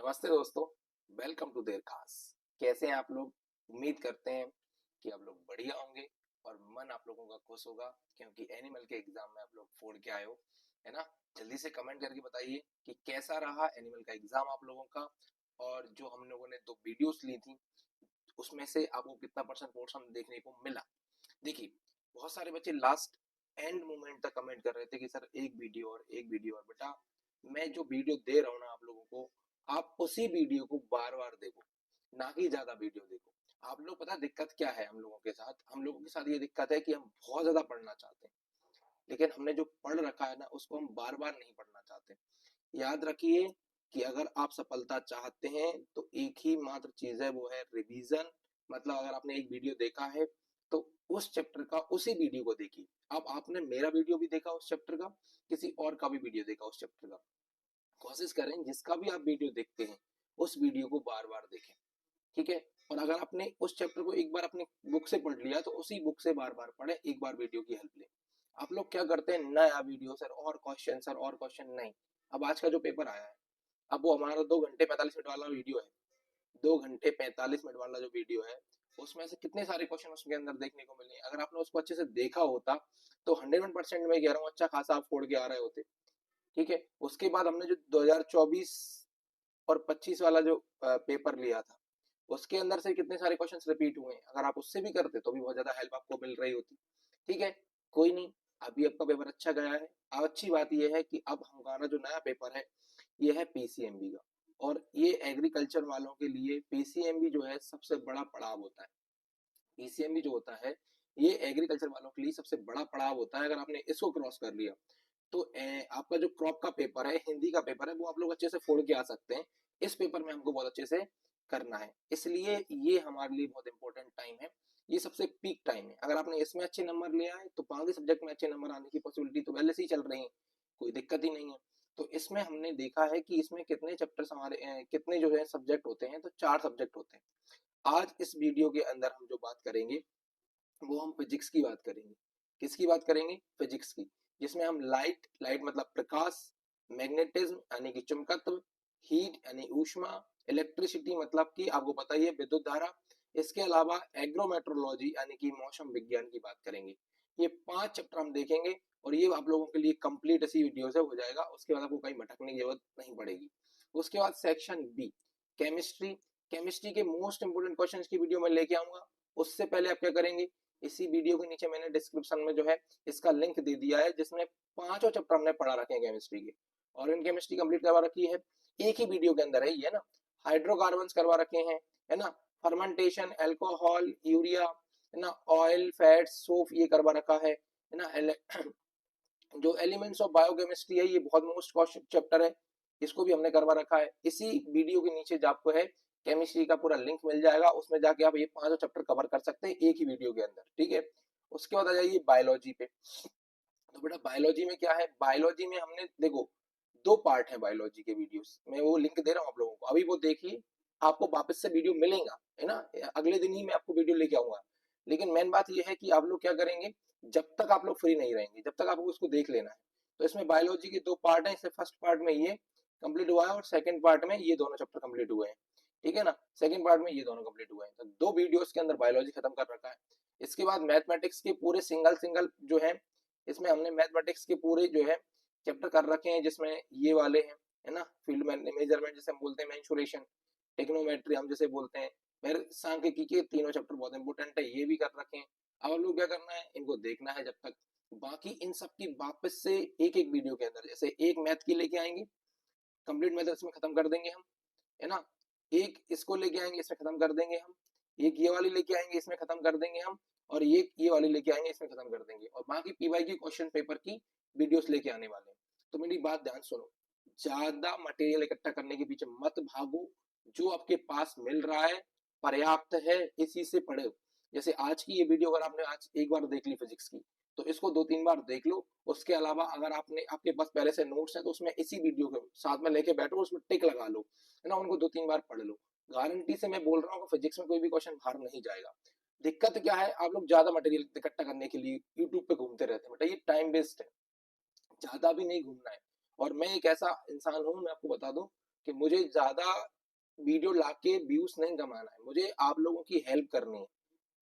नमस्ते दोस्तों, welcome to their खास। कैसे हैं आप लोग? उम्मीद करते हैं कि आप लोग बढ़िया होंगे और मन आप लोगों का खुश होगा क्योंकि एनिमल के एग्जाम में आप लोग फोड़ के आए हो, है ना? जल्दी से कमेंट करके बताइए कि कैसा रहा एनिमल का एग्जाम आप लोगों का। और जो हम लोगों ने 2 वीडियोस ली थी उसमें से आपको कितना परसेंट पोर्शन देखने को मिला। देखिए, बहुत सारे बच्चे लास्ट एंड मोमेंट तक कमेंट कर रहे थे कि सर एक वीडियो और एक वीडियो। और बेटा, मैं जो वीडियो दे रहा हूँ ना आप लोगों को, आप उसी वीडियो को बार बार देखो, ना कि ज्यादा वीडियो देखो। आप लोग पता दिक्कत क्या है? हम लोगों के साथ ये दिक्कत है कि हम बहुत ज्यादा पढ़ना चाहते हैं, लेकिन हमने जो पढ़ रखा है ना उसको हम बार बार नहीं पढ़ना चाहते। याद रखिए कि अगर आप सफलता चाहते हैं तो एक ही मात्र चीज है, वो है रिवीजन। मतलब अगर आपने एक वीडियो देखा है तो उस चैप्टर का उसी वीडियो को देखिए। अब आपने मेरा वीडियो भी देखा उस चैप्टर का, किसी और का भी वीडियो देखा उस चैप्टर का, कोशिश करें जिसका भी आप वीडियो देखते हैं उस वीडियो को बार बार देखें। ठीक है? और अगर आपने उस चैप्टर को एक बार अपनी बुक से पढ़ लिया तो उसी बुक से बार बार पढ़े, एक बार वीडियो की हेल्प लें। आप लोग क्या करते हैं, नया वीडियो सर और क्वेश्चन, सर और क्वेश्चन नहीं। अब आज का जो पेपर आया है, अब वो हमारा 2 घंटे 45 मिनट वाला वीडियो है। 2 घंटे 45 मिनट वाला जो वीडियो है उसमें से कितने सारे क्वेश्चन उसके अंदर देखने को मिले। अगर आपने उसको अच्छे से देखा होता तो 101% में कह रहा हूँ अच्छा खासा आप फोड़ के आ रहे होते। ठीक है? उसके बाद हमने जो 2024 और 25 वाला जो पेपर लिया था उसके अंदर से कितने सारे क्वेश्चंस रिपीट हुए हैं। अगर आप उससे भी करते तो भी बहुत ज्यादा हेल्प आपको मिल रही होती। ठीक है? कोई नहीं, अभी आपका पेपर अच्छा गया है। अब अच्छी बात यह है कि अब हमारा जो नया पेपर है ये है पीसीएमबी का। और ये एग्रीकल्चर वालों के लिए पीसीएमबी जो है सबसे बड़ा पड़ाव होता है। पीसीएमबी जो होता है ये एग्रीकल्चर वालों के लिए सबसे बड़ा पड़ाव होता है। अगर आपने इसको क्रॉस कर लिया तो आपका जो क्रॉप का पेपर है, हिंदी का पेपर है, वो आप लोग अच्छे से फोड़ के आ सकते हैं। इस पेपर में हमको बहुत अच्छे से करना है, इसलिए ये हमारे लिए बहुत इंपॉर्टेंट टाइम है। ये सबसे पीक टाइम है। अगर आपने इसमें अच्छे नंबर लिया है तो बाकी सब्जेक्ट में अच्छे नंबर आने की पॉसिबिलिटी तो पहले से ही चल रही है, कोई दिक्कत ही नहीं है। तो इसमें हमने देखा है कि इसमें कितने चैप्टर्स हमारे कितने जो है सब्जेक्ट होते हैं, तो 4 सब्जेक्ट होते हैं। आज इस वीडियो के अंदर हम जो बात करेंगे वो हम फिजिक्स की बात करेंगे। किसकी बात करेंगे? फिजिक्स की। जिसमें हम लाइट लाइट मतलब प्रकाश, मैग्नेटिज्म यानी कि चुंबकत्व, हीट यानी ऊष्मा, इलेक्ट्रिसिटी मतलब कि आपको पता ही है विद्युत धारा। इसके अलावा एग्रोमेट्रोलॉजी यानी कि मौसम विज्ञान की बात करेंगे। ये 5 चैप्टर हम देखेंगे और ये आप लोगों के लिए कंप्लीट इसी वीडियो से हो जाएगा। उसके बाद आपको कहीं भटकने की जरूरत नहीं पड़ेगी। उसके बाद सेक्शन बी, केमिस्ट्री। केमिस्ट्री के मोस्ट इंपोर्टेंट क्वेश्चन की वीडियो में लेके आऊंगा। उससे पहले आप क्या करेंगे, इसी वीडियो के नीचे मैंने डिस्क्रिप्शन में जो है इसका लिंक दे दिया है, जिसमें 5 चैप्टर हमने पढ़ा रखे हैं केमिस्ट्री के। और इन केमिस्ट्री कंप्लीट करवा रखी है एक ही वीडियो के अंदर है ये ना। हाइड्रोकार्बन करवा रखे हैं, है ना। फर्मेंटेशन, अल्कोहल, यूरिया, है ना, ऑयल, फैट, सोप ये करवा रखा है ना। जो एलिमेंट्स ऑफ बायोकेमिस्ट्री है ये बहुत मोस्ट चैप्टर है, इसको भी हमने करवा रखा है। इसी वीडियो के नीचे जो आपको है केमिस्ट्री का पूरा लिंक मिल जाएगा, उसमें जाके आप ये 5 चैप्टर कवर कर सकते हैं एक ही वीडियो के अंदर। ठीक है? उसके बाद आ जाइए बायोलॉजी पे। तो बेटा बायोलॉजी में क्या है, बायोलॉजी में हमने देखो 2 पार्ट है बायोलॉजी के वीडियोस, मैं वो लिंक दे रहा हूँ आप लोगों को, अभी वो देखिए। आपको वापस से वीडियो मिलेगा, है ना, अगले दिन ही मैं आपको वीडियो लेके आऊंगा। लेकिन मेन बात ये है कि आप लोग क्या करेंगे, जब तक आप लोग फ्री नहीं रहेंगे जब तक आपको उसको देख लेना है। तो इसमें बायोलॉजी के 2 पार्ट है, इससे फर्स्ट पार्ट में ये कंप्लीट हुआ है और सेकंड पार्ट में ये दोनों चैप्टर कंप्लीट हुए हैं। ठीक है ना? सेकंड पार्ट में ये दोनों कंप्लीट हुए हैं, तो 2 वीडियोस के अंदर बायोलॉजी खत्म कर रखा है। इसके बाद मैथमेटिक्स के पूरे सिंगल सिंगल जो है, इसमें हमने मैथमेटिक्स के पूरे जो है चैप्टर कर रखे हैं, जिसमें ये वाले हैं, है ना, फील्ड मेजरमेंट जिसे हम बोलते हैं, मेंसुरेशन, टेक्नोमेट्री हम जिसे बोलते हैं, फिर सांख्यिकी के तीनों चैप्टर बहुत इंपॉर्टेंट है, ये भी कर रखे हैं। अब हम लोग क्या करना है, इनको देखना है जब तक। बाकी इन सब की वापस से एक एक वीडियो के अंदर, जैसे एक मैथ की लेके आएंगे, कंप्लीट मैथ इसमें खत्म कर देंगे हम, है ना। एक इसको लेके आएंगे, इसमें खत्म कर देंगे हम। एक ये वाली लेके आएंगे, इसमें खत्म कर देंगे हम। और ये वाली लेके आएंगे, इसमें खत्म कर देंगे। और बाकी पीवाई की क्वेश्चन पेपर की वीडियोस लेके आने वाले हैं। तो मेरी बात ध्यान सुनो, ज्यादा मटेरियल इकट्ठा करने के पीछे मत भागो। जो आपके पास मिल रहा है पर्याप्त है, इसी से पढ़ो। जैसे आज की ये वीडियो अगर आपने आज एक बार देख ली फिजिक्स की, तो इसको 2-3 बार देख लो। उसके अलावा अगर आपके पास पहले से नोट्स है तो उसमें इसी वीडियो के साथ में लेके बैठो, उसमें टिक लगा लो, है ना, उनको 2-3 बार पढ़ लो। गारंटी से मैं बोल रहा हूँ फिजिक्स में कोई भी क्वेश्चन बाहर नहीं जाएगा। दिक्कत क्या है, आप लोग ज्यादा मटेरियल इकट्ठा करने के लिए यूट्यूब पे घूमते रहते हैं, बेटा ये टाइम वेस्ट है, ज्यादा भी नहीं घूमना है। और मैं एक ऐसा इंसान हूं, मैं आपको बता दूं कि मुझे ज्यादा वीडियो लाके व्यूज नहीं कमाना है, मुझे आप लोगों की हेल्प करनी है।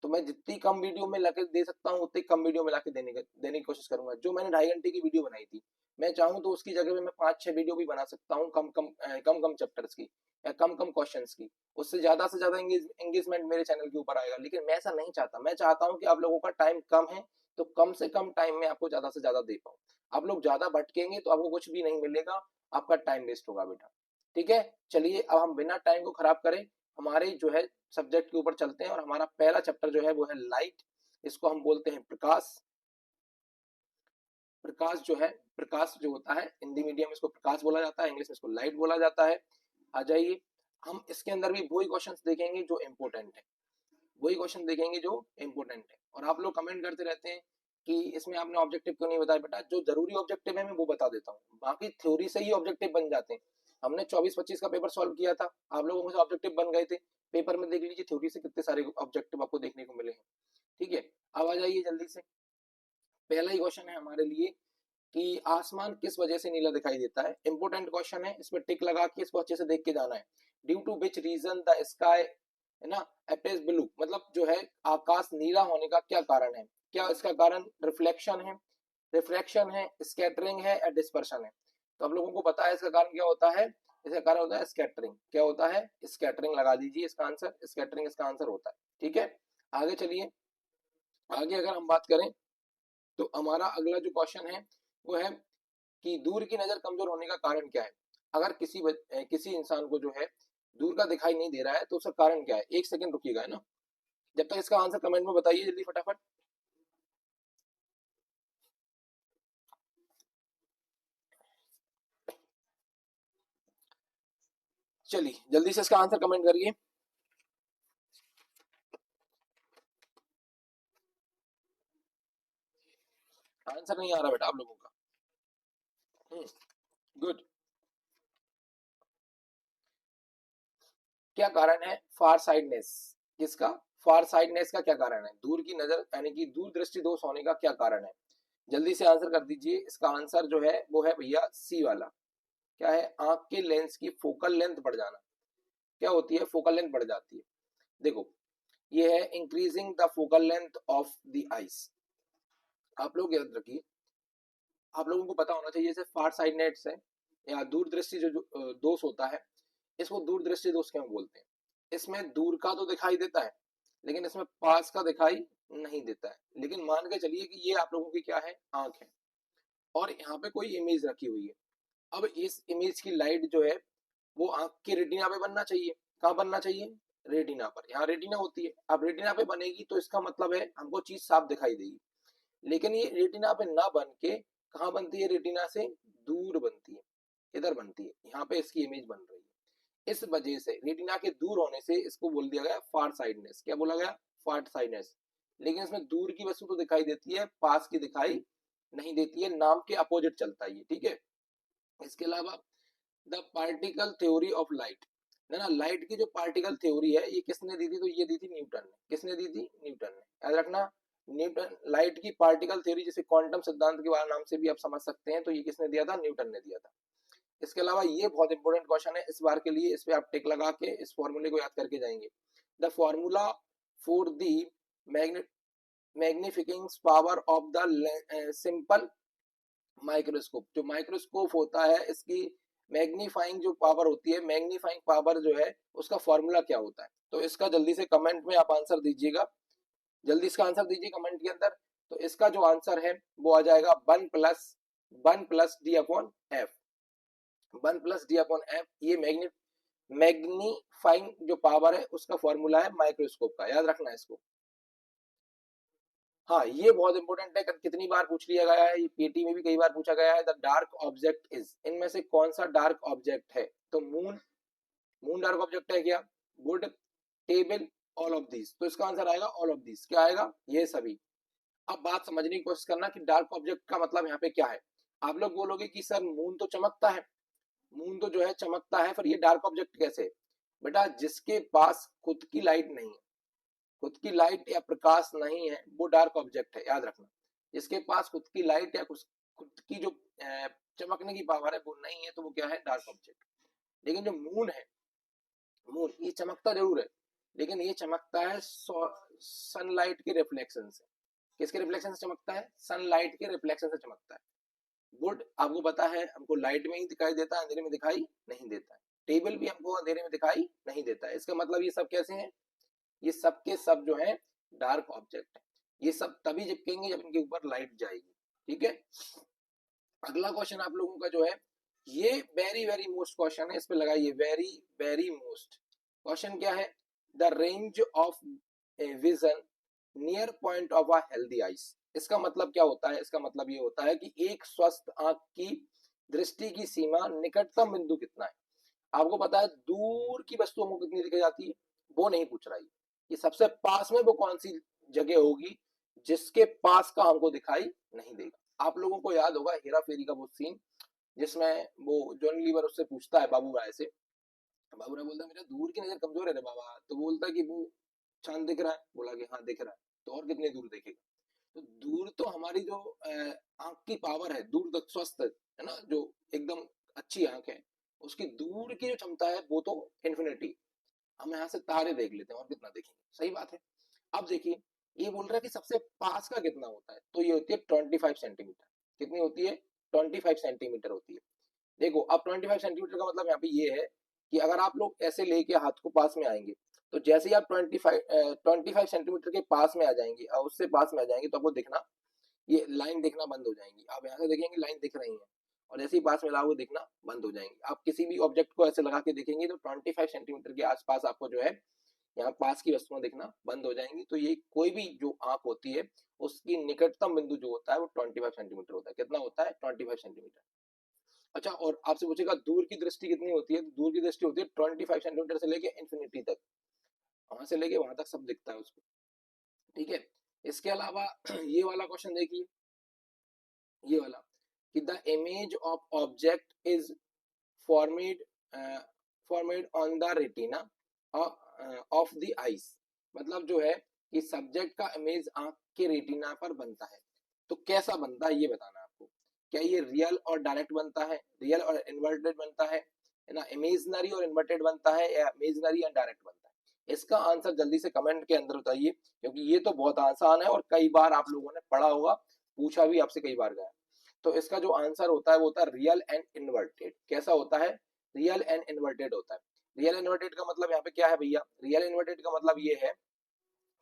तो मैं जितनी कम वीडियो में लाके दे सकता हूँ उतनी कम वीडियो में लाके देने की कोशिश करूंगा। जो मैंने 2.5 घंटे की वीडियो बनाई थी, मैं चाहूँ तो उसकी जगह पे मैं 5-6 वीडियो भी बना सकता हूँ, कम कम चैप्टर्स की या कम कम क्वेश्चंस की। उससे ज्यादा एंगेजमेंट मेरे चैनल के ऊपर आएगा। लेकिन मैं ऐसा नहीं चाहता, मैं चाहता हूँ कि आप लोगों का टाइम कम है तो कम से कम टाइम में आपको ज्यादा से ज्यादा दे पाऊँ। आप लोग ज्यादा भटकेंगे तो आपको कुछ भी नहीं मिलेगा, आपका टाइम वेस्ट होगा बेटा। ठीक है, चलिए अब हम बिना टाइम को खराब करें हमारे जो है सब्जेक्ट के ऊपर चलते हैं। और हमारा पहला चैप्टर जो है वो है लाइट, इसको हम बोलते हैं प्रकाश। प्रकाश जो है, प्रकाश जो होता है हिंदी मीडियम में इसको प्रकाश बोला जाता है, इंग्लिश में इसको लाइट बोला जाता है। आ जाइए, हम इसके अंदर भी वही क्वेश्चंस देखेंगे जो इम्पोर्टेंट है, वही क्वेश्चन देखेंगे जो इम्पोर्टेंट है। और आप लोग कमेंट करते रहते हैं कि इसमें आपने ऑब्जेक्टिव क्यों नहीं बताया। बेटा जो जरूरी ऑब्जेक्टिव है मैं वो बता देता हूँ, बाकी थ्योरी से ही ऑब्जेक्टिव बन जाते हैं। हमने 24-25 का पेपर सॉल्व किया था, आप लोगों से ऑब्जेक्टिव बन गए थे। पेपर में देख लीजिए थ्योरी से कितने सारे ऑब्जेक्टिव आपको देखने को मिले हैं। ठीक है, अब आ जाइए जल्दी से, पहला ही क्वेश्चन है हमारे लिए कि आसमान किस वजह से नीला दिखाई देता है। इंपोर्टेंट क्वेश्चन है, इसमें टिक लगा के इसको अच्छे से देख के जाना है। Due to which reason the sky है ना अपेयर्स ब्लू, मतलब जो है आकाश नीला होने का क्या कारण है। क्या इसका कारण रिफ्लेक्शन है, रिफ्रैक्शन है, स्कैटरिंग है या डिस्पर्शन है। तो आप लोगों को पता है इसका कारण क्या होता है, इसका कारण होता है स्कैटरिंग। क्या होता है, स्कैटरिंग लगा दीजिए इसका आंसर, स्कैटरिंग इसका आंसर होता है। ठीक है, आगे चलिए, आगे अगर हम बात करें तो हमारा अगला जो क्वेश्चन है वो है कि दूर की नजर कमजोर होने का कारण क्या है। अगर किसी इंसान को जो है दूर का दिखाई नहीं दे रहा है तो उसका कारण क्या है। एक सेकंड रुकिएगा, है ना, जब तक इसका आंसर कमेंट में बताइए जल्दी फटाफट। चलिए जल्दी से इसका आंसर कमेंट करिए। आंसर नहीं आ रहा बेटा आप लोगों का। गुड। क्या कारण है फार साइडनेस, किसका, फार साइडनेस का क्या कारण है, दूर की नजर यानी कि दूर दृष्टि दोष होने का क्या कारण है। जल्दी से आंसर कर दीजिए। इसका आंसर जो है वो है भैया सी वाला। क्या है, आंख के लेंस की फोकल लेंथ बढ़ जाना। क्या होती है, फोकल लेंथ बढ़ जाती है। देखो ये है increasing the focal length of the ice. आप लोग याद रखिए, आप लोगों को पता होना चाहिए जैसे फार साइडनेस है या दूरदृष्टि जो दोष होता है, इसको दूरदृष्टि दोष क्यों बोलते हैं। इसमें दूर का तो दिखाई देता है लेकिन इसमें पास का दिखाई नहीं देता है। लेकिन मान के चलिए कि ये आप लोगों की क्या है, आंख है, और यहाँ पे कोई इमेज रखी हुई है। अब इस इमेज की लाइट जो है वो आंख के रेटिना पे बनना चाहिए। कहाँ बनना चाहिए, रेटिना पर। यहाँ रेटिना होती है, अब रेटिना पे बनेगी तो इसका मतलब है हमको चीज साफ दिखाई देगी। लेकिन ये रेटिना पे ना बन के कहाँ बनती है, रेटिना से दूर बनती है, इधर बनती है, यहाँ पे इसकी इमेज बन रही है। इस वजह से रेटिना के दूर होने से इसको बोल दिया गया फार साइडनेस। क्या बोला गया, फार साइडनेस। लेकिन इसमें दूर की वस्तु तो दिखाई देती है, पास की दिखाई नहीं देती है, नाम के अपोजिट चलता है ये। ठीक है, इसके अलावा the particle theory of light, है ना, लाइट की जो पार्टिकल थ्योरी है ये किसने दी थी, तो ये दी थी न्यूटन ने। किसने दी थी, न्यूटन ने, याद रखना। न्यूटन, लाइट की पार्टिकल थ्योरी जिसे क्वांटम सिद्धांत के नाम से भी आप समझ सकते हैं, तो ये किसने दिया था, न्यूटन ने दिया था। इसके अलावा ये बहुत इंपॉर्टेंट क्वेश्चन है इस बार के लिए, इस पे आप टिक लगा के इस फॉर्मूले को याद करके जाएंगे। The formula for the magnifying power of the simple microscope. जो माइक्रोस्कोप होता है इसकी मैग्नीफाइंग जो पावर होती है, मैग्नीफाइंग पावर जो है उसका फॉर्मूला क्या होता है। तो इसका जल्दी से कमेंट में आप आंसर दीजिएगा, जल्दी इसका आंसर दीजिए कमेंट के अंदर। तो इसका जो आंसर है वो आ जाएगा 1+1+d/f। 1+d/f, ये मैग्नीफाइंग जो पावर है उसका फॉर्मूला है माइक्रोस्कोप का, याद रखना है इसको। हाँ ये बहुत इंपॉर्टेंट है, कितनी बार पूछ लिया गया है, ये पीटी में भी कई बार पूछा गया है। द डार्क ऑब्जेक्ट इज, इनमें से कौन सा डार्क ऑब्जेक्ट है, तो मून। मून डार्क ऑब्जेक्ट है क्या, good, table, all of these. तो इसका आंसर आएगा ऑल ऑफ दीज। क्या आएगा, ये सभी। अब बात समझने की कोशिश करना कि डार्क ऑब्जेक्ट का मतलब यहाँ पे क्या है। आप लोग बोलोगे कि सर मून तो चमकता है, मून तो जो है चमकता है, फिर ये डार्क ऑब्जेक्ट कैसे। बेटा जिसके पास खुद की लाइट नहीं है, खुद की लाइट या प्रकाश नहीं है, वो डार्क ऑब्जेक्ट है, याद रखना। जिसके पास खुद की लाइट या खुद की जो चमकने की पावर है वो नहीं है, तो वो क्या है, डार्क ऑब्जेक्ट। लेकिन जो मून है, मून ये चमकता जरूर है, लेकिन ये चमकता है सनलाइट के रिफ्लेक्शन से। किसके रिफ्लेक्शन से चमकता है? सनलाइट के रिफ्लेक्शन से चमकता है। वुड आपको पता है हमको लाइट में ही दिखाई देता है, अंधेरे में दिखाई नहीं देता है। टेबल भी हमको अंधेरे में दिखाई नहीं देता है। इसका मतलब ये सब कैसे हैं? ये सब के सब जो है डार्क ऑब्जेक्ट है। ये सब तभी चिपकेंगे जब इनके ऊपर लाइट जाएगी। ठीक है, अगला क्वेश्चन आप लोगों का जो है ये वेरी वेरी मोस्ट क्वेश्चन है, इस पे लगाइए वेरी वेरी मोस्ट। क्वेश्चन क्या है? The range of vision near point of a healthy eyes. इसका मतलब क्या होता है? इसका मतलब ये होता है कि एक स्वस्थ आंख की दृष्टि की सीमा निकटतम बिंदु कितना है। आपको पता है दूर की वस्तुओं को कितनी दिखाई जाती है, वो नहीं पूछ रहा है। ये सबसे पास में वो कौन सी जगह होगी जिसके पास का हमको दिखाई नहीं देगा। आप लोगों को याद होगा हेरा फेरी का वो सीन जिसमें वो जॉनी लीवर उससे पूछता है बाबू राय से। बाबू राय बोलता है मेरा दूर की नजर कमजोर है रे बाबा। तो बोलता है कि वो चांद दिख रहा है। बोला कि हाँ दिख रहा है। तो और कितने दूर देखेगा? तो दूर तो हमारी जो आंख की पावर है, दूर तक स्वस्थ है ना, जो एकदम अच्छी आंख है, उसकी दूर की जो क्षमता है वो तो इन्फिनिटी। हम यहाँ से तारे देख लेते हैं और कितना देखेंगे। सही बात है। अब देखिए ये बोल रहा है कि सबसे पास का कितना होता है, तो ये होती है 25 सेंटीमीटर। कितनी होती है? 25 सेंटीमीटर होती है। देखो अब 25 सेंटीमीटर का मतलब यहाँ पे ये है कि अगर आप लोग ऐसे लेके हाथ को पास में आएंगे, तो जैसे ही आप 25 सेंटीमीटर के पास में आ जाएंगे और उससे पास में आ जाएंगे तो आपको दिखना, ये लाइन दिखना बंद हो जाएंगी। आप यहाँ से देखेंगे लाइन दिख रही है, और जैसे ही पास में लाओगे दिखना बंद हो जाएंगी। आप किसी भी ऑब्जेक्ट को ऐसे लगा के देखेंगे तो 25 सेंटीमीटर के आसपास आपको जो है यहाँ पास की वस्तुएं दिखना बंद हो जाएंगी। तो ये कोई भी जो आंख होती है उसकी निकटतम बिंदु जो होता है वो 25 सेंटीमीटर होता है। कितना होता है? 25 सेंटीमीटर। अच्छा, और आपसे पूछेगा दूर की दृष्टि कितनी होती है? तो दूर की दृष्टि होती है 25 सेंटीमीटर से लेके इंफिनिटी तक, वहां से लेके वहां तक सब दिखता है उसको। ठीक है, इसके अलावा ये वाला क्वेश्चन देखिए, ये वाला कि the image of object is formed formed on the retina of the eyes. मतलब जो है कि सब्जेक्ट का इमेज आंख के रेटिना पर बनता है। तो कैसा बनता है ये बताना है आपको। क्या ये रियल और डायरेक्ट बनता है, रियल और इन्वर्टेड बनता है ना, इमेजनरी और इन्वर्टेड बनता है, या इमेजनरी एंड डायरेक्ट बनता है? इसका आंसर जल्दी से कमेंट के अंदर बताइए, क्योंकि ये तो बहुत आसान है और कई बार आप लोगों ने पढ़ा होगा, पूछा भी आपसे कई बार गया। तो इसका जो आंसर होता है वो होता है रियल एंड इन्वर्टेड। कैसा होता है? रियल एंड इन्वर्टेड होता है। रियल इन्वर्टेड का मतलब यहाँ पे क्या है भैया? रियल इन्वर्टेड का मतलब ये है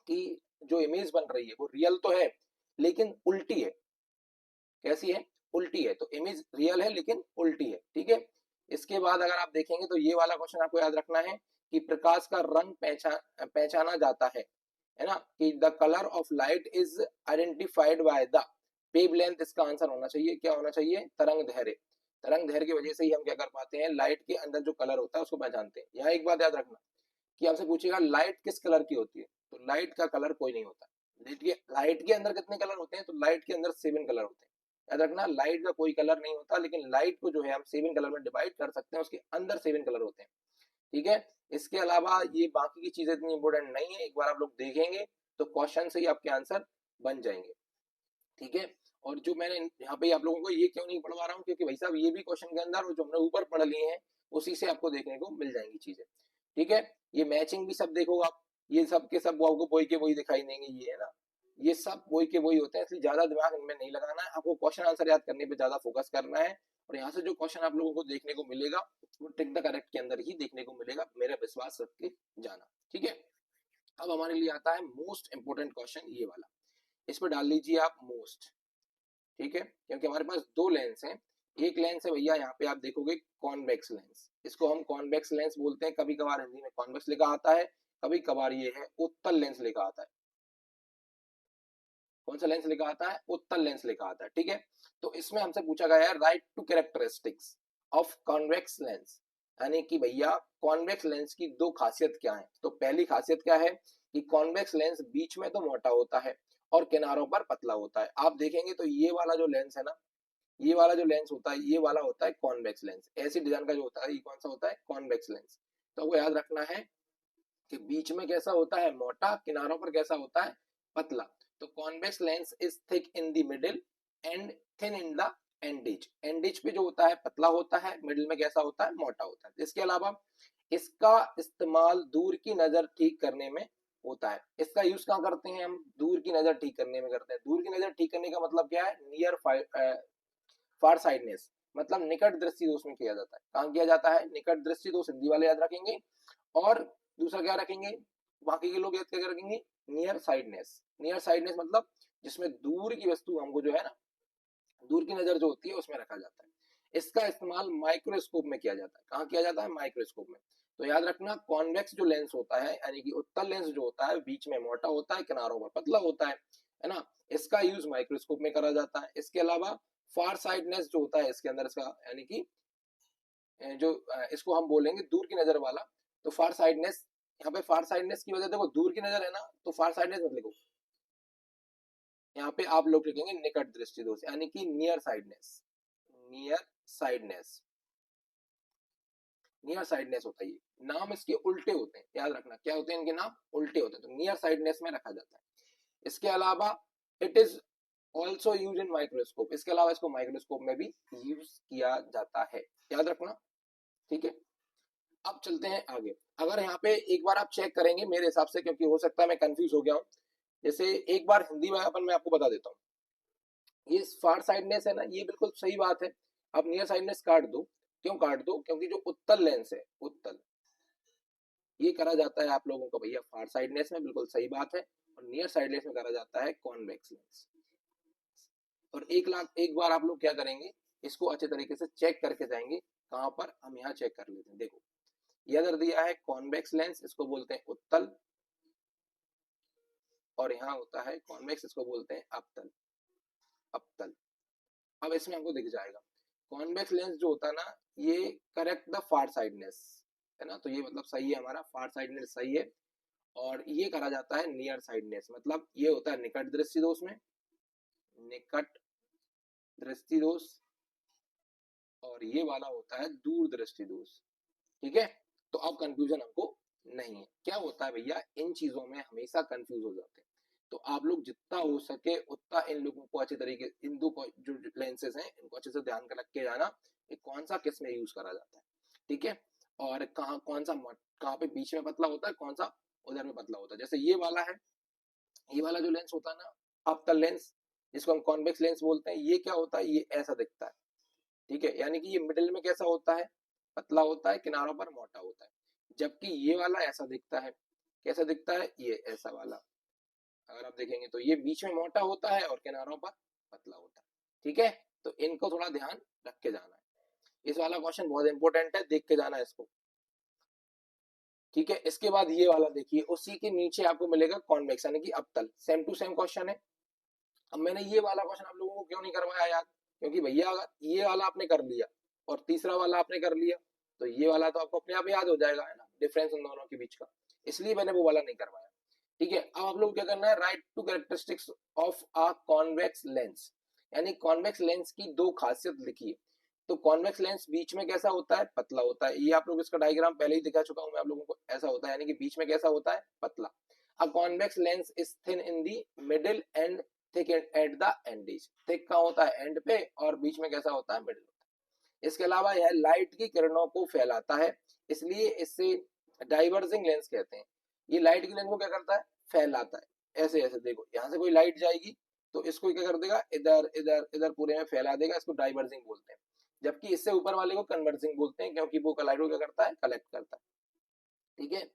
कि जो इमेज बन रही है वो रियल तो है लेकिन उल्टी है। कैसी है? उल्टी है। तो इमेज रियल है लेकिन उल्टी है। ठीक है, इसके बाद अगर आप देखेंगे तो ये वाला क्वेश्चन आपको याद रखना है कि प्रकाश का रंग पहचाना जाता है ना, कि the colour of light is identified by the wavelength. इसका आंसर होना चाहिए, क्या होना चाहिए? तरंग दैर्घ्य। तरंग दैर्घ्य की वजह से ही हम क्या कर पाते हैं, लाइट के अंदर जो कलर होता है उसको पहचानते हैं। यहाँ एक बात याद रखना कि आपसे पूछेगा लाइट किस कलर की होती है, तो लाइट का कलर कोई नहीं होता। लाइट के अंदर कितने कलर होते हैं? तो लाइट के अंदर 7 कलर होते हैं। याद रखना लाइट का कोई कलर नहीं होता, लेकिन लाइट को जो है हम 7 कलर में डिवाइड कर सकते हैं, उसके अंदर 7 कलर होते हैं। ठीक है, इसके अलावा ये बाकी की चीजें इतनी इंपॉर्टेंट नहीं है, एक बार आप लोग देखेंगे तो क्वेश्चन से ही आपके आंसर बन जाएंगे। ठीक है, और जो मैंने यहाँ पे आप लोगों को ये क्यों नहीं पढ़वा रहा हूँ, क्योंकि भाई साहब ये भी क्वेश्चन के अंदर जो हमने ऊपर पढ़ लिए हैं उसी से आपको देखने को मिल जाएंगी चीजें। ठीक है, ये मैचिंग भी सब देखो आप, ये सब के सब वो आपको वही के वही दिखाई देंगे। ये है ना, ये सब वही के वही होते हैं, इसलिए ज्यादा दिमाग इनमें नहीं लगाना है। आपको क्वेश्चन आंसर याद करने पे ज्यादा फोकस करना है, और यहाँ से जो क्वेश्चन आप लोगों को देखने को मिलेगा वो टिक द करेक्ट के अंदर ही देखने को मिलेगा, मेरा विश्वास रख के जाना। ठीक है, अब हमारे लिए आता है मोस्ट इंपोर्टेंट क्वेश्चन, ये वाला। इस पर डाल लीजिए आप मोस्ट। ठीक है, क्योंकि हमारे पास दो लेंस हैं। एक लेंस है भैया यहाँ पे आप देखोगे कॉन्वेक्स लेंस, इसको हम कॉन्वेक्स लेंस बोलते हैं। कभी कभार हिंदी में कॉन्वेक्स लिखा आता है, कभी कभार ये है उत्तल लेंस लिखा आता है। कौन सा लेंस लिखा आता है? उत्तल लेंस लिखा आता है। ठीक है, तो इसमें हमसे पूछा गया है right to characteristics of convex lens, यानी कि भैया कॉन्वेक्स लेंस की दो खासियत क्या है। तो पहली खासियत क्या है कि कॉन्वेक्स लेंस बीच में तो मोटा होता है और किनारों पर पतला होता है। आप देखेंगे तो ये वाला जो लेंस है ना, ये वाला जो लेंस होता है ये वाला होता है कॉन्वेक्स लेंस। ऐसी डिजाइन का जो होता है ये कौन सा होता है? Convex lens. तो वो याद रखना है कि बीच में कैसा होता है? मोटा, किनारों पर कैसा होता है? पतला। तो convex lens is thick in the middle and thin in the edges. Edges पे जो होता है पतला होता है, मिडिल में कैसा होता है? मोटा होता है। इसके अलावा इसका इस्तेमाल दूर की नजर ठीक करने में होता है। इसका यूज कहाँ करते हैं हम? दूर की नजर ठीक करने में करते हैं। दूर की नजर ठीक करने का मतलब क्या है? नियर फार साइडनेस, मतलब निकट दृष्टि दोष में किया जाता है। कहाँ किया जाता है? निकट दृष्टि दोष हिंदी वाले याद रखेंगे, और दूसरा क्या रखेंगे? बाकी के लोग याद क्या रखेंगे? Near sightedness. नियर साइडनेस मतलब जिसमें दूर की वस्तु हमको जो है ना, दूर की नजर जो होती है उसमें रखा जाता है। इसका इस्तेमाल माइक्रोस्कोप में किया जाता है। कहाँ किया जाता है? माइक्रोस्कोप में। तो याद रखना, कॉन्वेक्स जो लेंस होता है, यानी कि उत्तल लेंस जो होता है, बीच में मोटा होता है, किनारों पर पतला होता है ना, इसका यूज माइक्रोस्कोप में करा जाता है। इसके अलावा फार साइडनेस जो होता है इसके अंदर, इसका यानी कि जो इसको हम बोलेंगे दूर की नजर वाला, तो फार साइडनेस, यहाँ पे फार साइडनेस की वजह देखो, दूर की नजर है ना, तो फार साइडनेस मत लिखो, यहाँ पे आप लोग लिखेंगे निकट दृष्टि दोष, यानी कि near sightedness. Near sightedness, near sightedness होता है। ये नाम इसके उल्टे होते हैं, याद रखना क्या होते हैं इनके नाम? उल्टे होते हैं, तो नियर साइडनेस में रखा जाता है। इसके अलावा it is also use in microscope, इसके अलावा इसको माइक्रोस्कोप में भी यूज किया जाता है, याद रखना, ठीक है। अब चलते हैं आगे। अगर यहाँ पे एक बार आप चेक करेंगे मेरे हिसाब से, क्योंकि हो सकता है मैं कंफ्यूज हो गया हूँ, जैसे एक बार हिंदी में अपन मैं आपको बता देता हूँ। ये फार साइडनेस है ना, ये बिल्कुल सही बात है। अब नियर साइडनेस काट दो। क्यों काट दो? क्योंकि जो उत्तल लेंस है, उत्तल, ये करा जाता है आप लोगों को भैया फार साइडनेस में, बिल्कुल सही बात है। और नियर साइडनेस में करा जाता है कॉन्वेक्स लेंस। और एक बार आप लोग क्या करेंगे, इसको अच्छे तरीके से चेक करके जाएंगे। कहां पर? हम यहाँ चेक कर लेते हैं। देखो, ये अगर दिया है कॉन्वेक्स लेंस, इसको बोलते हैं उत्तल, और यहाँ होता है कॉन्वेक्स, इसको बोलते हैं अपतल। अपतल। अब इसमें हमको दिख जाएगा कॉन्वेक्स लेंस जो होता है ना, ये करेक्ट द फार साइडनेस, है ना, तो ये मतलब सही है, हमारा फार साइडनेस सही है। और ये करा जाता है नियर साइडनेस, मतलब ये होता है निकट दृष्टि दोष में, निकट दृष्टि दोष, और ये वाला होता है दूर दृष्टि दोष, ठीक है। तो अब कंफ्यूजन हमको नहीं है। क्या होता है भैया, इन चीजों में हमेशा कंफ्यूज हो जाते हैं, तो आप लोग जितना हो सके उतना इन लोगों को अच्छे तरीके, इन दो जो लेंसेज हैं इनको अच्छे से ध्यान कर रख के जाना कि कौन सा किस में यूज करा जाता है, ठीक है। और कहाँ कौन सा कहाँ पे बीच में पतला होता है, कौन सा उधर में पतला होता है। जैसे ये वाला है, ये वाला जो लेंस होता है ना, अवतल लेंस, जिसको हम कॉन्वेक्स लेंस बोलते हैं, ये क्या होता है? ये ऐसा दिखता है, ठीक है, यानी कि ये मिडिल में कैसा होता है? पतला होता है, किनारों पर मोटा होता है। जबकि ये वाला ऐसा दिखता है, कैसा दिखता है? ये ऐसा वाला, अगर आप देखेंगे तो ये बीच में मोटा होता है और किनारों पर पतला होता है, ठीक है। तो इनको थोड़ा ध्यान रख के जाना है। इस वाला क्वेश्चन बहुत इंपॉर्टेंट है, देख के जाना है इसको, ठीक है। इसके बाद ये वाला देखिए, उसी के नीचे आपको मिलेगा कॉन्वेक्स, यानी कि अवतल, सेम टू सेम क्वेश्चन है। अब मैंने ये वाला क्वेश्चन आप लोगों को क्यों नहीं करवाया याद? क्योंकि भैया अगर ये वाला आपने कर लिया और तीसरा वाला आपने कर लिया, तो ये वाला तो आपको अपने आप याद हो जाएगा, है ना, डिफरेंस उन दोनों के बीच का, इसलिए मैंने वो वाला नहीं करवाया, ठीक है। अब आप लोग क्या करना है, right to characteristics of a convex lens, यानी कॉन्वेक्स लेंस की दो खासियत लिखिए। तो कॉन्वेक्स लेंस बीच में कैसा होता है? पतला होता है। ये आप लोग इसका डायग्राम पहले ही दिखा चुका हूं मैं आप लोगों को, ऐसा होता है, यानी कि बीच में कैसा होता है? पतला। A convex lens is thin in the middle and thick at the edges, thick का होता है एंड पे, और बीच में कैसा होता है? मिडिल होता है। इसके अलावा यह लाइट की किरणों को फैलाता है, इसलिए इससे डाइवर्जिंग लेंस कहते हैं। ये लाइट की लेंस को क्या करता है? फैलाता है। ऐसे ऐसे देखो, यहाँ से कोई लाइट जाएगी तो इसको क्या कर देगा? इधर इधर इधर पूरे में फैला देगा, इसको डाइवर्जिंग बोलते हैं। जबकि इससे ऊपर वाले को कन्वर्जिंग बोलते हैं, क्योंकि वो लाइट को क्या करता है? कलेक्ट करता है, ठीक है।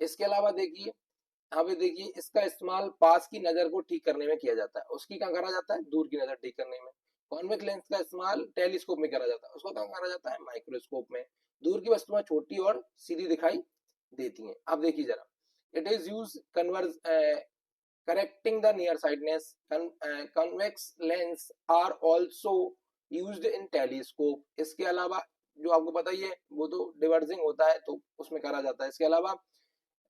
इसके अलावा देखिए, यहाँ पे देखिए, इसका इस्तेमाल पास की नजर को ठीक करने में किया जाता है, उसकी कहाँ करा जाता है? दूर की नजर ठीक करने में। कॉन्वेक्स लेंस का इस्तेमाल टेलीस्कोप में करा जाता है, उसको कहाँ करा जाता है? माइक्रोस्कोप में। दूर की वस्तुएं छोटी और सीधी दिखाई देती हैं। अब देखिए जरा, it is use converge correcting the near sightedness, convex lens are also used in telescope. इसके अलावा जो आपको पता ही है, वो तो डिवर्जिंग होता है तो उसमें करा जाता है। इसके अलावा,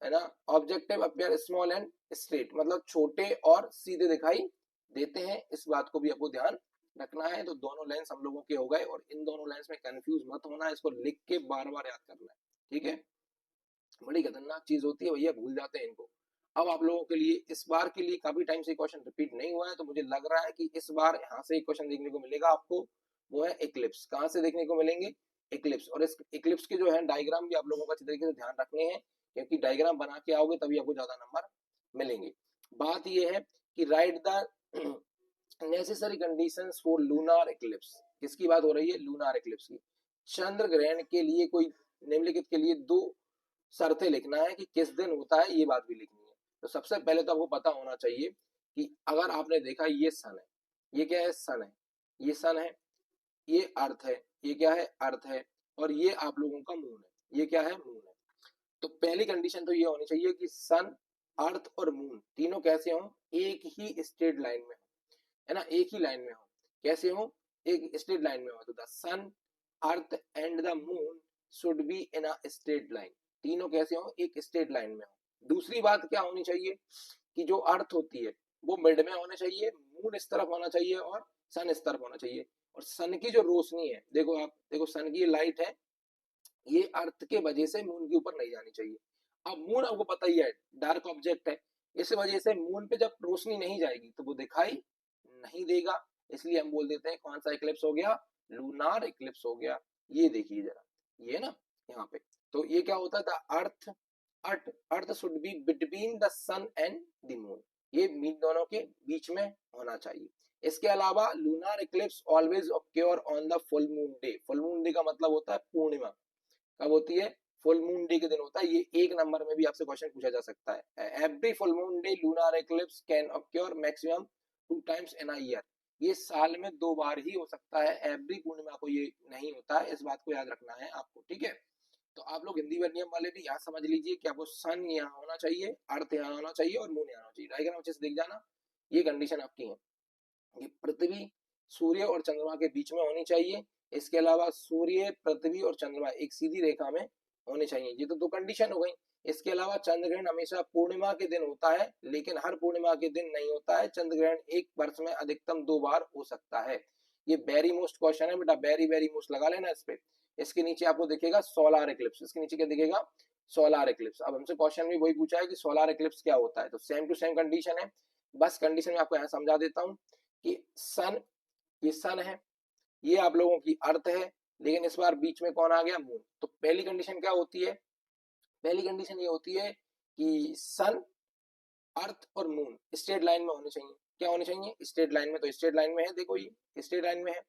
है ना, objective appear small and straight, मतलब छोटे और सीधे दिखाई देते हैं, इस बात को भी आपको ध्यान रखना है। तो दोनों लेंस हम लोगों के हो गए, और इन दोनों लेंस में कंफ्यूज मत होना है, इसको लिख के बार बार याद करना है, ठीक है। बड़ी खतरनाक चीज होती है भैया, भूल जाते हैं इनको। अब आप लोगों के लिए इस बार के लिए काफी टाइम से क्वेश्चन रिपीट नहीं हुआ है, तो मुझे लग रहा है कि इस बार यहाँ से एक क्वेश्चन देखने को मिलेगा आपको, वो है इक्लिप्स। कहाँ से देखने को मिलेंगे? इक्लिप्स। और इस इक्लिप्स के जो है डायग्राम भी आप लोगों को अच्छी तरीके से ध्यान रखने हैं, क्योंकि डायग्राम बना के आओगे तभी आपको ज्यादा नंबर मिलेंगे। बात ये है कि write the necessary conditions for lunar Eclipse. किसकी बात हो रही है? लूनार इक्लिप्स की। चंद्र ग्रहण के लिए कोई निम्नलिखित के लिए 2 शर्तें लिखना है कि किस दिन होता है, ये बात भी लिखनी है। तो सबसे पहले तो आपको पता होना चाहिए कि अगर आपने देखा ये सन है, ये क्या है? सन है, ये सन है, ये अर्थ है, ये क्या है? अर्थ है, और ये आप लोगों का मून है, ये क्या है? मून है। तो पहली कंडीशन तो ये होनी चाहिए कि सन, अर्थ और मून तीनों कैसे हों? एक ही स्ट्रेट लाइन में हो, है ना, एक ही लाइन में हो। कैसे हो? एक स्ट्रेट लाइन में हो। तो the sun, earth and the moon should be in a straight line. तीनों कैसे हो? एक स्ट्रेट लाइन में हो। दूसरी बात क्या होनी चाहिए कि जो अर्थ होती है वो मिड में होना चाहिए, मून इस तरफ होना चाहिए और सन इस तरफ होना चाहिए। और सन की जो रोशनी है, देखो आप देखो, सन की लाइट है, ये अर्थ के वजह से मून के ऊपर नहीं जानी चाहिए। अब मून आपको पता ही है डार्क ऑब्जेक्ट है, इस वजह से मून पे जब रोशनी नहीं जाएगी तो वो दिखाई नहीं देगा। इसलिए हम बोल देते हैं कौन सा इक्लिप्स हो गया? लूनार इक्लिप्स हो गया। ये देखिए जरा, ये ना यहाँ पे, तो ये क्या होता था? Earth, earth earth should be between the sun and the moon, ये मीन दोनों के बीच में होना चाहिए। इसके अलावा lunar eclipse always occur on the full moon day. Full moon day का मतलब होता है पूर्णिमा। कब होती है? फुल मून डे के दिन होता है। ये एक नंबर में भी आपसे क्वेश्चन पूछा जा सकता है। Every full moon day lunar Eclipse can occur maximum 2 times in a year. ये साल में 2 बार ही हो सकता है, एवरी पूर्णिमा को ये नहीं होता है, इस बात को याद रखना है आपको, ठीक है। तो आप लोग हिंदी मीडियम वाले भी यहाँ समझ लीजिए कि आपको सन यहाँ होना चाहिए, अर्थ यहाँ होना चाहिए और मून यहाँ होना चाहिए। डायग्राम अच्छे से देख जाना, ये कंडीशन आपकी है। ये पृथ्वी, सूर्य और चंद्रमा के बीच में होनी चाहिए। इसके अलावा सूर्य, पृथ्वी और चंद्रमा एक सीधी रेखा में होने चाहिए। ये तो 2 कंडीशन हो गई। इसके अलावा चंद्र ग्रहण हमेशा पूर्णिमा के दिन होता है, लेकिन हर पूर्णिमा के दिन नहीं होता है। चंद्र ग्रहण एक वर्ष में अधिकतम 2 बार हो सकता है। ये वेरी मोस्ट क्वेश्चन है बेटा, वेरी वेरी मोस्ट लगा लेना इस पे। इसके नीचे आपको दिखेगा सोलार इक्लिप्स, इसके नीचे क्या दिखेगा? Solar Eclipse. अब हमसे क्वेश्चन में वही पूछा है कि सोलार इक्लिप्स क्या होता है, तो सेम टू सेम कंडीशन है। बस कंडीशन में आपको यहाँ समझा देता हूँ कि सन, ये सन है, ये आप लोगों की अर्थ है, लेकिन इस बार बीच में कौन आ गया? मून। तो पहली कंडीशन क्या होती है? पहली कंडीशन ये होती है कि सन, अर्थ और मून स्ट्रेट लाइन में होने चाहिए। क्या होने चाहिए? स्ट्रेट लाइन में। तो स्ट्रेट लाइन में है, देखो ये स्ट्रेट लाइन में है।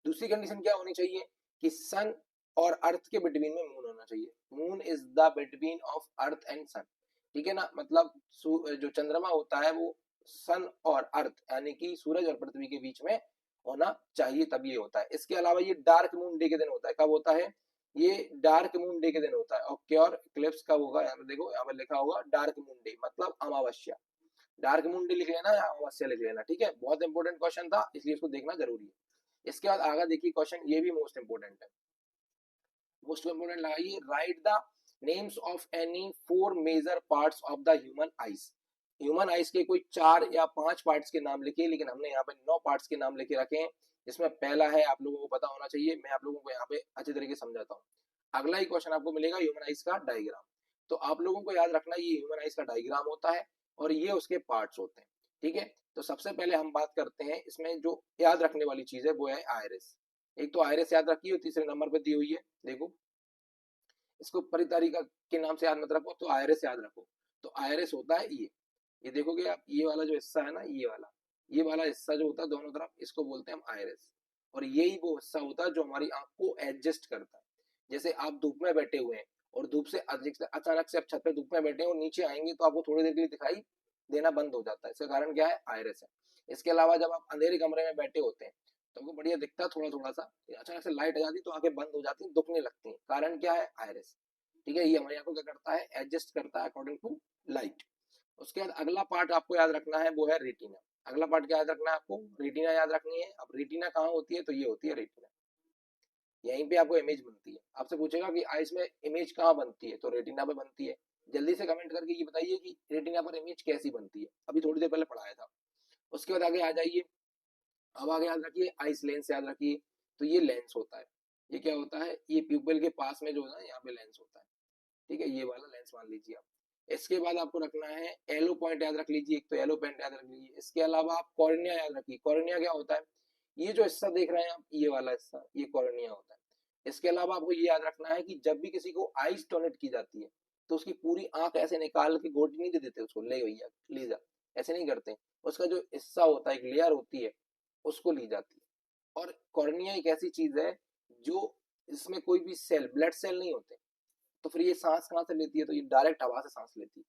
दूसरी कंडीशन क्या होनी चाहिए कि सन और अर्थ के बिटवीन में मून होना चाहिए। Moon is the between of earth and sun, ठीक है ना। मतलब जो चंद्रमा होता है वो सन और अर्थ यानी कि सूरज और पृथ्वी के बीच में होना चाहिए, तब ये होता है। इसके अलावा ये डार्क मून डे के दिन होता है। कब होता है? ये डार्क मून डे के दिन होता है। और क्योर इक्लिप्स कब होगा? यहाँ पे देखो, यहाँ पे लिखा होगा डार्क मून डे, मतलब अमावस्या। डार्क मून डे लिख लेना या अमावस्या लिख लेना, ठीक है। बहुत इंपॉर्टेंट क्वेश्चन था, इसलिए इसको देखना जरूरी है। इसके बाद आगे देखिए क्वेश्चन, ये भी मोस्ट इंपोर्टेंट है। मोस्ट इंपोर्टेंट लगाइए, write the names of any 4 major parts of the human eyes. Human eyes के कोई 4 या 5 पार्ट्स के नाम लिखिए, लेकिन हमने यहाँ पे 9 पार्ट्स के नाम लिखे रखे हैं। जिसमें पहला है, आप लोगों को पता होना चाहिए, मैं आप लोगों को यहाँ पे अच्छे तरीके से समझाता हूँ। अगला ही क्वेश्चन आपको मिलेगा ह्यूमन आईज का डायग्राम। तो आप लोगों को याद रखना, ये ह्यूमन आईज का डायग्राम होता है और ये उसके पार्ट्स होते हैं, ठीक है। तो सबसे पहले हम बात करते हैं, इसमें जो याद रखने वाली चीज है वो है आयरिस। एक तो आयरिस याद रखिए, तीसरे नंबर पे दी हुई है, देखो। इसको परितारिका के नाम से याद मत रखो, तो आयरिस याद रखो। तो आयरिस होता है ये देखोगे आप, ये वाला जो हिस्सा है ना, ये वाला हिस्सा जो होता है दोनों तरफ, इसको बोलते हैं हम आयरिस। और यही वो हिस्सा होता है जो हमारी आंख को एडजस्ट करता है। जैसे आप धूप में बैठे हुए हैं और धूप से अचानक से आप छत पे धूप में बैठे हैं और नीचे आएंगे तो आपको थोड़ी देर के लिए दिखाई देना बंद हो जाता है। इसका कारण क्या है? आयरिस है। इसके अलावा जब आप अंधेरे कमरे में बैठे होते हैं तो आपको बढ़िया दिखता है थोड़ा थोड़ा सा, अचानक से लाइट आ जाती तो आंखें बंद हो जाती, दुखने लगती हैं। कारण क्या है? आयरिस, ठीक है। ये हमारी आंखों को क्या करता है? एडजस्ट करता है अकॉर्डिंग टू लाइट। उसके बाद अगला पार्ट आपको याद रखना है, वो है रेटिना। अगला पार्ट क्या याद रखना है आपको? रेटिना याद रखनी है। अब रेटिना कहाँ होती है? तो ये होती है रेटिना, यहीं पे आपको इमेज बनती है। आपसे पूछेगा कि आइस में इमेज कहाँ बनती है, तो रेटिना पे बनती है। जल्दी से कमेंट करके ये बताइए कि रेटिना पर इमेज कैसी बनती है, अभी थोड़ी देर पहले पढ़ाया था। उसके बाद आगे आ जाइए, अब आगे याद रखिए आइस लेंस याद रखिए। तो ये लेंस होता है, ये क्या होता है? ये प्यूपिल के पास में जो है ना, यहाँ पे लेंस होता है, ठीक है। ये वाला लेंस मान लीजिए आप। इसके बाद आपको रखना है एलो पॉइंट याद रख लीजिए, एक तो एलो पॉइंट याद रख लीजिए। इसके अलावा आप कॉर्निया याद रखिए। कॉर्निया क्या होता है? ये जो हिस्सा देख रहे हैं आप, ये वाला हिस्सा, ये कॉर्निया होता है। इसके अलावा आपको ये याद रखना है कि जब भी किसी को आइस डोनेट की जाती है तो उसकी पूरी आंख ऐसे निकाल के गोटी नहीं दे देते उसको, ले भैया ले जा, ऐसे नहीं करते। उसका जो हिस्सा होता है, एक लेयर होती है, उसको ली जाती है। और कॉर्निया एक ऐसी चीज है जो इसमें कोई भी सेल, ब्लड सेल नहीं होते, तो फिर ये सांस कहाँ से लेती है, तो ये डायरेक्ट हवा से सांस लेती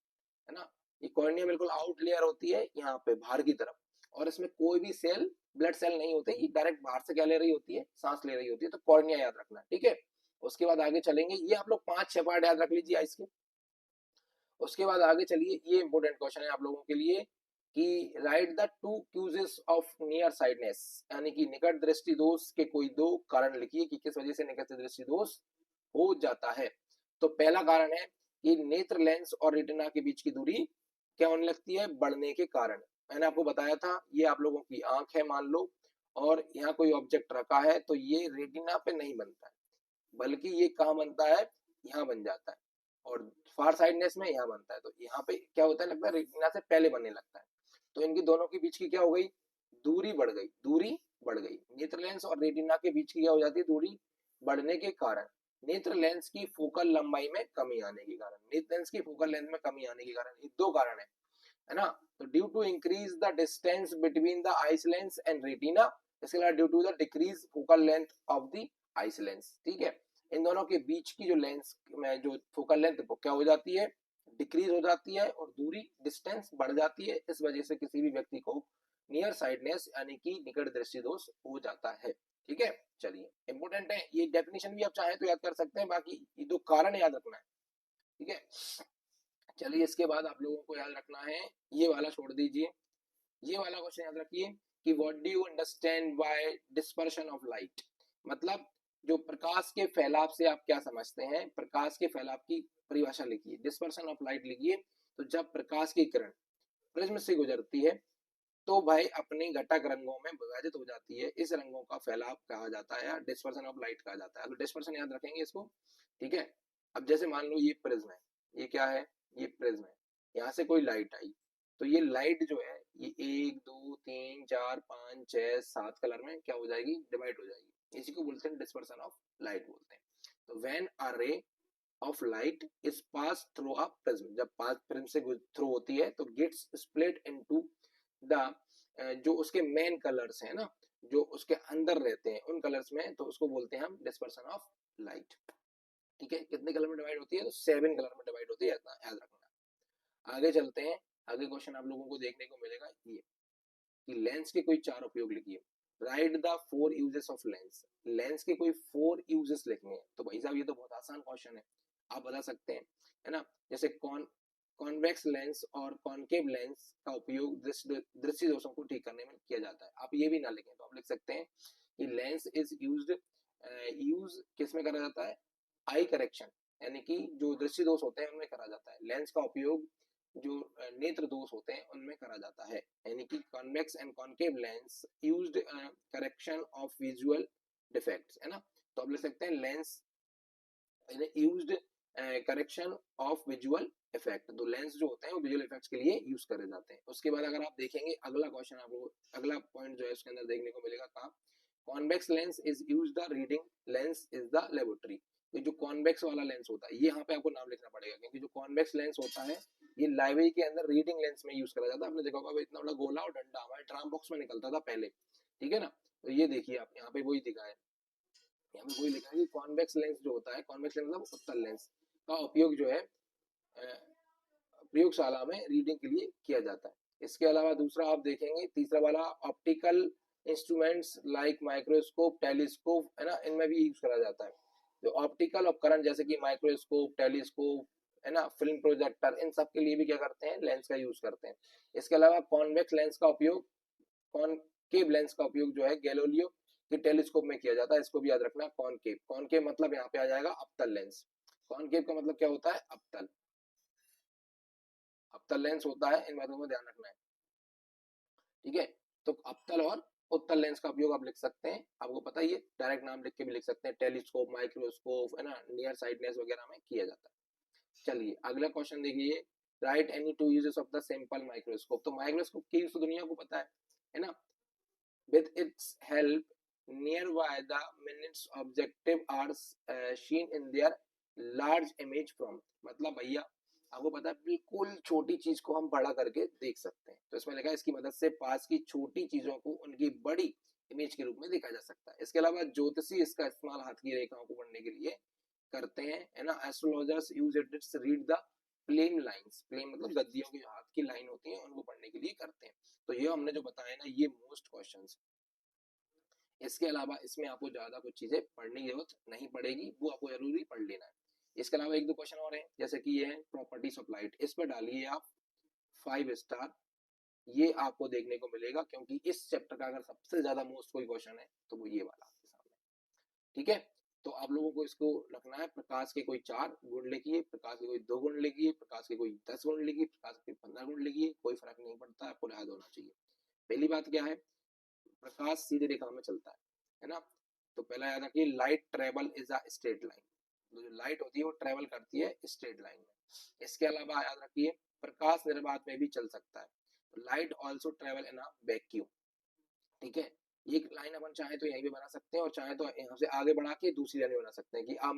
है ना। ये कॉर्निया बिल्कुल आउट लेयर होती है यहाँ पे बाहर की तरफ, और इसमें कोई भी सेल, ब्लड सेल नहीं होते, ये डायरेक्ट बाहर से क्या ले रही होती है, सांस ले रही होती है। तो कॉर्निया याद रखना है, ठीक है। उसके बाद आगे चलेंगे, ये आप लोग 5-6 पार्ट याद रख लीजिए इसके। उसके बाद आगे चलिए, ये इंपॉर्टेंट क्वेश्चन है आप लोगों के लिए कि write the two causes of near sightedness, यानी कि निकट दृष्टि दोष के कोई दो कारण लिखिए कि किस वजह से निकट दृष्टि दोष हो जाता है। तो पहला कारण है कि नेत्र लेंस और रेटिना के बीच की दूरी क्या होने लगती है, बढ़ने के कारण। मैंने आपको बताया था, ये आप लोगों की आंख है मान लो, और यहाँ कोई ऑब्जेक्ट रखा है, तो ये रेटिना पे नहीं बनता है, बल्कि ये कहाँ बनता है, यहाँ बन जाता है, और फार साइडनेस में यहाँ बनता है। तो यहाँ पे क्या होता है, लगता है रेटिना से पहले बनने लगता है। तो इनकी दोनों के बीच की क्या हो गई, दूरी बढ़ गई, दूरी बढ़ गई। नेत्र लेंस और रेटिना के बीच की क्या हो जाती है, दूरी बढ़ने के कारण, नेत्र लेंस की फोकल लंबाई में कमी आने के कारण, नेत्र लेंस की फोकल लेंथ में कमी आने के कारण, ये दो कारण है ना। तो due to increase the distance between the eyes lens and retina, इसके अलावा due to the decrease focal length of the eyes lens, ठीक है। इन दोनों के बीच की जो लेंस में जो फोकल लेंथ क्या हो जाती है, डिक्रीज हो जाती है, और दूरी, डिस्टेंस बढ़ जाती है। इस वजह से किसी भी व्यक्ति को नियर साइडनेस यानी कि निकट दृष्टि दोष हो जाता है, ठीक है। चलिए, इंपोर्टेंट है ये, डेफिनेशन भी आप चाहे तो याद कर सकते हैं, बाकी ये दो कारण याद रखना है, ठीक है। चलिए, इसके बाद आप लोगों को याद रखना है, ये वाला छोड़ दीजिए, ये वाला क्वेश्चन याद रखिए कि what do you understand by dispersion of light, मतलब जो प्रकाश के फैलाव से आप क्या समझते हैं, प्रकाश के फैलाव की परिभाषा लिखिए, डिस्पर्शन ऑफ लाइट लिखिए। तो जब प्रकाश की किरण प्रिज्म से गुजरती है तो भाई अपने घटक रंगों में विभाजित हो जाती है, इस रंगों का फैलाव कहा जाता है या डिस्पर्शन ऑफ लाइट कहा जाता है। तो डिस्पर्शन याद रखेंगे इसको, ठीक है। अब जैसे मान लो ये प्रिज्म है, ये क्या है, ये प्रिज्म है, यहाँ से कोई लाइट आई, तो ये लाइट जो है ये 1 2 3 4 5 6 7 कलर में क्या हो जाएगी, डिवाइड हो जाएगी। इसी को बोलते हैं डिस्पर्शन ऑफ लाइट बोलते हैं। तो when a ray of light is pass through a prism, जब पास प्रिज्म से थ्रू होती है तो गेट्स स्प्लिट इनटू द जो उसके मेन कलर्स हैं ना, जो उसके अंदर रहते हैं उन कलर्स में, तो उसको बोलते हैं हम डिस्पर्शन ऑफ लाइट, ठीक है। कितने कलर में डिवाइड होती है, तो 7 कलर में डिवाइड होती है, इतना याद रखना। आगे चलते हैं, आगे क्वेश्चन आप लोगों को देखने को मिलेगा ये कि लेंस के कोई 4 उपयोग लिखिए, right the 4 uses of lens, lens के कोई 4 यूजेस लिखने हैं। तो भाई साहब ये तो बहुत आसान क्वेश्चन है, आप बता सकते हैं, है ना। जैसे कॉन्वेक्स लेंस और कॉनकेव लेंस का उपयोग दृष्टि दोषों को ठीक करने में किया जाता है। आप ये भी ना लिखें तो आप लिख सकते हैं कि लेंस इज यूज किस में करा जाता है, आई करेक्शन, यानी कि जो दृष्टि दोष होते हैं उनमें करा जाता है। लेंस का उपयोग जो नेत्र दोष होते हैं उनमें करा जाता है, यानी कि convex and concave lens used correction of visual defects, है ना। तो आप लिख सकते हैं lens used correction of visual effect. तो लेंस जो होते हैं वो विजुअल इफेक्ट्स के लिए यूज करे जाते हैं। उसके बाद अगर आप देखेंगे अगला क्वेश्चन, आपको अगला पॉइंट जो है उसके अंदर देखने को मिलेगा, कहा convex lens is use the reading lens is the laboratory. ये जो कॉन्वेक्स वाला लेंस होता है, ये यहाँ पे आपको नाम लिखना पड़ेगा, क्योंकि जो कॉन्वेक्स लेंस होता है ये लाइब्रेरी के अंदर रीडिंग लेंस में यूज करा जाता है। आपने देखा होगा इतना बड़ा गोला और डंडा हमारे ड्राम बॉक्स में निकलता था पहले, ठीक है ना। तो ये देखिए आप यहाँ पे वही दिखा है, यहाँ पे वही लिखा है कि कॉन्वेक्स लेंस जो होता है, कॉन्वेक्स लेंस मतलब उत्तल लेंस का उपयोग जो है प्रयोगशाला में रीडिंग के लिए किया जाता है। इसके अलावा दूसरा आप देखेंगे, तीसरा वाला optical instruments like microscope, telescope, है ना, इनमें भी यूज करा जाता है। तो ऑप्टिकल उपकरण जैसे कि माइक्रोस्कोप, टेलीस्कोप, है ना, फिल्म प्रोजेक्टर, इन सब के लिए भी क्या करते हैं, लेंस का यूज करते हैं। इसके अलावा कॉन्वेक्स लेंस का उपयोग, कॉनकेव लेंस का उपयोग जो है गैलीलियो के टेलीस्कोप में किया जाता है। इसको भी याद रखना, कॉनकेव, कॉनकेव मतलब यहाँ पे आ जाएगा अवतल लेंस। कॉनकेव का मतलब क्या होता है, अवतल, अवतल लेंस होता है, इन बातों को ध्यान रखना है, ठीक है। तो अवतल और उत्तल लेंस का उपयोग आप लिख सकते हैं, आपको पता ही है, डायरेक्ट नाम लिख के भी लिख सकते हैं, टेलीस्कोप, माइक्रोस्कोप, है ना, नियर साइडनेस वगैरह में किया जाता है। चलिए अगला क्वेश्चन देखिए, right any two uses of the simple microscope. तो माइक्रोस्कोप की यूज तो दुनिया को पता है ना। With its help near by the minutes objective are seen in their large image from, मतलब भैया आपको पता है बिल्कुल छोटी चीज को हम बड़ा करके देख सकते हैं, तो इसमें लिखा है इसकी मदद से पास की छोटी चीजों को उनकी बड़ी इमेज के रूप में देखा जा सकता है। इसके अलावा ज्योतिषी इसका इस्तेमाल हाथ की रेखाओं को पढ़ने के लिए करते हैं, है ना। Astrologers use it to read the plain lines, plain मतलब गद्दियों की हाथ की लाइन होती है उनको पढ़ने के लिए करते हैं। तो ये हमने जो बताया ना ये मोस्ट क्वेश्चंस। इसके अलावा इसमें आपको ज्यादा कुछ चीजें पढ़ने की जरूरत नहीं पड़ेगी, वो आपको जरूरी पढ़ लेना है। इसके अलावा एक दो क्वेश्चन और हैं, जैसे कि ये है प्रॉपर्टीज ऑफ लाइट, इस पर डालिए आप 5 स्टार, ये आपको देखने को मिलेगा, क्योंकि इस चैप्टर का अगर सबसे ज्यादा मोस्ट कोई क्वेश्चन है तो वो ये वाला आपके सामने, ठीक है। तो आप लोगों को इसको रखना है, प्रकाश के कोई 4 गुण लिखिए, प्रकाश के कोई 2 गुण लिखिए, प्रकाश के कोई 10 गुण लिखिए, प्रकाश के 15 गुण लिखिए, कोई फर्क नहीं पड़ता, आपको याद होना चाहिए। पहली बात क्या है, प्रकाश सीधी रेखा में चलता है ना। तो पहला याद रखिए light travel is a straight line, तो जो लाइट होती है वो ट्रेवल करती है स्ट्रेट लाइन में। इसके अलावा याद रखिए प्रकाश निर्वात में भी चल सकता है, तो light also travel in a vacuum, ठीक है। ये लाइन अपन चाहे तो यहीं पे बना सकते हैं और चाहे तो यहाँ से आगे बढ़ा के दूसरी लाइन बना सकते हैं कि a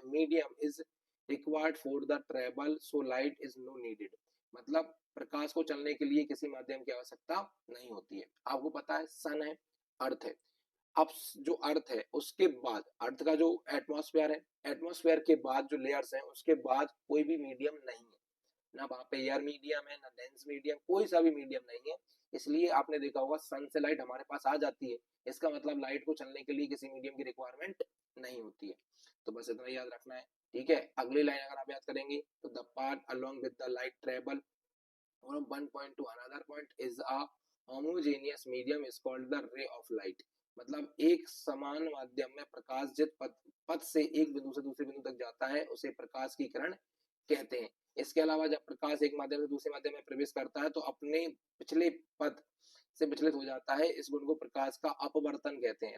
medium is required for the travel so light is no needed, मतलब प्रकाश को चलने के लिए किसी माध्यम की आवश्यकता नहीं होती है। आपको पता है सन है, अर्थ है, अब जो अर्थ है उसके बाद अर्थ का जो एटमॉस्फेयर है, एटमॉस्फेयर के बाद जो लेयर्स हैं उसके बाद कोई भी मीडियम नहीं है, ना वहां पे एयर मीडियम है ना डेंस मीडियम, कोई सा भी मीडियम नहीं है। इसलिए आपने देखा होगा सन से लाइट हमारे पास आ जाती है, इसका मतलब लाइट को चलने के लिए किसी मीडियम की रिक्वायरमेंट नहीं होती है। तो बस इतना याद रखना है, ठीक है। अगली लाइन अगर आप याद करेंगे तो the path along with the light travel from one point to another point is a homogeneous medium is called the ray of light, मतलब एक समान माध्यम में प्रकाश जिस पथ से एक बिंदु से दूसरे बिंदु तक जाता है उसे प्रकाश की किरण कहते हैं। इसके अलावा जब प्रकाश एक माध्यम से दूसरे माध्यम में प्रवेश करता है तो अपने पिछले पथ से विचलित हो जाता है, इस गुण को प्रकाश का अपवर्तन कहते हैं,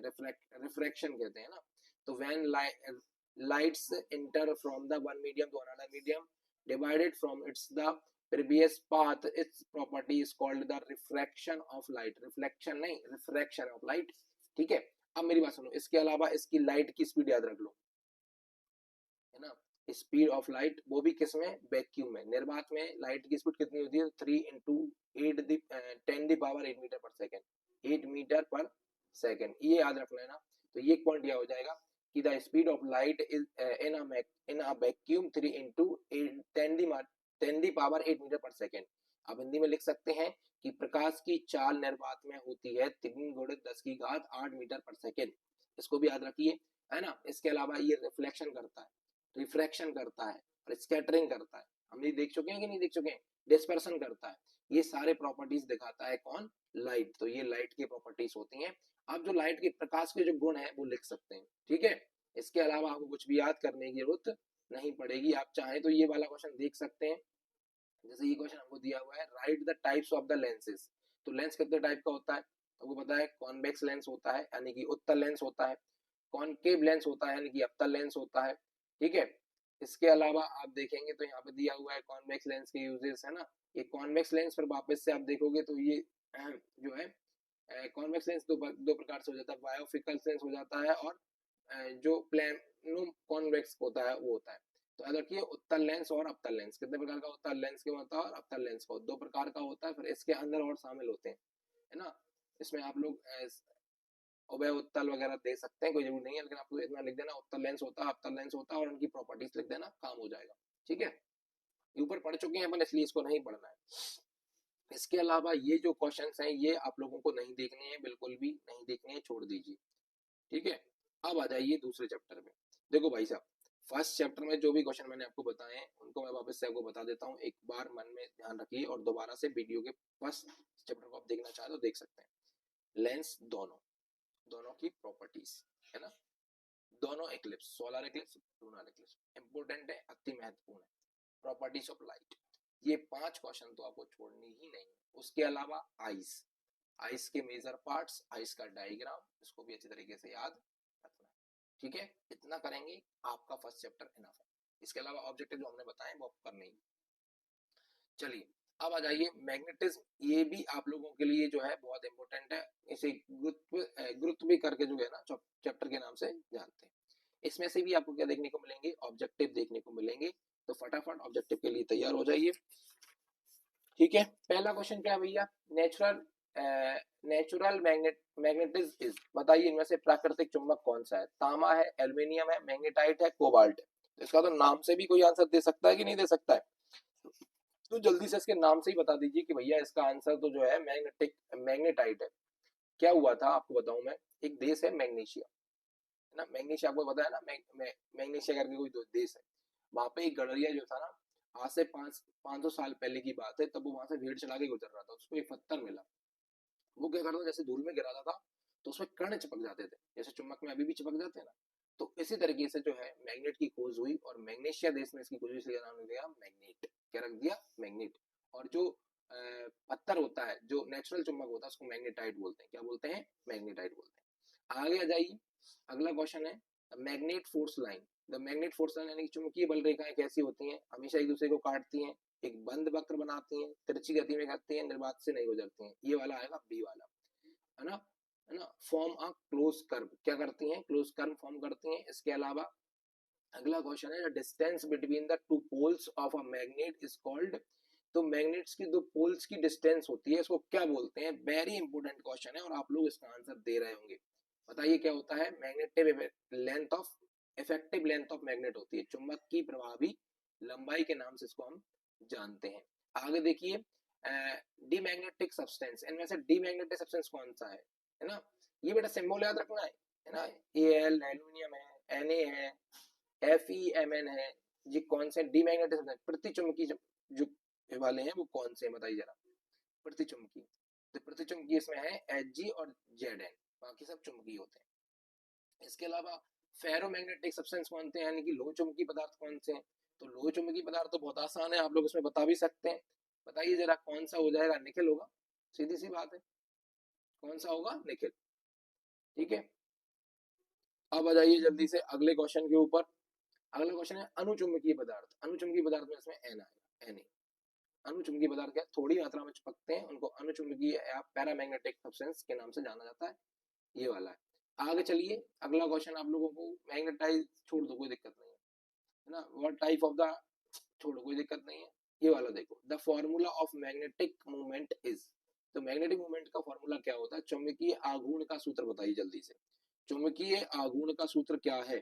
रिफ्रैक्शन कहते हैं ना। तो when lights enter from the one medium to another medium divided from its the previous path, its property is called the refraction of light, reflection नहीं refraction of light, ठीक है। अब मेरी बात सुनो, इसके अलावा इसकी लाइट की स्पीड याद रख लो, है ना। स्पीड ऑफ लाइट वो भी किस में, वैक्यूम में। निर्वात में लाइट की स्पीड कितनी होती है, 3 into 10 metre per second, 8 metre per second, ये याद रखना है ना। तो ये एक पॉइंट यह हो जाएगा कि the speed of light is in a vacuum 3 into 10 metre per second. अब हिंदी में लिख सकते हैं कि प्रकाश की चाल निर्वात में होती है 3 गुणित 10 की घात 8 मीटर पर सेकेंड, इसको भी याद रखिए, है ना। इसके अलावा ये रिफ्लेक्शन करता है, रिफ्रैक्शन करता है और स्कैटरिंग करता है, हम ये देख चुके हैं कि नहीं देख चुके हैं, डिस्पर्सन करता है, ये सारे प्रॉपर्टीज दिखाता है कौन, लाइट। तो ये लाइट की प्रॉपर्टीज होती हैं। आप जो लाइट के प्रकाश के जो गुण है वो लिख सकते हैं, ठीक है। इसके अलावा आपको कुछ भी याद करने की जरूरत नहीं पड़ेगी, आप चाहें तो ये वाला क्वेश्चन देख सकते हैं। जैसे ये क्वेश्चन हमको दिया हुआ है write the types of the lenses, तो लेंस कितने टाइप का होता है, आपको पता है कॉन्वेक्स लेंस होता है यानी कि उत्तल लेंस होता है, कॉनकेव लेंस होता है यानी कि अवतल लेंस होता है, ठीक है। इसके अलावा आप देखेंगे तो यहाँ पे दिया हुआ है कॉन्वेक्स लेंस के यूजेस, है ना। ये कॉन्वेक्स लेंस पर वापस से आप देखोगे तो ये जो है कॉन्वेक्स लेंस दो प्रकार से हो जाता है, बायोफिकल लेंस हो जाता है और जो प्लेनो कॉन्वेक्स होता है वो होता है। तो याद रखिए उत्तल लेंस और अवतल लेंस कितने प्रकार का होता है, लेंस के होता है और अवतल लेंस का 2 प्रकार का होता है, फिर इसके अंदर और शामिल होते हैं, है ना। इसमें आप लोग उभय उत्तल वगैरह दे सकते हैं, कोई जरूरी नहीं है, लेकिन आपको इतना लिख देना उत्तल लेंस होता है अवतल लेंस होता है और उनकी प्रॉपर्टीज लिख देना, काम हो जाएगा, ठीक है। ऊपर पढ़ चुके हैं अपन इसलिए इसको नहीं पढ़ना है। इसके अलावा ये जो क्वेश्चंस हैं ये आप लोगों को नहीं देखने हैं, बिल्कुल भी नहीं देखने हैं, छोड़ दीजिए, ठीक है। अब आ जाइए दूसरे चैप्टर में। देखो भाई साहब फर्स्ट चैप्टर में जो भी क्वेश्चन मैंने आपको बताए हैं उनको मैं वापस से आपको बता देता हूँ, एक बार मन में ध्यान रखिए और दोबारा से वीडियो के फर्स्ट चैप्टर को आप देखना चाहे तो देख सकते हैं। लेंस दोनों की प्रॉपर्टीज, है ना। दोनों eclipse, solar eclipse, lunar eclipse important है, अति महत्वपूर्ण है। प्रॉपर्टीज ऑफ लाइट, ये 5 क्वेश्चन तो आपको छोड़नी ही नहीं। उसके अलावा आइस, आइस के मेजर पार्ट्स, आइस का डायग्राम, इसको भी अच्छी तरीके से याद रखना है, ठीक है। इतना करेंगे आपका फर्स्ट चैप्टर इनफ है। इसके अलावा ऑब्जेक्टिव जो हमने बताए वो आप करने ही। चलिए अब आ जाइए मैग्नेटिज्म, ये भी आप लोगों के लिए जो है बहुत इंपॉर्टेंट है, इसे गुरुत्व भी करके जो है ना चैप्टर के नाम से जानते हैं। इसमें से भी आपको क्या देखने को मिलेंगे, ऑब्जेक्टिव देखने को मिलेंगे, तो फटाफट ऑब्जेक्टिव के लिए तैयार हो जाइए। ठीक है, पहला क्वेश्चन क्या है भैया, नेचुरल नेचुरल मैग्नेटिज्म इज, बताइए इनमें से प्राकृतिक चुंबक कौन सा है, तांबा है, एल्यूमिनियम है, मैग्नेटाइट है, कोबाल्ट है। तो इसका तो नाम से भी कोई आंसर दे सकता है कि नहीं दे सकता है, तो जल्दी से इसके नाम से ही बता दीजिए कि भैया इसका आंसर तो जो है मैग्नेटाइट है। क्या हुआ था आपको बताऊं मैं, एक देश है मैग्नीशिया, है ना, मैग्नीशिया आपको पता है ना, मैग्नीशिया करके कोई देश है, वहां पे एक गडरिया जो था ना, आज से 500 साल पहले की बात है, तब वो वहां से भेड़ चला के गुजर रहा था, उसको एक पत्थर मिला, वो क्या करता था, जैसे धूल में गिराता था तो उसमें कण चिपक जाते थे, जैसे चुम्बक में अभी भी चिपक जाते हैं ना, तो इसी तरीके से जो है मैग्नेट की खोज हुई, और मैग्नीशिया देश में इसकी खोज हुई, इसलिए नाम दिया मैग्नेट, क्या रख दिया, मैग्नेट। और जो पत्थर होता है, जो नेचुरल चुम्बक होता है, उसको मैग्नेटाइट बोलते हैं, क्या बोलते हैं, मैग्नेटाइट बोलते हैं। आगे आ जाइए, अगला क्वेश्चन है magnet force line. The magnet force line यानी कि चुंबकीय बल रेखाएं कैसी होती हैं, हमेशा एक दूसरे को काटती हैं, एक बंद वक्र बनाती हैं, तिरछी गति में करती हैं, निर्वात से नहीं गुजरती हैं, ये वाला आएगा बी वाला, है ना, है ना, फॉर्म अ क्लोज कर्व, क्या करती हैं, क्लोज कर्व फॉर्म करती हैं। इसके अलावा अगला क्वेश्चन है distance between the two poles of a magnet is called, तो मैग्नेट्स की दो पोल्स की डिस्टेंस होती है, इसको क्या बोलते हैं, वेरी इंपॉर्टेंट क्वेश्चन है और आप लोग इसका आंसर दे रहे होंगे, बताइए क्या होता है, magnetic length of, effective length of magnet होती है, चुंबक की प्रभावी लंबाई के नाम से इसको हम जानते हैं। आगे देखिए, डीमैग्नेटिक सब्सटेंस, इनमें से डीमैग्नेटिक सब्सटेंस कौन सा है ना, ये बेटा सिंबल याद रखना है ना, एल एल्यूमिनियम है, Na है, FeMn है, ये कौन से डीमैग्नेटिक सब्सटेंस, प्रतिचुंबकी जो वाले हैं वो कौन से हैं बताइए जरा, प्रतिचुंबकी, तो प्रतिचुंबकी इसमें है Hg और Zn, बाकी सब चुंबकीय होते हैं। इसके अलावा फेरोमैग्नेटिक सब्सटेंस कौन से हैं, यानी कि लोह चुंबकीय पदार्थ कौन से हैं, तो लोह चुंबकीय पदार्थ तो बहुत आसान है, आप लोग इसमें बता भी सकते हैं, बताइए जरा कौन सा हो जाएगा, निकेल होगा, सीधी सी बात है, कौन सा होगा, निकेल। ठीक है, अब आ जाइए जल्दी से अगले क्वेश्चन के ऊपर। अगला क्वेश्चन है अनुचुंबकीय पदार्थ, अनुचुंबकीय पदार्थ में इसमें एन आएगा, Na, अनुचुंबकीय पदार्थ क्या थोड़ी मात्रा में चिपकते हैं, उनको अनुचुंबकीय या पैरामैग्नेटिक सब्सटेंस के नाम से जाना जाता है, ये वाला है। आगे चलिए, अगला क्वेश्चन आप लोगों को, मैग्नेटाइज छोड़ दो कोई दिक्कत नहीं है ना, व्हाट टाइप ऑफ द, छोड़ो कोई दिक्कत नहीं है, ये वाला देखो, the formula of magnetic movement is, तो मैग्नेटिक मूवमेंट का फॉर्मूला क्या होता है, चुंबकीय आघूर्ण का सूत्र बताइए जल्दी से, चुंबकीय आघूर्ण का सूत्र क्या है,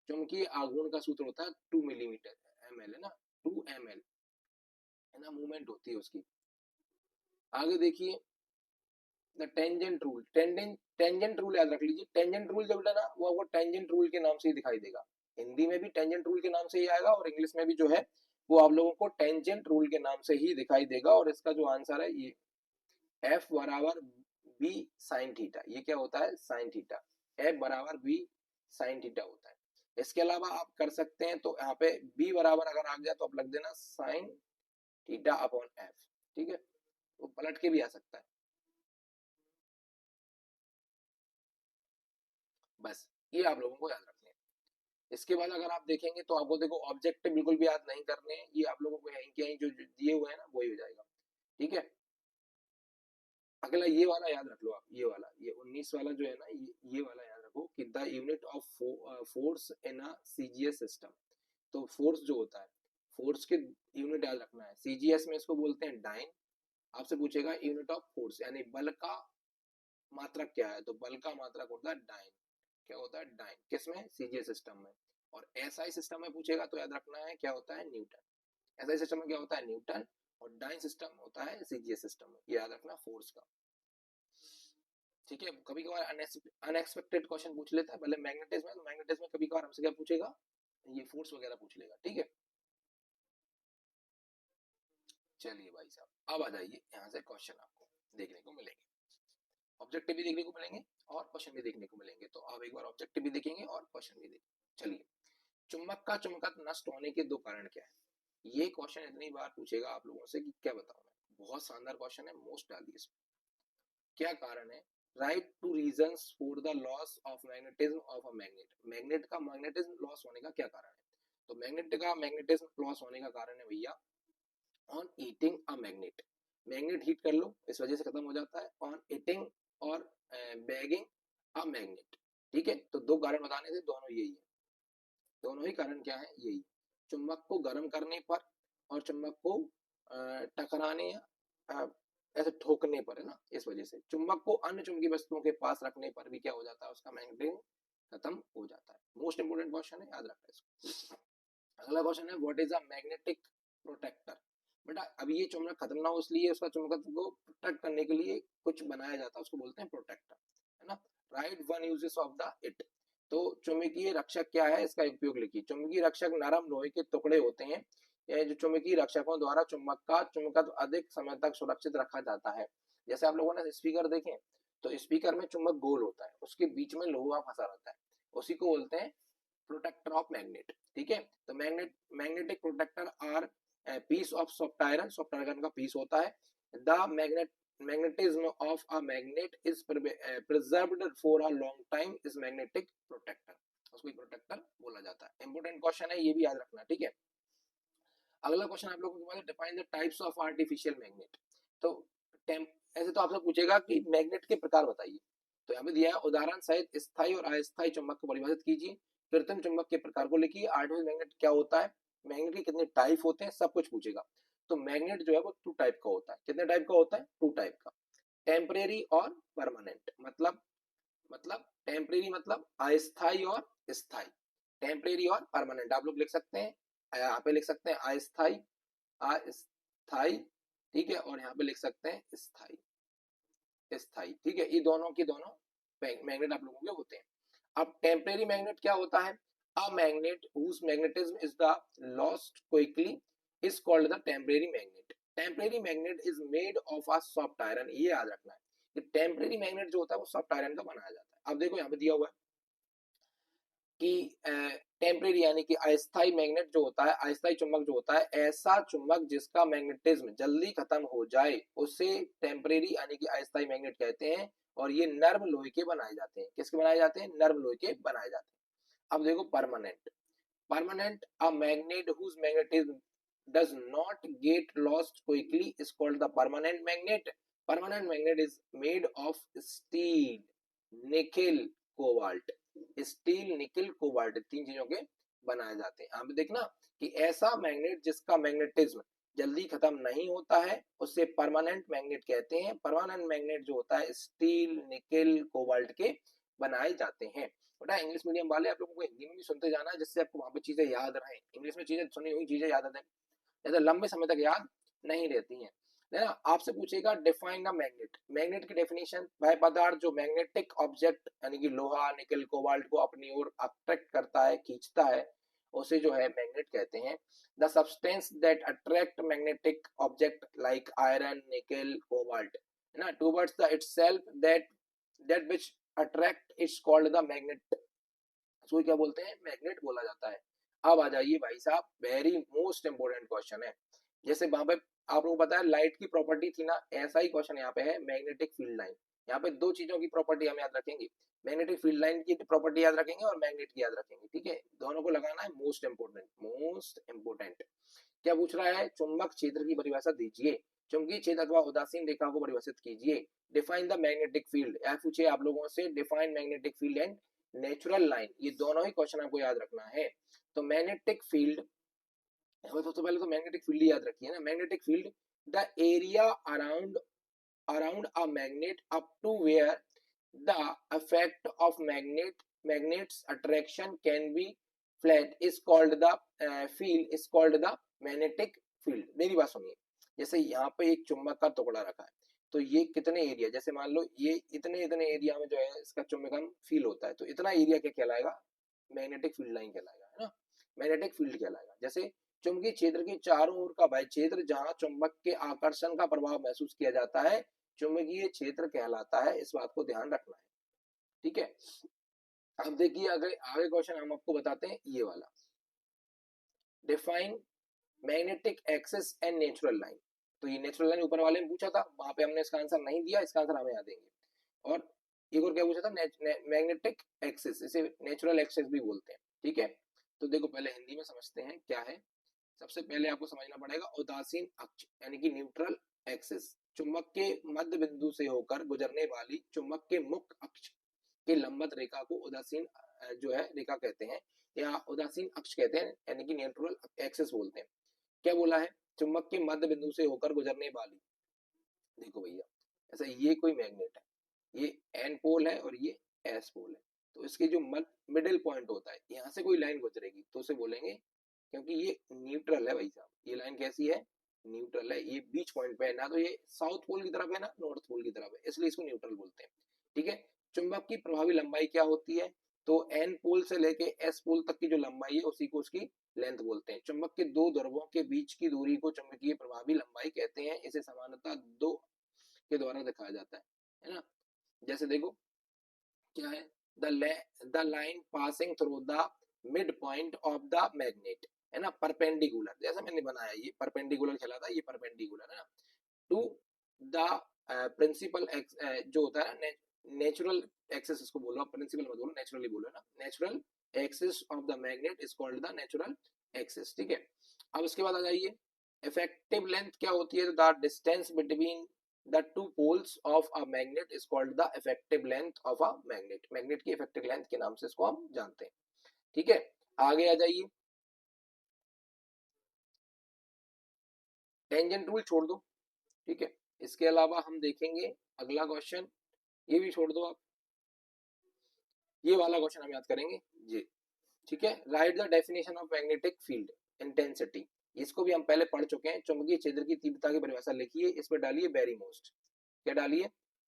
चुंबकीय आघूर्ण का सूत्र होता है 2 मिलीमीटर ml, है ना, 2 ml, है ना, मूवमेंट होती है उसकी। आगे देखिए, the tangent rule, tangent rule याद रख लीजिए, टेंजेंट रूल जब ना वो आपको टेंजेंट रूल के नाम से ही दिखाई देगा, हिंदी में भी टेंजेंट रूल के नाम से ही आएगा और इंग्लिश में भी जो है वो आप लोगों को टेंजेंट रूल के नाम से ही दिखाई देगा, और इसका जो आंसर है ये F बराबर बी साइन थीटा, ये क्या होता है, साइन थीटा, F बराबर बी साइन थीटा होता है। इसके अलावा आप कर सकते हैं, तो यहाँ पे B बराबर अगर आ गया तो आप लग देना साइन थीटा अपॉन F, ठीक है, वो पलट के भी आ सकता है, बस ये आप लोगों को याद रखना है। इसके बाद अगर आप देखेंगे तो आपको देखो ऑब्जेक्टिव बिल्कुल भी याद नहीं करने हैं, ये आप लोगों को यहीं के यहीं जो दिए हुए हैं ना वही हो जाएगा, ठीक है। अगला ये वाला याद रख लो आप, ये वाला, ये 19 वाला जो है ना, ये वाला याद रखो कि the unit of force in a CGS system, तो फोर्स जो होता है, फोर्स के यूनिट याद रखना है, सीजीएस में इसको बोलते हैं डाइन, आपसे पूछेगा यूनिट ऑफ फोर्स यानी बल का मात्रक क्या है, तो बल का मात्रक होता है डाइन, क्या होता है, डाइन, किसमें, सीजीएस सिस्टम में। और एसआई सिस्टम में पूछेगा तो याद रखना है क्या होता है, न्यूटन, एसआई सिस्टम में क्या होता है, न्यूटन, और डाइन सिस्टम होता है सीजीएस सिस्टम में, ये याद रखना फोर्स का, ठीक है। कभी कभार अनएक्सपेक्टेड क्वेश्चन पूछ लेता है, भले मैग्नेटिज्म है तो मैग्नेटिज्म में कभी कभार हमसे क्या पूछेगा, ये फोर्स वगैरह पूछ लेगा, ठीक है। चलिए भाई साहब, अब आ जाइए, यहाँ से क्वेश्चन आपको देखने को मिलेंगे, ऑब्जेक्टिव भी देखने को मिलेंगे और क्वेश्चन भी देखने को मिलेंगे, तो आप एक बार ऑब्जेक्टिव भी देखेंगे और क्वेश्चन भी देखेंगे। चलिए, चुंबक का चुंबकत्व नष्ट होने के दो कारण क्या है, ये क्वेश्चन इतनी बार पूछेगा आप लोगों से कि क्या बताऊं मैं, बहुत शानदार क्वेश्चन है, मोस्ट डालिए इसमें, क्या कारण है, right two reasons for the loss of magnetism of a magnet, magnet का मैग्नेटिज्म लॉस होने का क्या कारण है, तो मैग्नेट का मैग्नेटिज्म लॉस होने का कारण है भैया, on eating a magnet, magnet heat कर लो, इस वजह से खत्म हो जाता है, ऑन ईटिंग और बैगिंग अ मैग्नेट। ठीक है, तो दो कारण बताने थे, दोनों यही है, दोनों ही कारण क्या है, यही, चुंबक को गर्म करने पर और चुंबक को टकराने या ऐसे ठोकने पर, है ना, इस वजह से चुंबक को अन्य चुंबकीय वस्तुओं के पास रखने पर भी क्या हो जाता है, उसका मैग्नेटिज्म खत्म हो जाता है। मोस्ट इंपोर्टेंट क्वेश्चन है, याद रखना इसको। अगला क्वेश्चन है, what is a magnetic protector. बेटा अब ये चुंबक खत्म ना हो इसलिए उसका चुंबकत्व को प्रोटेक्ट करने के लिए कुछ बनाया जाता है, उसको बोलते हैं प्रोटेक्टर, है ना। Right one uses of the it. तो चुंबकीय रक्षक क्या है, इसका उपयोग लिखिए। चुंबकीय रक्षक नरम लोहे के टुकड़े होते हैं, ये जो चुंबकीय रक्षकों द्वारा चुंबक का चुंबकत्व अधिक समय तक सुरक्षित रखा जाता है। जैसे आप लोगों ने स्पीकर देखे, तो स्पीकर में चुंबक गोल होता है, उसके बीच में लोहा फंसा रहता है, उसी को बोलते हैं प्रोटेक्टर ऑफ मैग्नेट। ठीक है, तो magnetic protector are piece of soft iron, soft iron का पीस होता है। The magnetism of a magnet is preserved for a long time is magnetic protector, उसको प्रोटेक्टर बोला जाता है। इंपोर्टेंट क्वेश्चन है, ये भी याद रखना, ठीक है। अगला क्वेश्चन आप लोगों के पास, define the types of artificial magnet. तो ऐसे तो आपसे पूछेगा कि मैग्नेट के प्रकार बताइए, तो यहाँ पे दिया है, उदाहरण सहित स्थायी और अस्थायी चुंबक को परिभाषित कीजिए, कृत्रिम चुंबक के प्रकार को लिखिए, आर्टिफिशियल मैग्नेट क्या होता है, मैग्नेट के कितने टाइप होते हैं, सब कुछ पूछेगा। तो मैग्नेट जो है वो टू टाइप का होता है, कितने टाइप का होता है, टू टाइप का, टेम्परेरी और परमानेंट। मतलब टेम्परेरी मतलब अस्थायी और स्थायी, टेम्परेरी और परमानेंट आप लोग लिख सकते हैं, यहाँ पे लिख सकते हैं अस्थायी, अस्थायी, ठीक है, और यहाँ पे लिख सकते हैं स्थायी, स्थायी, ठीक है, ये दोनों के दोनों मैग्नेट आप लोगों के होते हैं। अब टेम्परेरी मैग्नेट क्या होता है, a magnet whose magnetism is the lost quickly is called the temporary magnet. Temporary magnet is made of a soft iron, ये याद रखना है कि टेम्परेरी मैग्नेट जो होता है वो सॉफ्ट आयरन का बनाया जाता है। अब देखो यहाँ पे दिया हुआ है कि टेम्परेरी यानी कि अस्थायी मैग्नेट जो होता है, अस्थायी चुंबक जो होता है, ऐसा चुंबक जिसका मैग्नेटिज्म जल्दी खत्म हो जाए उसे टेम्परेरी यानी कि अस्थायी मैग्नेट कहते हैं, और ये नर्म लोहे के बनाए जाते हैं। किसके बनाए जाते हैं, नर्म लोहे के बनाए जाते हैं। अब देखो permanent, permanent a magnet whose magnetism does not get lost quickly is called the permanent magnet. Permanent magnet is made of steel, nickel, cobalt. Steel, निकल, कोबाल्ट, तीन चीजों के बनाए जाते हैं। आप देखना कि ऐसा मैग्नेट जिसका मैग्नेटिज्म जल्दी खत्म नहीं होता है उसे परमानेंट मैग्नेट कहते हैं। परमानेंट मैग्नेट जो होता है स्टील, निकल, कोबाल्ट के बनाए जाते हैं। बेटा इंग्लिश मीडियम वाले आप लोगों को हिंदी में भी सुनते जाना है, जिससे आपको वहां पे चीजें याद रहें। इंग्लिश में चीजें सुनी हुई चीजें याद रहें, ज्यादा लंबे समय तक याद नहीं रहती हैं, है ना। आपसे पूछेगा डिफाइन द मैग्नेट, मैग्नेट की डेफिनेशन, वह पदार्थ जो मैग्नेटिक ऑब्जेक्ट यानी कि लोहा, निकल, कोबाल्ट को अपनी ओर अट्रैक्ट करता है, खींचता है, उसे जो है मैग्नेट कहते हैं। The substance that attract magnetic object like iron, निकल, कोबाल्ट, है ना, towards the itself, that which attract is called the magnet, उसको क्या बोलते हैं, मैग्नेट बोला जाता है। अब आ जाइए भाई साहब, वेरी मोस्ट इंपोर्टेंट क्वेश्चन है। जैसे वहां पे आप लोगों को पता है लाइट की प्रॉपर्टी थी ना, ऐसा ही क्वेश्चन यहाँ पे है, मैग्नेटिक फील्ड लाइन। यहाँ पे दो चीजों की प्रॉपर्टी हम याद रखेंगे, मैग्नेटिक फील्ड लाइन की प्रॉपर्टी याद रखेंगे और मैग्नेट की याद रखेंगे, ठीक है, दोनों को लगाना है, मोस्ट इंपोर्टेंट, मोस्ट इंपोर्टेंट। क्या पूछ रहा है, चुंबक क्षेत्र की परिभाषा दीजिए, चुंबकीय क्षेत्र अथवा उदासीन रेखा को परिभाषित कीजिए, डिफाइन द मैग्नेटिक फील्ड, या पूछे आप लोगों से define magnetic field and natural line, ये दोनों ही क्वेश्चन आपको याद रखना है। तो मैग्नेटिक फील्ड, सबसे पहले तो मैग्नेटिक फील्ड याद रखिए ना, magnetic field the area around a magnet up to where the effect of magnets attraction can be flat is called the field is called the magnetic field. मेरी बात सुनिए, जैसे यहाँ पे एक चुंबक का टुकड़ा रखा है, तो ये कितने एरिया, जैसे मान लो ये इतने इतने एरिया में जो है इसका चुंबकन फील होता है, तो इतना एरिया क्या कहलाएगा, मैग्नेटिक फील्ड लाइन कहलाएगा, है ना, मैग्नेटिक फील्ड कहलाएगा। जैसे चुंबकीय क्षेत्र के चारों ओर का वह क्षेत्र जहां चुंबक के आकर्षण का प्रभाव महसूस किया जाता है चुंबकीय क्षेत्र कहलाता है, इस बात को ध्यान रखना है, ठीक है। अब देखिए आगे आगे क्वेश्चन हम आपको बताते हैं ये वाला, define magnetic axis and natural line. तो ये नेचुरल लाइन ऊपर वाले में पूछा था, वहां पे हमने इसका आंसर नहीं दिया, इसका आंसर हमें यहाँ देंगे। और एक और क्या पूछा था, मैग्नेटिक एक्सिस, इसे नेचुरल एक्सिस भी बोलते हैं, ठीक है। तो देखो पहले हिंदी में समझते हैं क्या है। सबसे पहले आपको समझना पड़ेगा उदासीन अक्ष यानी कि न्यूट्रल एक्सिस, चुंबक के मध्य बिंदु से होकर गुजरने वाली चुंबक के मुख्य अक्ष के लंबवत रेखा को उदासीन जो है रेखा कहते हैं या उदासीन अक्ष कहते हैं, यानी कि न्यूट्रल एक्सिस बोलते हैं। क्या बोला है? चुंबक के मध्य बिंदु से होकर गुजरने वाली, देखो भैया ऐसा ये कोई मैग्नेट है, ये एन पोल है और ये एस पोल है, तो इसके जो मिडिल पॉइंट होता है यहाँ से कोई लाइन गुजरेगी तो उसे बोलेंगे, क्योंकि ये न्यूट्रल है भाई साहब, ये लाइन कैसी है? न्यूट्रल है, ये बीच पॉइंट पे है ना, तो ये साउथ पोल की तरफ है ना नॉर्थ पोल की तरफ है, इसलिए इसको न्यूट्रल बोलते हैं। ठीक है, चुंबक की प्रभावी लंबाई क्या होती है? तो एन पोल से लेके एस पोल तक की जो लंबाई है उसी को उसकी लेंथ बोलते हैं। चुंबक के दो ध्रुवों के बीच की दूरी को चुंबकीय प्रभावी लंबाई कहते हैं, इसे सामान्यतः दो के द्वारा दिखाया जाता है ना। जैसे देखो क्या है, the line passing through the mid point of the magnet, है ना, परपेंडिकुलर, जैसा मैंने बनाया ये परपेंडिकुलर चला था, ये परपेंडिकुलर है ना, टू द प्रिंसिपल जो होता है ना नेचुरल एक्सिस, इसको बोलो आप प्रिंसिपल मत बोलो, नेचुरली बोलो ना, natural axis of the magnet is called the natural axis. ठीक है, अब उसके बाद आ जाइए, इफेक्टिव लेंथ क्या होती है? The distance between the two poles of a magnet is called the effective length of a magnet। Magnet की इफेक्टिव लेंथ के नाम से इसको हम जानते हैं। ठीक है, आगे आ जाइए, टेंजेंट रूल छोड़ दो। ठीक है, इसके अलावा हम देखेंगे अगला क्वेश्चन, ये भी छोड़ दो आप, ये वाला क्वेश्चन हम याद करेंगे जी। ठीक है, write the definition of magnetic field intensity, इसको भी हम पहले पढ़ चुके हैं। चुंबकीय क्षेत्र की तीव्रता की परिभाषा लिखिए, इसमें डालिए वेरी मोस्ट। क्या डालिए?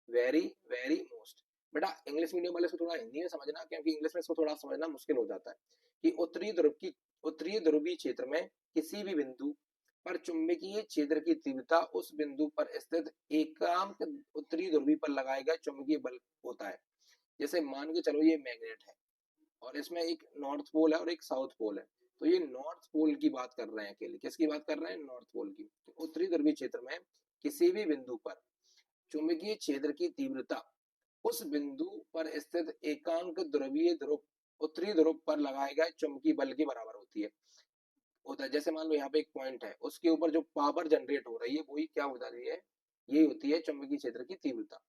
Very very most. बेटा इंग्लिश मीडियम वाले इसको थोड़ा हिंदी में समझना, क्योंकि इंग्लिश में इसको थोड़ा समझना मुश्किल हो जाता है कि उत्तरी ध्रुवीय क्षेत्र में किसी भी बिंदु पर चुंबकीय क्षेत्र की तीव्रता उस बिंदु पर स्थित एकांक उत्तरी ध्रुवी पर लगाए गए चुंबकीय बल होता है। जैसे मान के चलो ये मैग्नेट है और इसमें एक नॉर्थ पोल है और एक साउथ पोल है, तो ये नॉर्थ पोल की बात कर रहे हैं अकेले, किसकी बात कर रहे हैं? नॉर्थ पोल की। तो उत्तरी ध्रुवीय क्षेत्र में किसी भी बिंदु पर चुंबकीय क्षेत्र की तीव्रता उस बिंदु पर स्थित एकांक ध्रुवीय ध्रुव उत्तरी ध्रुव पर लगाए गए चुंबकीय बल के बराबर होती है। जैसे मान लो यहाँ पे एक पॉइंट है, उसके ऊपर जो पावर जनरेट हो रही है वही क्या हो रही है? यही होती है चुंबकीय क्षेत्र की तीव्रता,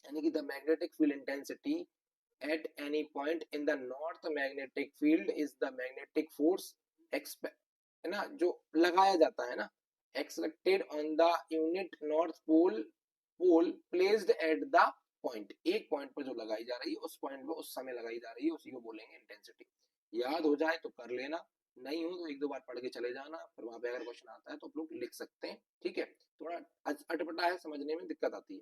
यानी कि the magnetic field intensity at any point in the north magnetic field is the magnetic force है ना, जो लगाया जाता है ना, expected on the unit north pole placed at the point, एक पॉइंट पर जो लगाई जा रही है उस पॉइंट पर उस समय लगाई जा रही है, उसी को बोलेंगे इंटेंसिटी। याद हो जाए तो कर लेना, नहीं हो तो एक दो बार पढ़ के चले जाना, फिर वहां पे अगर क्वेश्चन आता है तो आप लोग लिख सकते हैं। ठीक है, थोड़ा अटपटा है, समझने में दिक्कत आती है।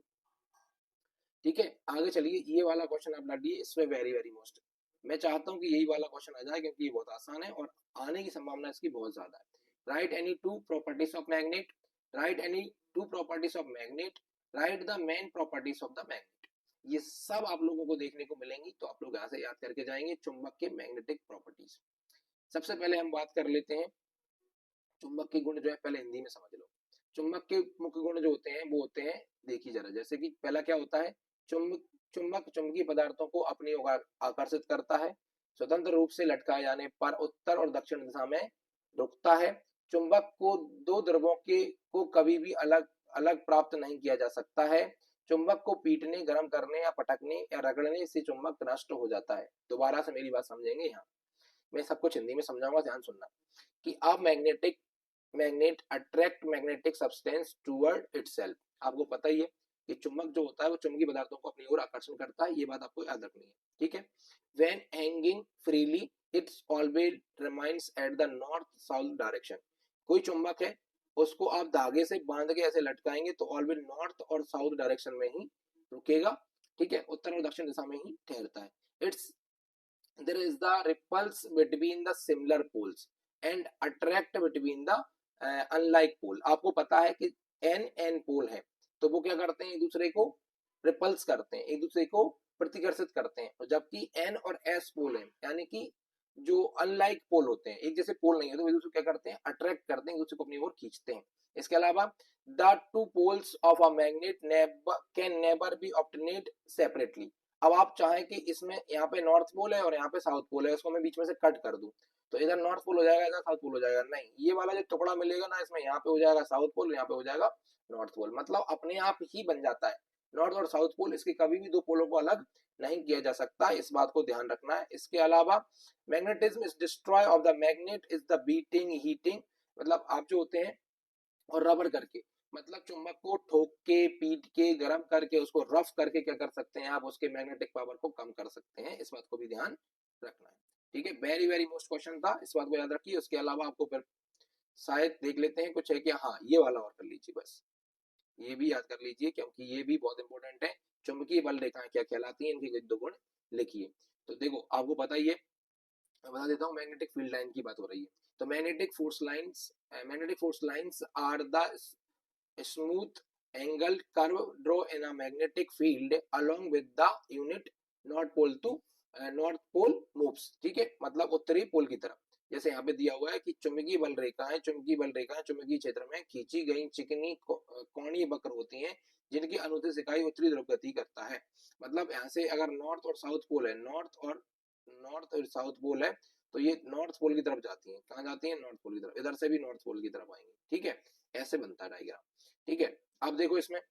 ठीक है, आगे चलिए, ये वाला क्वेश्चन आप डालिए, इसमें वेरी वेरी मोस्ट, मैं चाहता हूं कि यही वाला क्वेश्चन आ जाए क्योंकि ये बहुत आसान है और आने की संभावना इसकी बहुत ज्यादा है। Right any two properties of magnet, right any two properties of magnet, right the main properties of the magnet. ये सब आप लोगों को देखने को मिलेंगी, तो आप लोग यहाँ से याद करके जाएंगे चुंबक के मैग्नेटिक प्रॉपर्टीज। सबसे पहले हम बात कर लेते हैं चुंबक के गुण, जो है पहले हिंदी में समझ लो। चुंबक के मुख्य गुण जो होते हैं वो होते हैं, देखिए जरा, जैसे कि पहला क्या होता है, चुंबक चुंबकीय पदार्थों को अपनी ओर आकर्षित करता है, स्वतंत्र रूप से लटकाए जाने पर उत्तर और दक्षिण दिशा में रुकता है, चुंबक को दो ध्रुवों के को कभी भी अलग अलग प्राप्त नहीं किया जा सकता है, चुंबक को पीटने, गर्म करने या पटकने या रगड़ने से चुंबक नष्ट हो जाता है। दोबारा से मेरी बात समझेंगे, यहाँ मैं सब कुछ हिंदी में समझाऊंगा, ध्यान सुनना, कि अब magnet attract magnetic substance toward itself. आपको पता ही है कि चुंबक जो होता है वो चुंबकीय पदार्थों को अपनी ओर आकर्षण करता है, ये बात आपको याद रखनी है। ठीक है, when hanging freely it's always remains at the north south direction. कोई चुंबक है, उसको आप धागे से बांध के ऐसे लटकाएंगे तो ऑलवेज नॉर्थ और साउथ डायरेक्शन में ही रुकेगा। ठीक है, उत्तर और दक्षिण दिशा में ही ठहरता है। It's there is the repulse between the similar poles and attract between the unlike pole। आपको पता है कि n पोल है तो वो क्या करते हैं, एक दूसरे को रिपल्स करते हैं, एक दूसरे को प्रतिकर्षित करते हैं, और जबकि n और s पोल है, यानी कि जो अनलाइक पोल होते हैं, एक जैसे पोल नहीं है, तो एक दूसरे को क्या करते हैं, अट्रैक्ट करते हैं, एक दूसरे को अपनी ओर खींचते हैं। इसके अलावा the two poles of a magnet can never be obtained separately. अब आप चाहें कि इसमें यहाँ पे नॉर्थ पोल है और यहाँ पे साउथ पोल है, उसको मैं बीच में से कट कर दूं, तो इधर नॉर्थ पोल हो जाएगा, इधर साउथ पोल हो जाएगा, नहीं, ये वाला जो टुकड़ा मिलेगा ना, इसमें यहाँ पे हो जाएगा साउथ पोल, यहाँ पे हो जाएगा नॉर्थ पोल, मतलब अपने आप ही बन जाता है नॉर्थ और साउथ पोल। इसके कभी भी दो पोलों को अलग नहीं किया जा सकता, इस बात को ध्यान रखना है। इसके अलावा magnetism is destroy of the magnet is the beating heating, मतलब आप जो होते हैं और रबर करके, मतलब चुंबक को ठोक के, पीट के, गर्म करके, उसको रफ करके क्या कर सकते हैं आप, उसके मैग्नेटिक पावर को कम कर सकते हैं, इस बात को भी ध्यान रखना है। ठीक है, वेरी वेरी मोस्ट क्वेश्चन था, इस बात को याद रखिए। उसके अलावा आपको फिर शायद देख लेते हैं कुछ है क्या, हाँ ये वाला और कर लीजिए, बस ये भी याद कर लीजिए क्योंकि ये भी बहुत इंपॉर्टेंट है। चुंबकीय बल रेखाएं क्या कहलाती हैं, इनके दो गुण लिखिए। तो देखो आपको पता ही है, मैं बता देता हूँ, मैग्नेटिक फील्ड लाइन की बात हो रही है, तो magnetic force lines are the smooth angle curve draw in a magnetic field along with the unit north pole moves. ठीक है, मतलब उत्तरी पोल की तरफ, जैसे यहाँ पे दिया हुआ है कि चुंबकीय बल रेखाएं चुंबकीय क्षेत्र में खींची गई चिकनी कोणीय वक्र होती हैं जिनकी अनुदिश इकाई उत्तरी ध्रुव गति करता है। मतलब यहाँ से अगर नॉर्थ और साउथ पोल है, नॉर्थ और साउथ पोल है, तो ये नॉर्थ पोल की तरफ जाती हैं, कहाँ जाती हैं, नॉर्थ पोल की तरफ, इधर से भी नॉर्थ पोल की तरफ आएंगे। ठीक है, ऐसे बनता है डायग्राम। ठीक है, अब देखो इसमें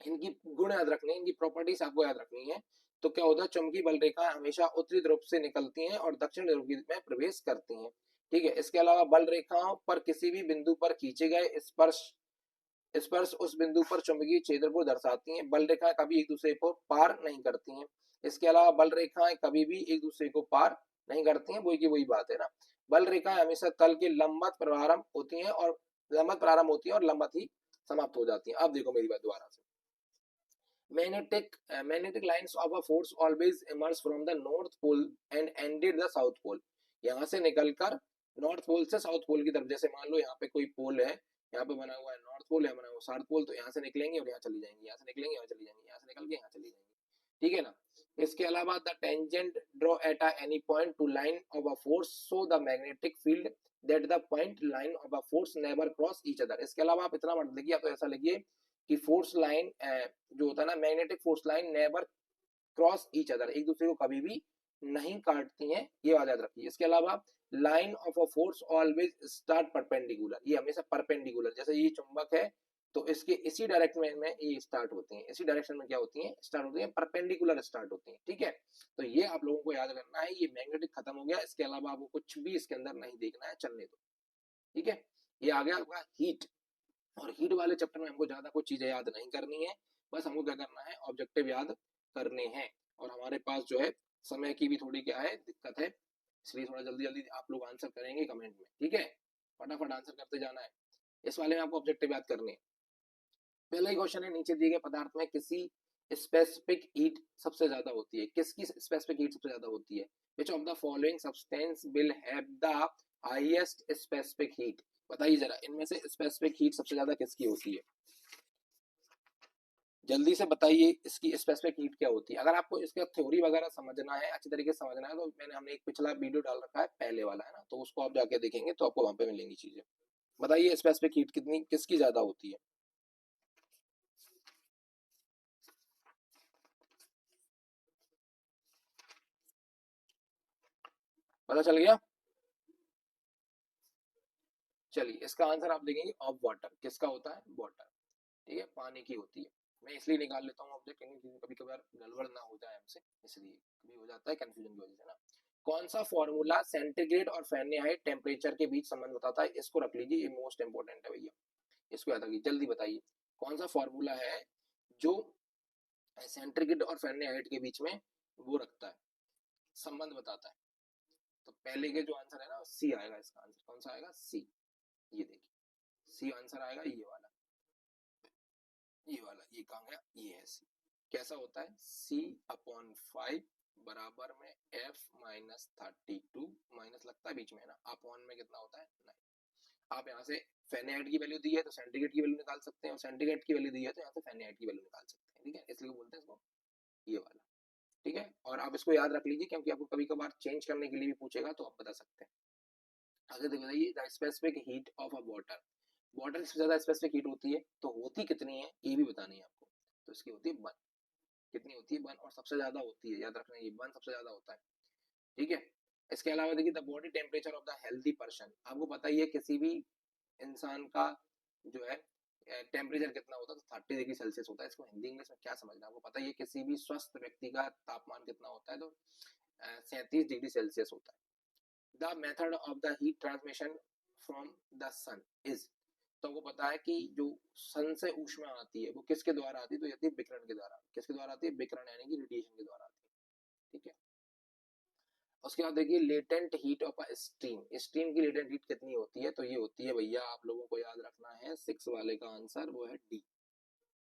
इनकी गुण याद रखने, इनकी प्रॉपर्टीज आपको याद रखनी है। तो क्या होता है, चुंबकीय बल रेखा हमेशा उत्तरी ध्रुव से निकलती हैं और दक्षिण ध्रुव में प्रवेश करती हैं। ठीक है, इसके अलावा बल रेखाओं पर किसी भी बिंदु पर खींचे गए स्पर्श स्पर्श उस बिंदु पर चुंबकीय क्षेत्र को दर्शाती हैं। बल रेखाएं कभी एक दूसरे को पार नहीं करती हैं। इसके अलावा बल रेखाएं कभी भी एक दूसरे को पार नहीं करती हैं, वही बात है ना। बल रेखाएं हमेशा तल के लंबवत प्रारंभ होती हैं और लंबवत ही समाप्त हो जाती हैं। अब देखो मेरी बात दोबारा से, magnetic lines of a force always emerge from the north pole and ended the south pole। यहाँ से निकलकर नॉर्थ पोल से साउथ पोल की तरफ, जैसे मान लो यहाँ पे कोई पोल है, यहाँ पे बना हुआ है नॉर्थ पोल, यहाँ बना हुआ साउथ पोल, तो यहाँ से निकलेंगे और यहाँ चली जाएंगी, यहाँ से निकलेंगे यहाँ चली जाएंगी, यहाँ से निकल के यहाँ चली जाएंगी। ठीक है ना। इसके अलावा the tangent draw at any point two line of a force so the magnetic field that the point line of a force never cross each other. इसके अलावा आप इतना मत लिखिए, तो ऐसा लिखिए कि फोर्स लाइन जो होता है ना, magnetic force line never cross each other, एक दूसरे को कभी भी नहीं काटती हैं, ये बात याद रखिए। इसके अलावा line of a force always start perpendicular, ये हमेशा परपेंडिकुलर, जैसे ये चुंबक है तो इसके इसी डायरेक्शन में ये स्टार्ट होती हैं, इसी डायरेक्शन में क्या होती हैं, स्टार्ट होती हैं, परपेंडिकुलर स्टार्ट होती हैं। ठीक है, तो ये आप लोगों को याद करना है। ये मैग्नेटिक खत्म हो गया, इसके अलावा आपको कुछ भी इसके अंदर नहीं देखना है, चलने दो। ठीक है, ये आ गया आपका हीट। और हीट वाले चैप्टर में हमको ज्यादा कुछ चीजें याद नहीं करनी है, बस हमको क्या करना है, ऑब्जेक्टिव याद करने हैं। और हमारे पास जो है समय की भी थोड़ी क्या है दिक्कत है, इसलिए थोड़ा जल्दी जल्दी आप लोग आंसर करेंगे कमेंट में। ठीक है, फटाफट आंसर करते जाना है, इस वाले में आपको ऑब्जेक्टिव याद करने हैं। पहला ही क्वेश्चन है, नीचे दिए गए पदार्थ में किसी स्पेसिफिक हीट सबसे ज्यादा होती है, किसकी स्पेसिफिक हीट सबसे ज्यादा होती है, which of the following substance will have the highest specific heat. बताइए जरा, इनमें से स्पेसिफिक हीट सबसे ज्यादा किसकी होती है, जल्दी से बताइए, इसकी स्पेसिफिक हीट क्या होती है। अगर आपको इसका थ्योरी वगैरह समझना है, अच्छी तरीके से समझना है, तो हमने एक पिछला वीडियो डाल रखा है पहले वाला, है ना, तो उसको आप जाके देखेंगे तो आपको वहां पे मिलेंगी चीजें। बताइए स्पेसिफिक हीट कितनी किसकी ज्यादा होती है, पता चल गया। चलिए इसका आंसर आप देखेंगे ऑफ वाटर, किसका होता है, वाटर। ठीक है, पानी की होती है। मैं इसलिए निकाल लेता हूँ ऑब्जेक्ट, क्योंकि कभी कभार गड़बड़ ना हो जाए हमसे, इसलिए कभी हो जाता है कंफ्यूजन की वजह से ना। कौन सा फॉर्मूला सेंटीग्रेड और फ़ारेनहाइट टेम्परेचर के बीच संबंध बताता है, इसको रख लीजिए, ये मोस्ट इंपोर्टेंट है भैया, इसको याद रखिए। जल्दी बताइए कौन सा फॉर्मूला है जो सेंटीग्रेड और फ़ारेनहाइट के बीच में वो रखता है, संबंध बताता है। तो पहले के जो आंसर है ना, सी आएगा, इसका आंसर कौन सा आएगा, सी। ये देखिए सी आंसर आएगा, ये कहाँ गया, ये है सी। कैसा होता है, सी अपॉन 5 बराबर में एफ माइनस 32, माइनस लगता है बीच में ना, अपॉन में कितना होता है 9। आप यहाँ से फ़ारेनहाइट की वैल्यू दी है तो सेंटीग्रेड की वैल्यू निकाल सकते हैं, और सेंटीग्रेड की वैल्यू दी है तो यहाँ से फ़ारेनहाइट की वैल्यू निकाल सकते हैं। ठीक है, इसलिए बोलते हैं इसको ये वाला। ठीक है, और आप इसको याद रख लीजिए क्योंकि आपको कभी कभार चेंज करने के लिए भी पूछेगा तो आप बता सकते हैं। आगे देखो बताइए, the specific heat of a water, water से ज्यादा स्पेसिफिक हीट होती है, तो होती कितनी है ये भी बतानी है आपको। तो इसकी होती है 1, कितनी होती है 1, और सबसे ज्यादा होती है, याद रखना ये 1 सबसे ज्यादा होता है। ठीक है, इसके अलावा देखिए the body temperature of the healthy person, आपको पता ही है किसी भी इंसान का जो है टेम्परेचर कितना होता है, तो 30 डिग्री सेल्सियस होता है। इसको हिंदी इंग्लिश में क्या समझना है, आपको पता ही है किसी भी स्वस्थ व्यक्ति का तापमान कितना होता है, तो 37 डिग्री सेल्सियस होता है। The method of the heat transmission from the sun is, तो आपको पता है कि जो सन से ऊष्मा आती है वो किसके द्वारा आती है, तो आती है विकिरण के द्वारा। किसके द्वारा आती है, विकिरण यानी कि रेडिएशन के द्वारा आती है, ठीक है। उसके बाद देखिए latent heat of a steam, steam की लेटेंट हीट कितनी होती है, तो ये होती है भैया, आप लोगों को याद रखना है 6 वाले का आंसर वो है डी,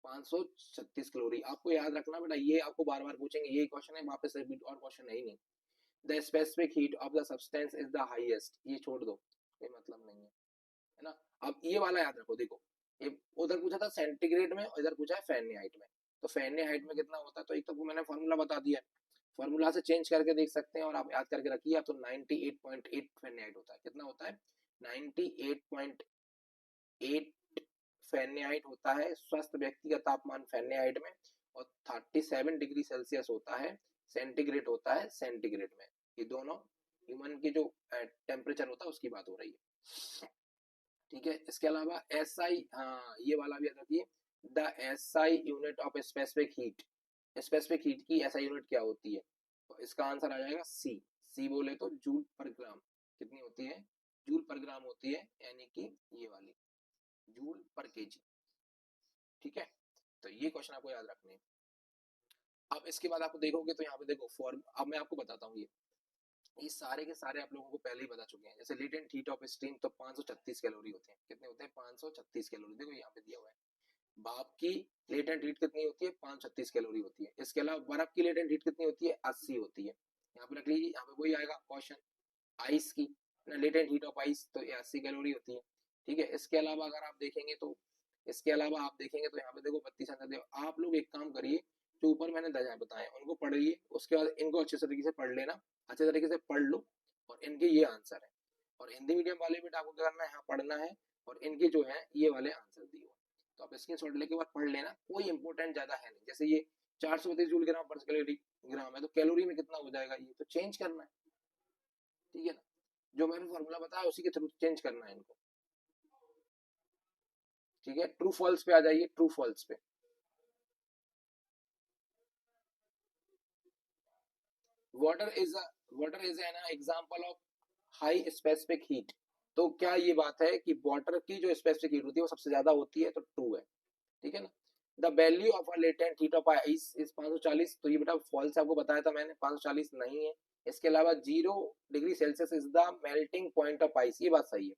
536 कैलोरी। आपको याद रखना बेटा, ये आपको बार बार पूछेंगे, ये क्वेश्चन है वापस रिपीट, और क्वेश्चन है ही नहीं। The specific heat of the substance is the highest, ये छोड़ दो, कोई मतलब नहीं है ना। अब ये वाला याद रखो, देखो ये उधर पूछा था सेंटीग्रेड में और इधर पूछा है फ़ारेनहाइट में, तो फ़ारेनहाइट में कितना होता है, तो एक तो मैंने फॉर्मूला बता दिया, फॉर्मूला से चेंज करके देख सकते हैं और आप याद करके रखिए, आप तो 98.8 फ़ारेनहाइट होता है, कितना होता है 98.8 फ़ारेनहाइट होता है स्वस्थ व्यक्ति का तापमान फ़ारेनहाइट में, और 37 डिग्री सेल्सियस होता है सेंटीग्रेड होता है सेंटीग्रेड में। ये दोनों ह्यूमन की जो टेम्परेचर होता है उसकी बात हो रही है, ठीक है। इसके अलावा एसआई, हाँ ये वाला भी याद रखिए, the SI unit of specific heat, specific heat की एसआई यूनिट क्या होती है, तो इसका आंसर आ जाएगा सी, सी बोले तो जूल पर ग्राम, कितनी होती है, जूल पर ग्राम होती है, यानी कि ये वाली जूल पर केजी, ठीक है। तो ये क्वेश्चन आपको याद रखने हैं। अब इसके बाद आप देखोगे तो यहाँ पे देखो फॉर्म, अब मैं आपको बताता हूँ, ये सारे के सारे आप लोगों को पहले ही बता चुके हैं। जैसे लेटेंट हीट ऑफ स्टीम तो 536 कैलोरी होते हैं, कितने होते हैं 536 कैलोरी, देखो यहाँ पे दिया हुआ है। भाप की लेटेंट हीट कितनी होती है 536 कैलोरी होती है। इसके अलावा बर्फ की लेटेंट हीट कितनी होती है 80 होती है। यहाँ पे रख लीजिए, यहाँ पे वही आएगा क्वेश्चन, आइस की लेटेंट हीट ऑफ आइस तो 80 कैलोरी होती है, ठीक है। इसके अलावा अगर आप देखेंगे तो, इसके अलावा आप देखेंगे तो यहाँ पे देखो 32 आंसर दे। आप लोग एक काम करिए, जो ऊपर मैंने दर्जा बताए उनको पढ़िए, उसके बाद इनको अच्छे तरीके से पढ़ लेना, अच्छे तरीके से पढ़ लो, और इनके ये आंसर है। और हिंदी मीडियम वाले बेटा आपको क्या करना है, यहाँ पढ़ना है, और इनके जो है ये वाले आंसर दिए हुए, तो आप स्क्रीनशॉट लेके बाद पढ़ लेना, कोई इंपॉर्टेंट ज्यादा है नहीं। जैसे ये 432 जूल ग्राम पर कैलोरी ग्राम है, तो कैलोरी में कितना हो जाएगा, ये तो चेंज करना है, ठीक है ना, जो मैंने फॉर्मूला बताया उसी के थ्रू चेंज करना है इनको, ठीक है। ट्रू फॉल्स पे आ जाइए, ट्रू फॉल्स पे, water is an example of high specific heat, तो क्या ये बात है कि वाटर की जो स्पेसिफिक हीट होती है वो सबसे ज्यादा होती है, तो ट्रू है, ठीक है ना। The value of a latent heat of ice is 540, तो ये बेटा फॉल्स आपको बताया था मैंने, 540 नहीं है। इसके अलावा 0 degree Celsius is the melting point of ice, ये बात सही है,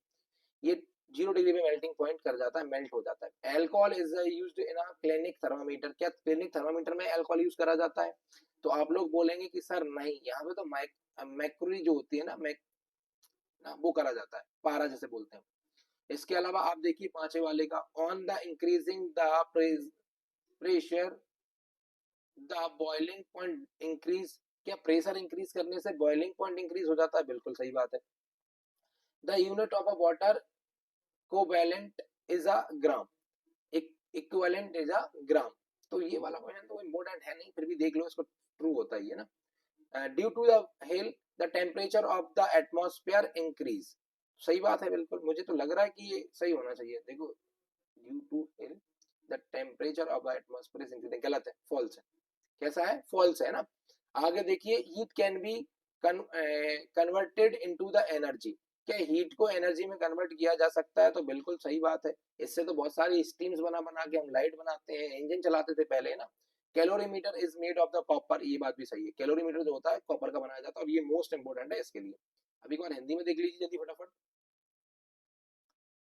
ये 0 डिग्री में मेल्टिंग पॉइंट कर जाता है, मेल्ट हो जाता है। Alcohol is used in a clinic thermometer, क्या क्लिनिक थर्मामीटर में एल्कोहल यूज करा जाता है, तो आप लोग बोलेंगे कि सर नहीं, यहाँ पे तो मैक्यूरी जो होती है ना, ना वो करा जाता है, पारा जैसे बोलते हैं। इसके अलावा आप देखिए पांचवे वाले का, on the increasing the pressure the boiling point increase, क्या प्रेशर इंक्रीज करने से बॉइलिंग पॉइंट इंक्रीज हो जाता है, बिल्कुल सही बात है। The unit of a water covalent is a gram, equivalent is a gram, तो ये वाला क्वेश्चन तो इम्पोर्टेंट है नहीं, फिर भी देख लो, इसको ट्रू होता ही है ना। Due to the hail the temperature of the atmosphere increase, सही बात है बिल्कुल, मुझे तो लग रहा है कि ये सही होना चाहिए, देखो due to hail the temperature of the atmosphere increase, गलत है, फॉल्स है, कैसा है, फॉल्स है ना। आगे देखिए, heat can be converted into the energy, क्या हीट को एनर्जी में कन्वर्ट किया जा सकता है, तो बिल्कुल सही बात है। इससे तो बहुत सारी स्टीम्स बना बना के हम लाइट बनाते हैं, इंजन चलाते थे पहले ना। Calorimeter is made of the copper, ये बात भी सही है, कैलोरीमीटर जो होता है कॉपर का बनाया जाता है, और ये मोस्ट इंपोर्टेंट है इसके लिए। अभी एक बार हिंदी में देख लीजिए जल्दी फटाफट,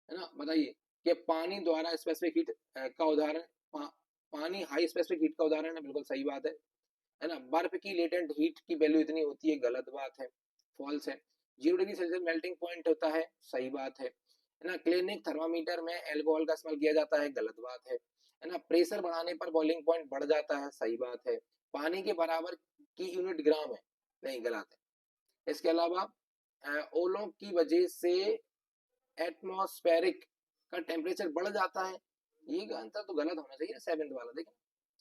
है ना, बताइए कि पानी द्वारा स्पेसिफिक हीट का उदाहरण, पानी हाई स्पेसिफिक हीट का उदाहरण है, बिल्कुल सही बात है ना। बर्फ की लेटेंट हीट की वैल्यू इतनी होती है, गलत बात है, फॉल्स है। 0 डिग्री सेल्सियस मेल्टिंग पॉइंट होता है, सही बात है ना। क्लिनिक थर्मामीटर में एल्कोहल का इस्तेमाल किया जाता है, गलत बात है ना। प्रेशर बढ़ाने पर बॉइलिंग पॉइंट बढ़ जाता है, सही बात है। पानी के बराबर की यूनिट ग्राम है, नहीं गलत है। इसके अलावा ओलों की वजह से एटमॉस्फेरिक का टेम्परेचर बढ़ जाता है, ये आंसर तो गलत होना चाहिए, 7th वाला देखो,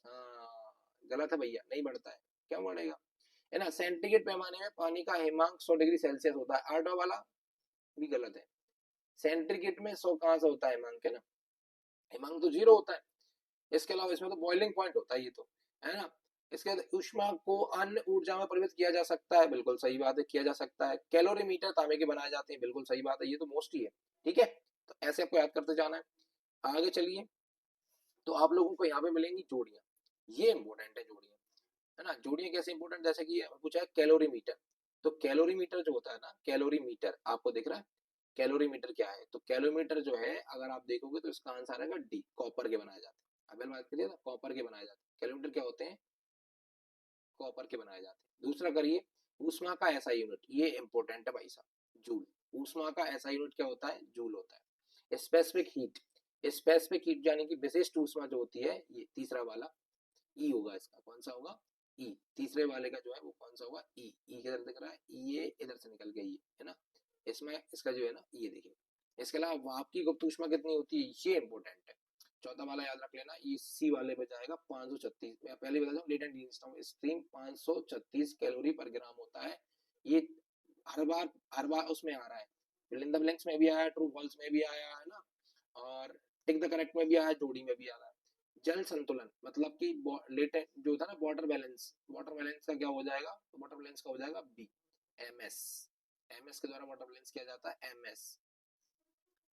हाँ गलत है भैया, नहीं बढ़ता है, क्या बढ़ेगा। है ना। सेंटीग्रेड पैमाने में पानी का हिमांक 100 डिग्री सेल्सियस होता है, आर्डो वाला भी गलत है। सेंटीग्रेड में 100 कहां से होता है हिमांक, है ना, हिमांक तो 0 होता है। इसके अलावा इसमें तो बॉइलिंग पॉइंट होता है ये तो, है ना। इसके बाद ऊष्मा को अन्य ऊर्जा में परिवर्तित किया जा सकता है, बिल्कुल सही बात है, किया जा सकता है। कैलोरीमीटर तांबे के बनाए जाते हैं, बिल्कुल सही बात है, ये तो मोस्ट ही है, ठीक है। तो ऐसे आपको याद करते जाना है। आगे चलिए, तो आप लोगों को यहाँ पे मिलेंगी जोड़ियां, ये इंपॉर्टेंट है जोड़ियां, है ना। जोड़ियां कैसे इंपॉर्टेंट, जैसे कि पूछा है कैलोरीमीटर, तो कैलोरीमीटर जो होता है ना, कैलोरीमीटर आपको दिख रहा है, कैलोरीमीटर क्या है, तो कैलोरीमीटर जो है अगर आप देखोगे तो इसका आंसर आएगा डी, कॉपर के बनाए जाते हैं। अभी बात करिए ना, कॉपर के बनाए जाते हैं, कैलोरीमीटर क्या होते हैं, कॉपर के बनाए जाते हैं। दूसरा करिए, ऊष्मा का ऐसा यूनिट, ये इंपॉर्टेंट है भाई साहब, जूल। ऊष्मा का ऐसा यूनिट क्या होता है, जूल होता है। स्पेसिफिक हीट, स्पेसिफिक हीट यानी कि विशिष्ट ऊष्मा जो होती है, ये तीसरा वाला ई होगा, इसका कौन सा होगा, ई। तीसरे वाले का जो है वो कौन सा होगा, ई। ई किधर दिख रहा है, ये इधर से निकल गई है ना, इसमें इसका जो है ना ये देखिए। इसके अलावा वाप की गुप्त ऊष्मा कितनी होती है, ये इंपॉर्टेंट है। चौथा वाला याद रख लेना, ये सी वाले पे जाएगा 536, मैं पहले बता दूं लेटेंट हीट स्ट्रीम 536 कैलोरी पर ग्राम होता है। ये हर बार उसमें आ रहा है, फिल इन द ब्लैंक्स में भी आया, ट्रू फॉल्स में भी आया है ना, और टिक द करेक्ट में भी आया, जोड़ी में भी आ रहा है। जल संतुलन मतलब कि लेटेंट जो था ना, वाटर बैलेंस, वाटर बैलेंस का क्या हो जाएगा, तो वाटर बैलेंस का हो जाएगा बी, एमएस। एमएस के द्वारा वाटर बैलेंस किया जाता है, एमएस,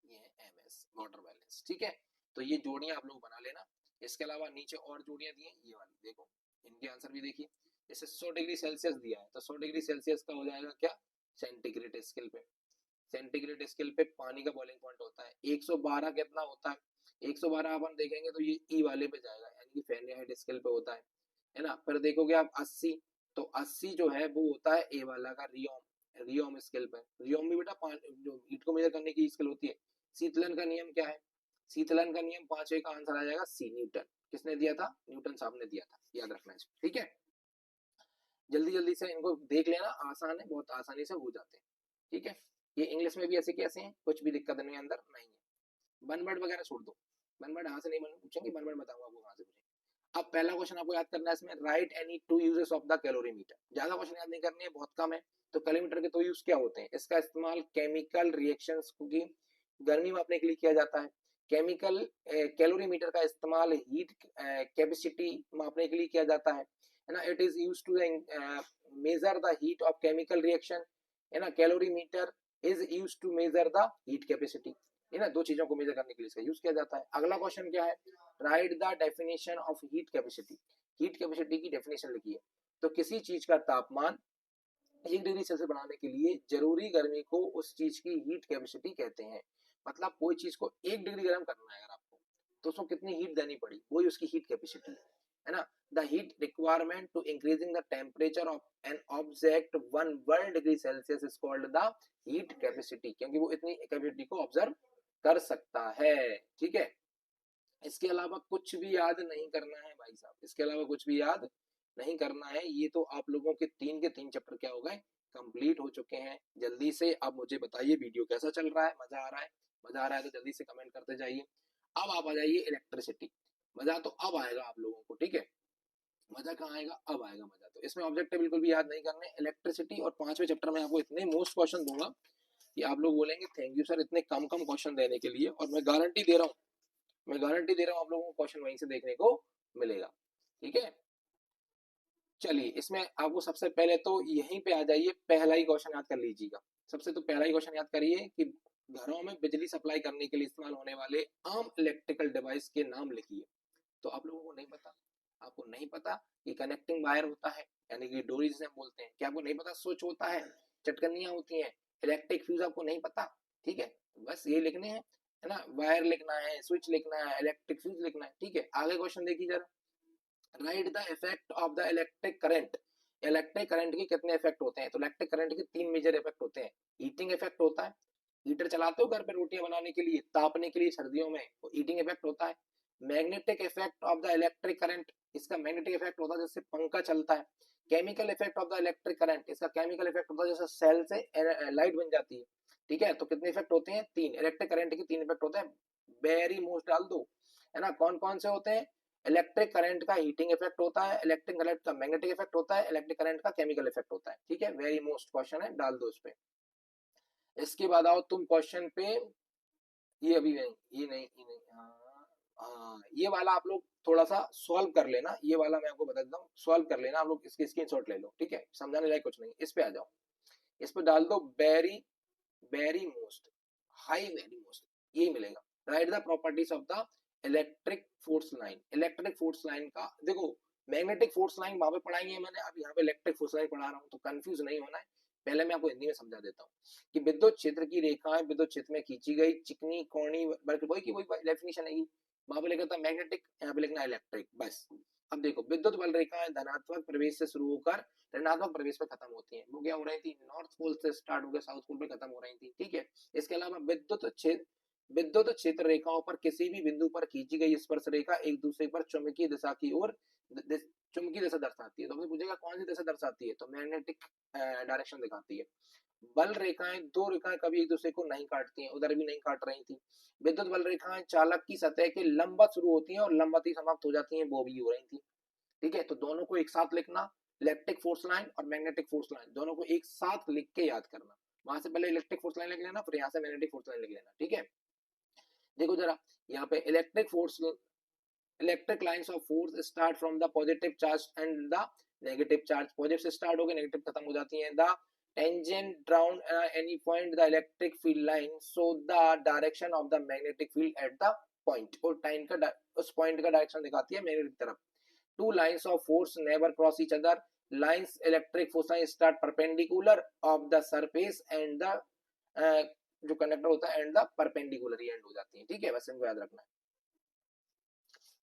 ये है एमएस, वाटर बैलेंस, ठीक है। तो ये जोड़ियां आप लोग बना लेना। इसके अलावा नीचे और जोड़ियां दी हैं, ये वाली देखो, इनके आंसर भी देखिए। जैसे 100 डिग्री सेल्सियस दिया है, तो 100 डिग्री सेल्सियस का हो जाएगा क्या, सेंटीग्रेड स्केल पे। सेंटीग्रेड स्केल पे पानी का बॉइलिंग पॉइंट होता है 112, कितना होता है, 112 अपन देखेंगे तो ये ई वाले पे जाएगा, यानी कि फ़ारेनहाइट स्केल पे होता है ना। फिर देखोगे आप 80, तो 80 जो है वो होता है ए वाला का, रियोम, रियोम स्केल पे। रियोम भी बेटा जो हीट को मेजर करने की स्केल होती है। शीतलन का नियम क्या है, शीतलन का नियम 5 का आंसर आ जाएगा सी, न्यूटन। किसने दिया था, न्यूटन साहब ने दिया था, याद रखना है, ठीक है। जल्दी जल्दी से इनको देख लेना, आसान है, बहुत आसानी से हो जाते हैं, ठीक है। ये इंग्लिश में भी ऐसे कैसे हैं, कुछ भी दिक्कत नहीं अंदर नहीं है। वन वर्ड वगैरह छोड़ दो, वन वर्ड यहाँ से नहीं पूछेंगे, वन वर्ड बताऊंगा आपको कहाँ से पूछेंगे। अब पहला क्वेश्चन आपको याद करना है इसमें, right any two uses of the calorimeter. ज्यादा क्वेश्चन याद नहीं करने हैं, बहुत कम है। तो कैलोरीमीटर के 2 यूज क्या होते हैं, इसका इस्तेमाल केमिकल रिएक्शंस की गर्मी मापने के लिए किया जाता है। केमिकल कैलोरीमीटर का इस्तेमाल हीट कैपेसिटी मापने के लिए किया जाता है ना। It is used to measure the heat of chemical reaction, है ना। Calorimeter is used to measure the heat capacity, है ना, दो चीजों को मेजर करने के लिए इसका यूज किया जाता है। अगला क्वेश्चन क्या है, write the definition of heat capacity. Heat capacity की डेफिनेशन लिखिए। तो किसी चीज का तापमान 1 डिग्री सेल्सियस बढ़ाने के लिए जरूरी गर्मी को उस चीज की हीट कैपेसिटी कहते हैं। मतलब कोई चीज को 1 डिग्री गर्म करना है अगर आपको, तो उसको कितनी हीट देनी पड़ी, वही उसकी हीट कैपेसिटी है ना। The heat requirement to increasing the temperature of an object 1 degree Celsius is called the heat capacity, क्योंकि वो इतनी कैपेसिटी को ऑब्जर्व कर सकता है, ठीक है। इसके अलावा कुछ भी याद नहीं करना है भाई साहब, इसके अलावा कुछ भी याद नहीं करना है। ये तो आप लोगों के 3 चैप्टर क्या हो गए, कंप्लीट हो चुके हैं। जल्दी से आप मुझे बताइए वीडियो कैसा चल रहा है, मजा आ रहा है, मजा आ रहा है तो जल्दी से कमेंट करते जाइए। अब आप आ जाइए इलेक्ट्रिसिटी, मजा तो अब आएगा आप लोगों को, ठीक है। मजा कहाँ आएगा, अब आएगा मजा। तो इसमें ऑब्जेक्टिव बिल्कुल भी याद नहीं करने, इलेक्ट्रिसिटी और 5वें चैप्टर में आपको इतने मोस्ट क्वेश्चन दूंगा कि आप लोग बोलेंगे थैंक यू सर इतने कम कम क्वेश्चन देने के लिए, और मैं गारंटी दे रहा हूँ, मैं गारंटी दे रहा हूँ आप लोगों को क्वेश्चन वहीं से देखने को मिलेगा, ठीक है। चलिए, इसमें आपको सबसे पहले तो यहीं पे आ जाइए, पहला ही क्वेश्चन याद कर लीजिएगा। सबसे तो पहला ही क्वेश्चन याद करिए कि घरों में बिजली सप्लाई करने के लिए इस्तेमाल होने वाले आम इलेक्ट्रिकल डिवाइस के नाम लिखिए। तो आप लोगों को नहीं पता, आपको नहीं पता कि कनेक्टिंग वायर होता है, यानी कि डोरी जिसे हम बोलते हैं, क्या आपको नहीं पता स्विच होता है, चटकनियां होती हैं, इलेक्ट्रिक फ्यूज आपको नहीं पता, ठीक है। बस ये लिखने हैं, है ना, वायर लिखना है, स्विच लिखना है, इलेक्ट्रिक फ्यूज लिखना है, ठीक है। आगे क्वेश्चन देखिए जरा, right the effect of the electric current. Electric current के कितने इफेक्ट होते हैं, तो इलेक्ट्रिक करंट के 3 मेजर इफेक्ट होते हैं। हीटिंग इफेक्ट होता है, हीटर चलाते हो घर पे रोटियां बनाने के लिए, तापने के लिए सर्दियों में, वो हीटिंग इफेक्ट होता है। Magnetic effect of the electric current, इसका मैग्नेटिक इफेक्ट होता है जैसे पंखा चलता है। Chemical effect of the electric current, इसका केमिकल इफेक्ट होता है जैसे सेल से लाइट बन जाती है, ठीक है। तो कितने इफेक्ट होते हैं, 3। इलेक्ट्रिक करंट के 3 इफेक्ट होते हैं, वेरी मोस्ट डाल दो, है ना। कौन कौन से होते हैं, इलेक्ट्रिक करंट का हीटिंग इफेक्ट होता है, इलेक्ट्रिक करंट का मैग्नेटिक इफेक्ट होता है, इलेक्ट्रिक करंट का केमिकल इफेक्ट होता है। ठीक है, वेरी मोस्ट क्वेश्चन है, डाल दो इस पे। इसके बाद आओ तुम क्वेश्चन पे, ये अभी नहीं, ये नहीं, ये वाला आप लोग थोड़ा सा सॉल्व कर लेना, ये वाला मैं आपको बता देता हूँ, सॉल्व कर लेना आप लोग, इसके स्क्रीनशॉट ले लो। ठीक है, समझाने लायक कुछ नहीं। इस पे आ जाओ, इस पे डाल दो very very most, high very most, ये मिलेगा। Right the properties of the electric force line. Electric force line का देखो, मैग्नेटिक फोर्स लाइन वहां पे पढ़ाई है मैंने, अब यहाँ पे इलेक्ट्रिक फोर्स लाइन पढ़ा रहा हूँ, तो कंफ्यूज नहीं होना है। पहले मैं आपको हिंदी में समझा देता हूँ कि विद्युत क्षेत्र की रेखाएं विद्युत क्षेत्र में खींची गई चिकनी कोणी, बल्कि वही की वही डेफिनेशन है, वहां पे लिखा था मैग्नेटिक, यहाँ पे लिखना इलेक्ट्रिक, बस। अब देखो, विद्युत बल रेखाएं धनात्मक प्रवेश से शुरू होकर ऋणात्मक प्रवेश पे खत्म होती हैं। वो क्या हो रही थी, नॉर्थ पोल से स्टार्ट होकर साउथ पोल पे खत्म हो रही थी। ठीक है, इसके अलावा विद्युत क्षेत्र रेखाओं पर किसी भी बिंदु पर खींची गई स्पर्श रेखा एक दूसरे पर चुंबकीय दिशा की ओर चुंबकीय दिशा दर्शाती है। तो मुझे पूछेगा कौन सी दिशा दर्शाती है, तो मैग्नेटिक डायरेक्शन दिखाती है। बल रेखाएं, दो रेखाएं कभी एक दूसरे को नहीं काटती हैं, उधर भी नहीं काट रही थी। विद्युत बल रेखाएं चालक की सतह के लंबवत शुरू होती हैं और लंबवत ही समाप्त हो जाती हैं, वो भी हो रही थी। ठीक है, तो दोनों को एक साथ लिखना, इलेक्ट्रिक फोर्स लाइन और मैग्नेटिक फोर्स लाइन दोनों को एक साथ लिख के याद करना। वहां से पहले इलेक्ट्रिक फोर्स लाइन लिख लेना, फिर यहाँ से मैग्नेटिक फोर्स लाइन लिख लेना। ठीक है, देखो जरा यहाँ पे electric lines of force start from the positive charge and the negative charge. Positive से स्टार्ट होकर नेगेटिव खत्म हो जाती हैं। The tangent drown any point the electric field line so the direction of the magnetic field at the point, और time का उस point का डायरेक्शन दिखाती है मैग्नेटिक तरफ। Two lines of force never cross each other. Lines electric force lines start perpendicular of the surface and the जो conductor होता है एंड द परपेंडिकुलर एंड हो जाती है। ठीक है, बस इनको याद रखना है।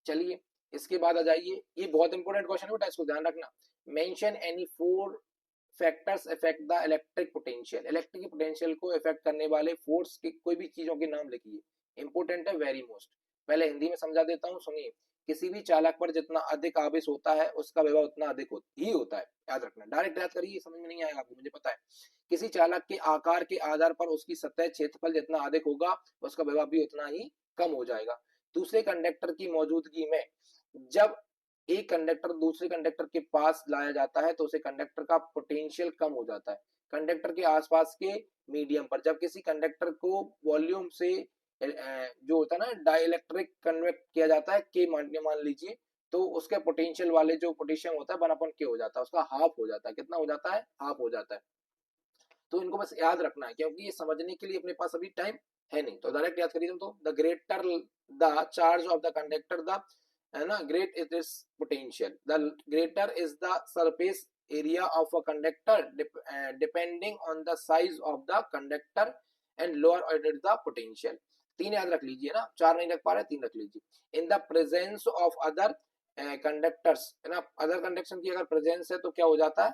चलिए इसके बाद आ जाइए, ये बहुत इंपॉर्टेंट क्वेश्चन है बेटा, इसको ध्यान रखना। Mention any 4 factors affect the electric potential. Electric potential को अफेक्ट करने वाले फोर्स के कोई भी चीजों के नाम लिखिए, इंपॉर्टेंट है, वेरी मोस्ट। पहले हिंदी में समझा देता हूँ, सुनिए। किसी भी चालक पर जितना अधिक आवेश होता है उसका विभव उतना अधिक ही होता है, याद रखना। डायरेक्ट याद करिए, समझ में नहीं आएगा आपको, मुझे पता है। किसी चालक के आकार के आधार पर उसकी सतह क्षेत्रफल जितना अधिक होगा उसका विभव भी उतना ही कम हो जाएगा। दूसरे कंडक्टर की मौजूदगी में जब एक कंडक्टर दूसरे कंडक्टर के पास लाया जाता है तो उसे कंडक्टर का पोटेंशियल कम हो जाता है। कंडक्टर के आसपास के मीडियम पर जब किसी कंडक्टर को वॉल्यूम से जो होता है ना डाइलेक्ट्रिक कन्वर्ट किया जाता है, के मान लीजिए, तो उसके पोटेंशियल वाले जो पोटेंशियम होता है 1/k हो जाता है, उसका हाफ हो जाता है। कितना हो जाता है, हाफ हो जाता है। तो इनको बस याद रखना है, क्योंकि ये समझने के लिए अपने पास अभी टाइम है नहीं, तो डायरेक्ट याद करिए। तो the greater the charge of the conductor the, है ना, great is this potential, the greater is the surface area of a conductor depending on the size of the conductor and lower it is the potential. 3 याद रख लीजिए ना, 4 नहीं रख पा रहे, 3 रख लीजिए। In the presence of other conductors, है ना, अदर कंडक्शन की अगर प्रेजेंस है तो क्या हो जाता है,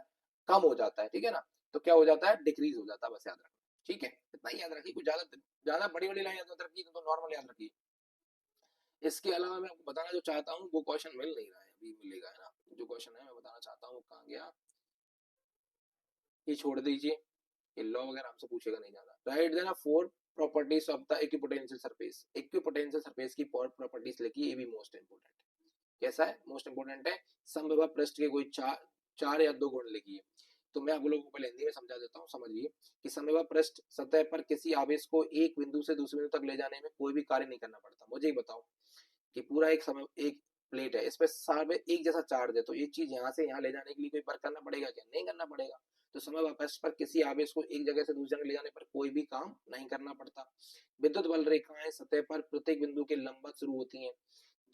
कम हो जाता है। ठीक है ना, तो क्या हो जाता है, डिक्रीज हो जाता है, बस याद रखना। ठीक है, इतना ही याद रखिए, कुछ ज्यादा ज्यादा बड़ी बड़ी लाइन याद रखिए, तो नॉर्मल याद रखिए। इसके अलावा मैं आपको बताना जो चाहता हूँ वो क्वेश्चन मिल नहीं रहा है, अभी मिलेगा, है ना। जो क्वेश्चन है मैं बताना चाहता हूँ कहाँ गया, ये छोड़ दीजिए, ये लॉ वगैरह हमसे पूछेगा नहीं ज्यादा। राइट देना 4 properties of the equipotential surface. Equipotential surface की 4 प्रॉपर्टीज लिखिए, ये भी मोस्ट इंपोर्टेंट है। कैसा है, मोस्ट इंपोर्टेंट है। समविभव पृष्ठ के कोई 4 या 2 गुण लिखिए। तो मैं आप लोगों को पहले हिंदी में समझा देता हूँ, समझिए कि समविभव पृष्ठ सतह पर किसी आवेश को एक बिंदु से दूसरे बिंदु तक ले जाने में कोई भी कार्य नहीं करना पड़ता। मुझे बताओ कि पूरा एक प्लेट है, इस पर सारे एक जैसा चार्ज है, तो ये चीज यहाँ से यहाँ ले जाने के लिए कोई वर्क करना पड़ेगा क्या, नहीं करना पड़ेगा। तो समविभव पृष्ठ पर किसी आवेश को एक जगह से दूसरी जगह ले जाने पर कोई भी काम नहीं करना पड़ता। विद्युत बल रेखाएं सतह पर प्रत्येक बिंदु के लंबवत शुरू होती हैं।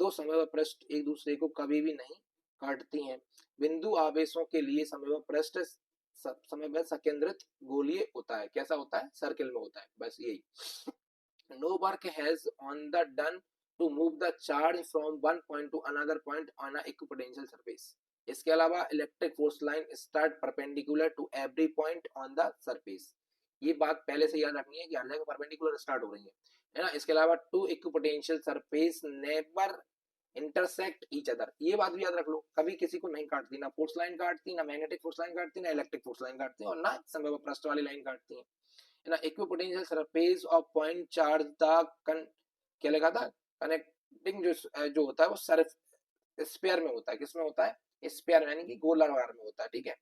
2 समविभव पृष्ठ एक दूसरे को कभी भी नहीं काटती हैं। बिंदु आवेशों के लिए समविभव पृष्ठ समविभव संकेंद्रित गोलीय होता है। कैसा होता है, सर्किल में होता है, बस यही। No work has on the done to move the charge from one point to another point on a equipotential surface. इसके अलावा electric force line start perpendicular to every point on the surface. ये बात पहले से याद रखनी है कि हर जगह परपेंडिकुलर स्टार्ट हो रही है ना। इसके अलावा two equipotential surface never intersect each other, ये बात भी याद रख लो, कभी किसी को नहीं काटती, ना फोर्स लाइन काटती, ना मैग्नेटिक फोर्स लाइन काटती, ना इलेक्ट्रिक फोर्स लाइन काटती, और ना समविभव पृष्ठ वाली लाइन काटती है ना। Equipotential surface of point charge the क्या लिखा था, कनेक्टिंग जो होता है वो स्पेयर में होता है। किसमें होता है? स्पेयर यानी कि गोलाकार में होता है। ठीक है,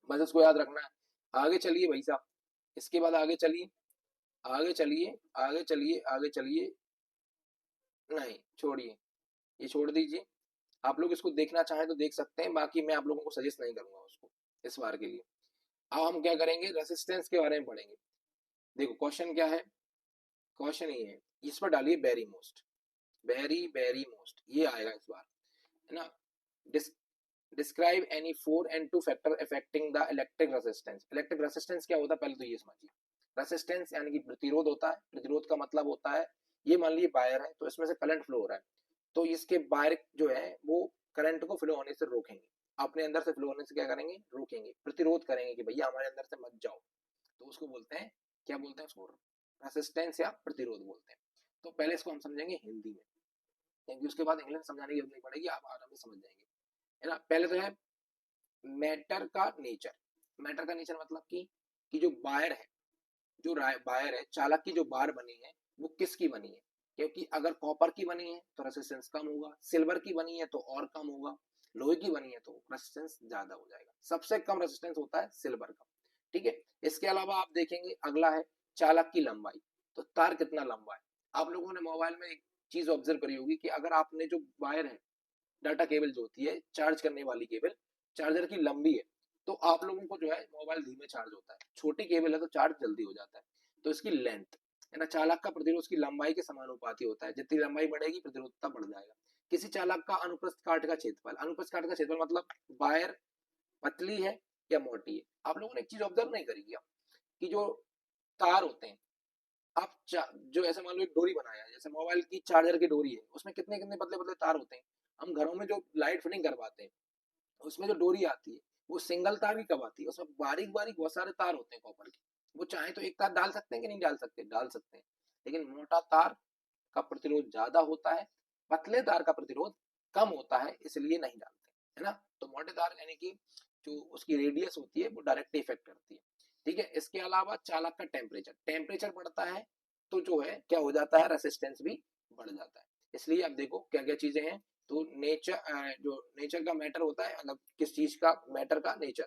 बस इसको याद रखना है। आगे चलिए भाई साहब, इसके बाद आगे चलिए, आगे चलिए, आगे चलिए, आगे चलिए। नहीं छोड़िए, ये छोड़ दीजिए। आप लोग इसको देखना चाहें तो देख सकते हैं, बाकी मैं आप लोगों को सजेस्ट नहीं करूंगा उसको इस बार के लिए। अब हम क्या करेंगे, रेसिस्टेंस के बारे में पढ़ेंगे। देखो क्वेश्चन क्या है, क्वेश्चन ये है, इस पर डालिए very most, very very most, ये आएगा इस बार, है ना। Describe any 4 and 2 factor affecting the electric resistance. Electric resistance क्या होता है पहले तो ये समझिए। रेसिस्टेंस यानी कि प्रतिरोध होता है। प्रतिरोध का मतलब होता है, ये मान लीजिए वायर है, तो इसमें से करंट फ्लो हो रहा है, तो इसके वायर जो है वो करंट को फ्लो होने से रोकेंगे, अपने अंदर से फ्लो होने से क्या करेंगे, रोकेंगे। प्रतिरोध करेंगे कि भैया हमारे अंदर से मत जाओ, तो उसको बोलते हैं, क्या बोलते हैं उसको, रेसिस्टेंस या प्रतिरोध बोलते हैं। तो पहले इसको हम समझेंगे हिंदी में, क्योंकि उसके बाद इंग्लिश समझाने की जरूरत नहीं पड़ेगी, आप आराम से समझ जाएंगे, है ना। पहले तो है मैटर का नेचर। मैटर का नेचर मतलब कि जो वायर है, जो वायर है, चालक की जो बार बनी है वो किसकी बनी है। क्योंकि अगर कॉपर की बनी है तो रेसिस्टेंस कम होगा, सिल्वर की बनी है तो और कम होगा, लोहे की बनी है तो रेसिस्टेंस ज्यादा हो जाएगा। सबसे कम रेसिस्टेंस होता है सिल्वर का। ठीक है, इसके अलावा आप देखेंगे अगला है चालक की लंबाई, तो तार कितना लंबा है। आप लोगों ने मोबाइल में एक चीज ऑब्जर्व करी होगी कि अगर आपने जो वायर है, डाटा केबल जो होती है चार्ज करने वाली केबल, चार्जर की लंबी है, तो आप लोगों को जो है मोबाइल धीमे चार्ज होता है। छोटी केबल है तो चार्ज जल्दी हो जाता है। तो इसकी लेंथ, है ना, चालक का प्रतिरोध उसकी लंबाई के समानुपाती होता है। जितनी लंबाई बढ़ेगी प्रतिरोधता बढ़ जाएगा। किसी चालक का अनुप्रस्थ काट का क्षेत्रफल, अनुप्रस्थ काट का क्षेत्रफल मतलब वायर पतली है या मोटी है। आप लोगों ने एक चीज ऑब्जर्व नहीं करी क्या, कि जो तार होते हैं, आप जो ऐसे मान लो एक डोरी बनाया है, जैसे मोबाइल की चार्जर की डोरी है, उसमें कितने कितने पतले पतले तार होते हैं। हम घरों में जो लाइट फिटिंग करवाते हैं, उसमें जो डोरी आती है वो सिंगल तार की कब आती है, उसमें बारीक बारीक बहुत सारे तार होते हैं कॉपर के। वो चाहे तो एक तार डाल सकते हैं कि नहीं डाल सकते, डाल सकते हैं। लेकिन मोटा तार का प्रतिरोध ज्यादा होता है, पतले तार का प्रतिरोध कम होता है, इसलिए नहीं डालते, है ना। तो मोटे तार यानी कि जो उसकी रेडियस होती है वो डायरेक्ट इफेक्ट करती है। ठीक है, इसके अलावा चालक का टेम्परेचर, टेम्परेचर बढ़ता है तो जो है क्या हो जाता है, रेसिस्टेंस भी बढ़ जाता है। इसलिए अब देखो क्या क्या चीजें हैं। तो नेचर, जो नेचर का मैटर होता है, मतलब किस चीज का मैटर का नेचर,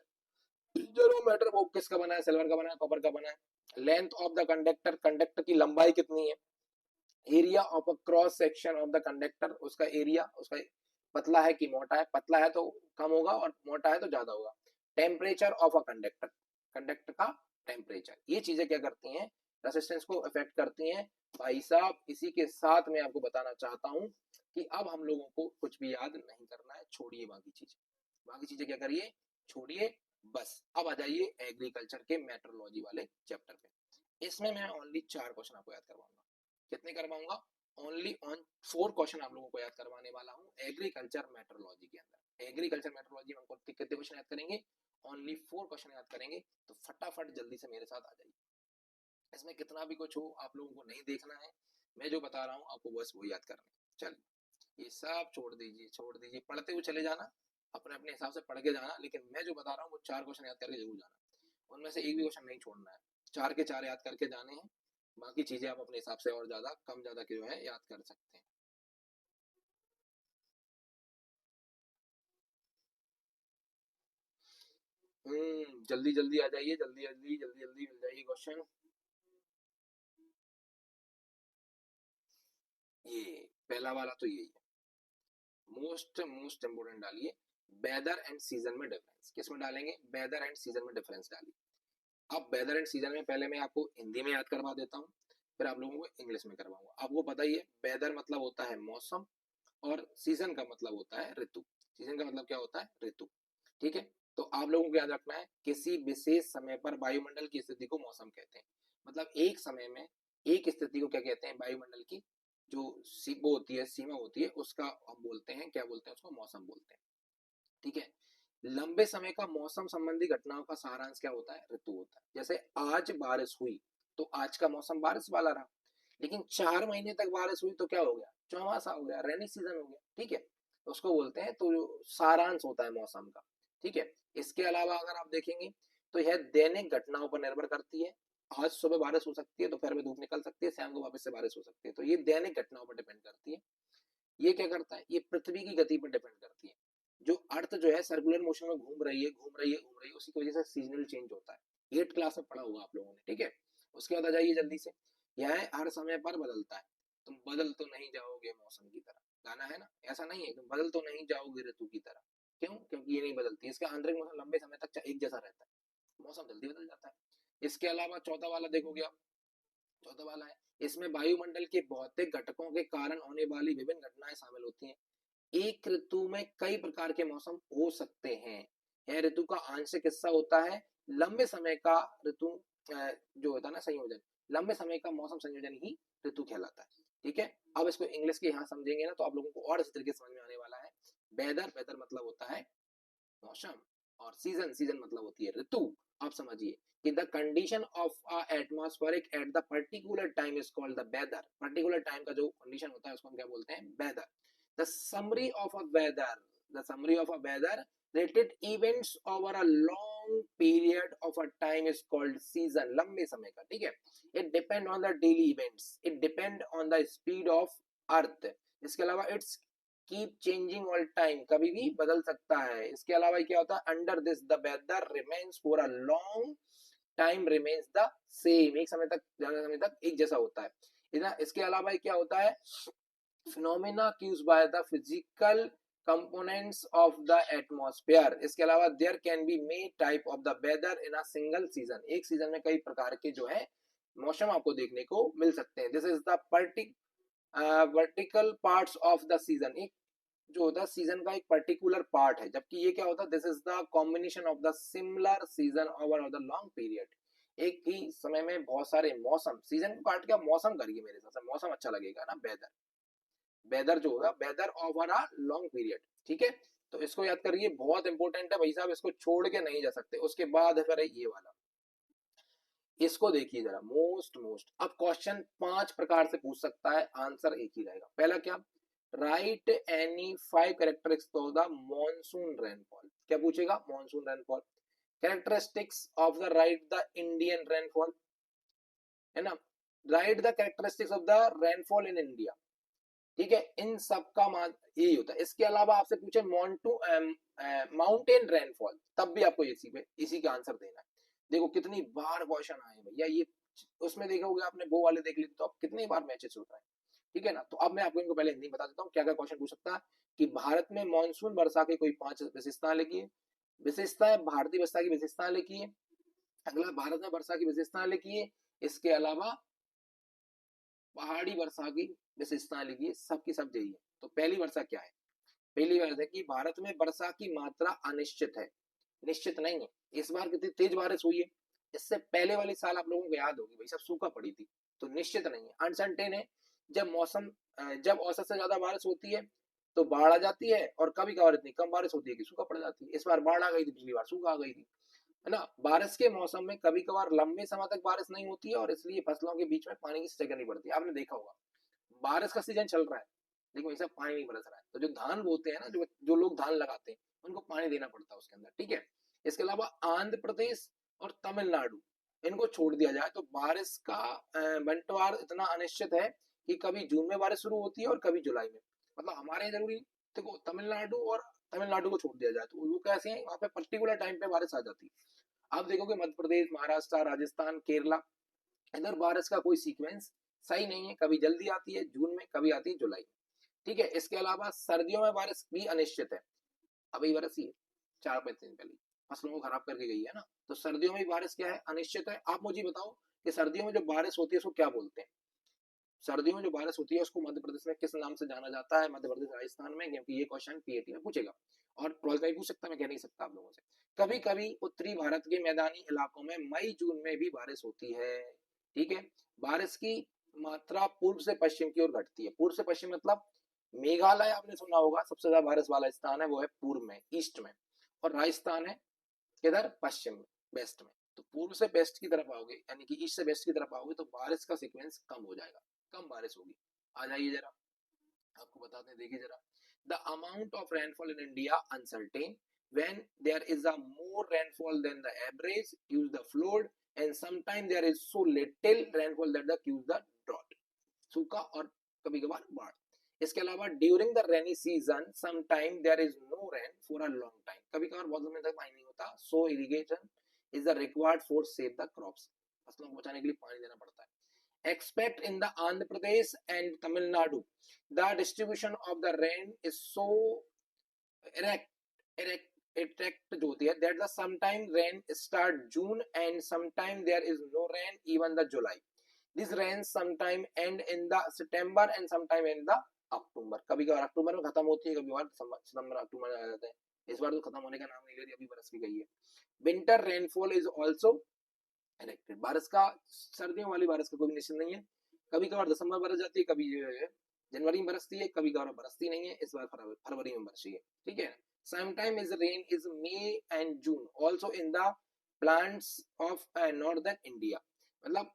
जो मैटर वो किसका बना है, सिल्वर का बना है, कॉपर का बना है। Length of the conductor, conductor की लंबाई कितनी है। Area of a cross section of the conductor, उसका एरिया, उसका पतला है कि मोटा है, पतला है तो कम होगा और मोटा है तो ज्यादा होगा। Temperature of a conductor, conductor का टेम्परेचर, ये चीजें क्या करती हैं, रेसिस्टेंस को अफेक्ट करती हैं। भाई साहब इसी के साथ मैं आपको बताना चाहता हूं कि अब हम लोगों को कुछ भी याद नहीं करना है, छोड़िए बाकी चीजें, बाकी चीजें क्या करिए, छोड़िए। बस अब आ जाइए एग्रीकल्चर के मेट्रोलॉजी वाले चैप्टर पे। इसमें मैं ओनली 4 क्वेश्चन आपको याद करवाऊंगा। कितने करवाऊंगा, ओनली ऑन 4 क्वेश्चन आप लोगों को याद करवाने वाला हूँ एग्रीकल्चर मेट्रोलॉजी के अंदर। एग्रीकल्चर मेट्रोलॉजी में हमको कितने क्वेश्चन याद करेंगे, ओनली 4 क्वेश्चन याद करेंगे। तो फटाफट जल्दी से मेरे साथ आ जाइए। इसमें कितना भी कुछ हो आप लोगों को नहीं देखना है, मैं जो बता रहा हूँ आपको बस वो याद करना है। चलिए ये सब छोड़ दीजिए, छोड़ दीजिए, पढ़ते हुए चले जाना, अपने अपने हिसाब से पढ़ के जाना, लेकिन मैं जो बता रहा हूँ वो 4 क्वेश्चन याद करके जरूर जाना। उनमें से एक भी क्वेश्चन नहीं छोड़ना है, 4 के 4 याद करके जाने हैं। बाकी चीजें आप अपने हिसाब से और ज्यादा कम ज्यादा के जो है याद कर सकते हैं। जल्दी जल्दी आ जाइए, जल्दी जल्दी जल्दी जल्दी मिल जाइए क्वेश्चन। ये पहला वाला तो यही है, मोस्ट मोस्ट इंपोर्टेंट डालिए, वेदर एंड सीजन में डिफरेंस। किस में डालेंगे, वेदर एंड सीजन में डिफरेंस डालिए। अब वेदर एंड सीजन में पहले मैं आपको हिंदी में याद करवा देता हूँ, फिर आप लोगों को इंग्लिश में करवाऊंगा। आपको पता ही है वेदर मतलब होता है मौसम, और सीजन का मतलब होता है ऋतु। सीजन का मतलब क्या होता है, ऋतु। ठीक है, तो आप लोगों को याद रखना है किसी विशेष समय पर वायुमंडल की स्थिति को मौसम कहते हैं। मतलब एक समय में एक स्थिति को क्या कहते हैं, वायुमंडल की जो वो होती है, सीमा होती है, उसका हम बोलते हैं, क्या बोलते हैं उसको, मौसम बोलते हैं। ठीक है, लंबे समय का मौसम संबंधी घटनाओं का सारांश क्या होता है, ऋतु होता है। जैसे आज बारिश हुई तो आज का मौसम बारिश वाला रहा, लेकिन 4 महीने तक बारिश हुई तो क्या हो गया, चौमासा हो गया, रेनी सीजन हो गया। ठीक है, उसको बोलते हैं, तो सारांश होता है मौसम का। ठीक है, इसके अलावा अगर आप देखेंगे तो यह दैनिक घटनाओं पर निर्भर करती है। आज सुबह बारिश हो सकती है, दोपहर में धूप निकल सकती है, शाम को वापस से बारिश हो सकती है, तो ये दैनिक घटनाओं पर डिपेंड करती है। ये क्या करता है, ये पृथ्वी की गति पर डिपेंड करती है। जो अर्थ जो है सर्कुलर मोशन में घूम रही है घूम रही है घूम रही है, उसी की वजह से सीजनल चेंज होता है। 8th क्लास में पढ़ा होगा आप लोगों ने, ठीक है। उसके बाद आ जाइए जल्दी से, यह है हर समय पर बदलता है, तुम बदल तो नहीं जाओगे मौसम की तरह, गाना है ना, ऐसा नहीं है तुम बदल तो नहीं जाओगे ऋतु की तरह। क्यों? क्योंकि ये नहीं बदलती, इसका आंतरिक मौसम लंबे समय तक एक जैसा रहता है, मौसम जल्दी बदल जाता है। इसके अलावा चौथा वाला देखोगे आप, चौथा वाला है, इसमें वायुमंडल के भौतिक घटकों के कारण होने वाली विभिन्न घटनाएं शामिल होती हैं। एक ऋतु में कई प्रकार के मौसम हो सकते हैं, यह ऋतु का आंशिक हिस्सा होता है। लंबे समय का ऋतु जो होता है ना संयोजन, लंबे समय का मौसम संयोजन ही ऋतु कहलाता है, ठीक है। अब इसको इंग्लिश के यहाँ समझेंगे ना तो आप लोगों को और अच्छे तरीके से समझ में आने वाला है। वेदर, वेदर मतलब होता है मौसम, और सीजन, सीजन मतलब होती है ऋतु। आप समझिए कि the condition of a atmospheric at the particular time is called the weather. Particular time का जो कंडीशन होता है उसको हम क्या बोलते हैं, weather. The summary of a weather, the summary of a weather related events over a long period of a time is called season। लंबे समय का, ठीक है। it depend on the daily events, it depend on the speed of earth। इसके अलावा it's keep changing all time, कभी भी बदल सकता है। इसके अलावा क्या होता है, under this the weather remains for a long time remains the same, एक समय तक, ज्यादा समय तक एक जैसा होता है। इधर इसके अलावा क्या होता है, phenomena caused by the physical components of the atmosphere। इसके अलावा there can be many type of the weather in a single season, एक सीजन में कई प्रकार के जो है मौसम आपको देखने को मिल सकते हैं। this is the vertical parts of the season, एक जो होता है सीजन का एक पर्टिकुलर पार्ट है, जबकि ये क्या होता है, this is the combination of the similar season over the long period. एक ही समय में बहुत सारे मौसम, सीजन पार्ट क्या, मौसम करिए मेरे हिसाब से, मौसम अच्छा लगेगा ना, वेदर, वेदर जो होगा weather over a long period, ठीक है। तो इसको याद करिए, बहुत इंपॉर्टेंट है भाई साहब, इसको छोड़ के नहीं जा सकते। उसके बाद फिर ये वाला, इसको देखिए जरा, मोस्ट मोस्ट। अब क्वेश्चन 5 प्रकार से पूछ सकता है, आंसर एक ही रहेगा। पहला क्या, right any 5 characteristics of the monsoon rainfall. क्या पूछेगा, monsoon rainfall. Characteristics of the right the Indian rainfall, है ना, right the characteristics of the rainfall in India, ठीक है। इन सब का मान यही होता है। इसके अलावा आपसे पूछे माउंटेन रेनफॉल, तब भी आपको इसी का आंसर देना है। देखो कितनी बार क्वेश्चन आए भैया, ये उसमें देखोगे आपने, वो वाले देख ली तो अब कितनी बार मैचेस होता है, ठीक है ना। तो अब मैं आपको इनको पहले हिंदी बता देता हूँ, क्या क्या क्वेश्चन पूछ सकता है कि भारत में मानसून वर्षा के कोई 5 विशेषताएं लिखिए, विशेषताएं, भारतीय वर्षा की विशेषताएं लिखिए। अगला, भारत में वर्षा की विशेषताएं लिखिए। इसके अलावा पहाड़ी वर्षा की विशेषताएं लिखिए, सबकी सब यही है। तो पहली वर्षा क्या है, पहली बात है कि भारत में वर्षा की मात्रा अनिश्चित है, निश्चित नहीं है। इस बार कितनी तेज बारिश हुई है, इससे पहले वाली साल आप लोगों को याद होगी भाई, सब सूखा पड़ी थी। तो निश्चित नहीं है, अनसर्टेन है। जब मौसम जब औसत से ज्यादा बारिश होती है तो बाढ़ आ जाती है, और कभी कभार इतनी कम बारिश होती है कि सूखा पड़ जाती है। इस बार बाढ़ आ गई थी, पिछली बार सूखा आ गई थी, है ना। बारिश के मौसम में कभी कभार लंबे समय तक बारिश नहीं होती है, और इसलिए फसलों के बीच में पानी की सिंचाई करनी पड़ती है। आपने देखा होगा, बारिश का सीजन चल रहा है लेकिन ऐसा पानी नहीं बरस रहा है, तो जो धान बोते हैं ना, जो लोग धान लगाते हैं, उनको पानी देना पड़ता है उसके अंदर, ठीक है। इसके अलावा आंध्र प्रदेश और तमिलनाडु, इनको छोड़ दिया जाए तो बारिश का बंटवार इतना अनिश्चित है कि कभी जून में बारिश शुरू होती है और कभी जुलाई में। मतलब हमारे जरूरी, देखो तमिलनाडु, और तमिलनाडु को छोड़ दिया जाए तो वो कैसे है, वहां पे पर्टिकुलर टाइम पे बारिश आ जाती है। आप देखोगे मध्य प्रदेश, महाराष्ट्र, राजस्थान, केरला, इधर बारिश का कोई सीक्वेंस सही नहीं है, कभी जल्दी आती है जून में, कभी आती है जुलाई में, ठीक है। इसके अलावा सर्दियों में बारिश भी अनिश्चित है, अभी बरसी है 4-5 दिन पहले, फसलों को खराब करके गई है ना। तो सर्दियों में बारिश क्या है, अनिश्चित है। आप मुझे बताओ कि सर्दियों में जो बारिश होती है उसको क्या बोलते हैं, सर्दियों में जो बारिश होती है उसको मध्य प्रदेश में किस नाम से जाना जाता है, मध्य प्रदेश, राजस्थान में, क्योंकि ये क्वेश्चन पीएटी में पूछेगा, और ट्वेल्थ में पूछ सकता है, मैं कह नहीं सकता आप लोगों से। कभी कभी उत्तरी भारत के मैदानी इलाकों में मई जून में भी बारिश होती है, ठीक है। बारिश की मात्रा पूर्व से पश्चिम की ओर घटती है। पूर्व से पश्चिम मतलब मेघालय आपने सुना होगा, सबसे ज्यादा बारिश वाला स्थान है वो है पूर्व में, ईस्ट में, और राजस्थान है किधर, पश्चिम में, वेस्ट में। तो पूर्व से वेस्ट की तरफ आओगे, यानी कि ईस्ट से वेस्ट की तरफ आओगे, तो बारिश का सीक्वेंस कम हो जाएगा, कम बारिश होगी। आ जाइए जरा, आपको बताते हैं, देखिए जरा। The amount of rainfall in India uncertain, when there is a more rainfall than the average cause the flood, and sometimes there is so little rainfall that the cause the drought, सूखा और कभी कभार बाढ़। इसके अलावा during the rainy season some time there is no rain for a long time, कभी कभार बहुत समय तक पानी नहीं होता, so irrigation is the required for save the crops, फसलों को बचाने के लिए पानी देना पड़ता है। Except in the Andhra Pradesh and Tamil Nadu, the distribution of the rain is so erect, erect जो होती है, that the sometime rain start June and sometime there is no rain even the July. This rain sometime end in the September and sometime in the October. कभी कभार अक्टूबर में खत्म होती है, कभी कभार सितंबर अक्टूबर में आ जाते हैं। इस बार तो खत्म होने का नाम नहीं ले रही, अभी बरस भी गई है। Winter rainfall is also erected. बारिश का, सर्दियों वाली बारिश का कोई निश्चित नहीं है, कभी कभार दिसंबर बरस जाती है, कभी जनवरी में बरसती है, कभी कभार बरसती नहीं है, इस बार फरवरी में बरसी है, ठीक है। Sometime is rain is May and June also in the plants of northern India, मतलब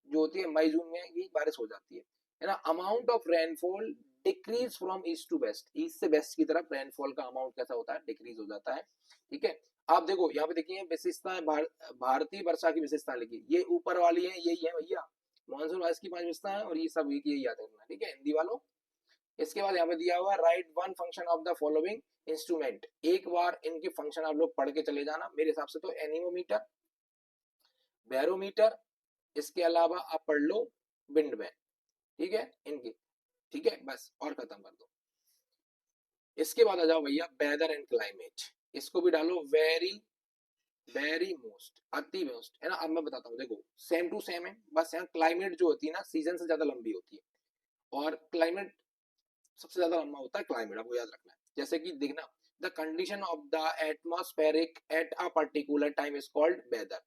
जो होती है मई जून में ये बारिश हो जाती है ना। Amount of rainfall decrease from east to west, east से वेस्ट की तरफ रेनफॉल का अमाउंट कैसा होता है, डिक्रीज हो जाता है, ठीक है। आप देखो यहाँ पे देखिए विशेषताएं, भारतीय वर्षा की विशेषता लिखी, ये ऊपर वाली है, यही है भैया मानसून बारिश की 5 विशेषताएं, और ये सब यही याद रखना, ठीक है हिंदी वालों। इसके बाद यहाँ पे दिया हुआ right one function of the following instrument, एक बार इनके फंक्शन आप लोग पढ़ के चले जाना, मेरे हिसाब से तो एनीमोमीटर, बैरोमीटर, इसके अलावा आप पढ़ लो विंड वैन, ठीक है इनकी, ठीक है बस, और खत्म कर दो। इसके बाद आ जाओ भैया वेदर एंड क्लाइमेट, इसको भी डालो वेरी वेरी मोस्ट, अति मोस्ट, है ना। अब मैं बताता हूँ, देखो सेम टू सेम है, बस यहाँ क्लाइमेट जो होती है ना सीजन से ज्यादा लंबी होती है, और क्लाइमेट सबसे ज्यादा लंबा होता है क्लाइमेट, आपको याद रखना है। जैसे कि देखना, the condition of the atmospheric at a particular time is called weather,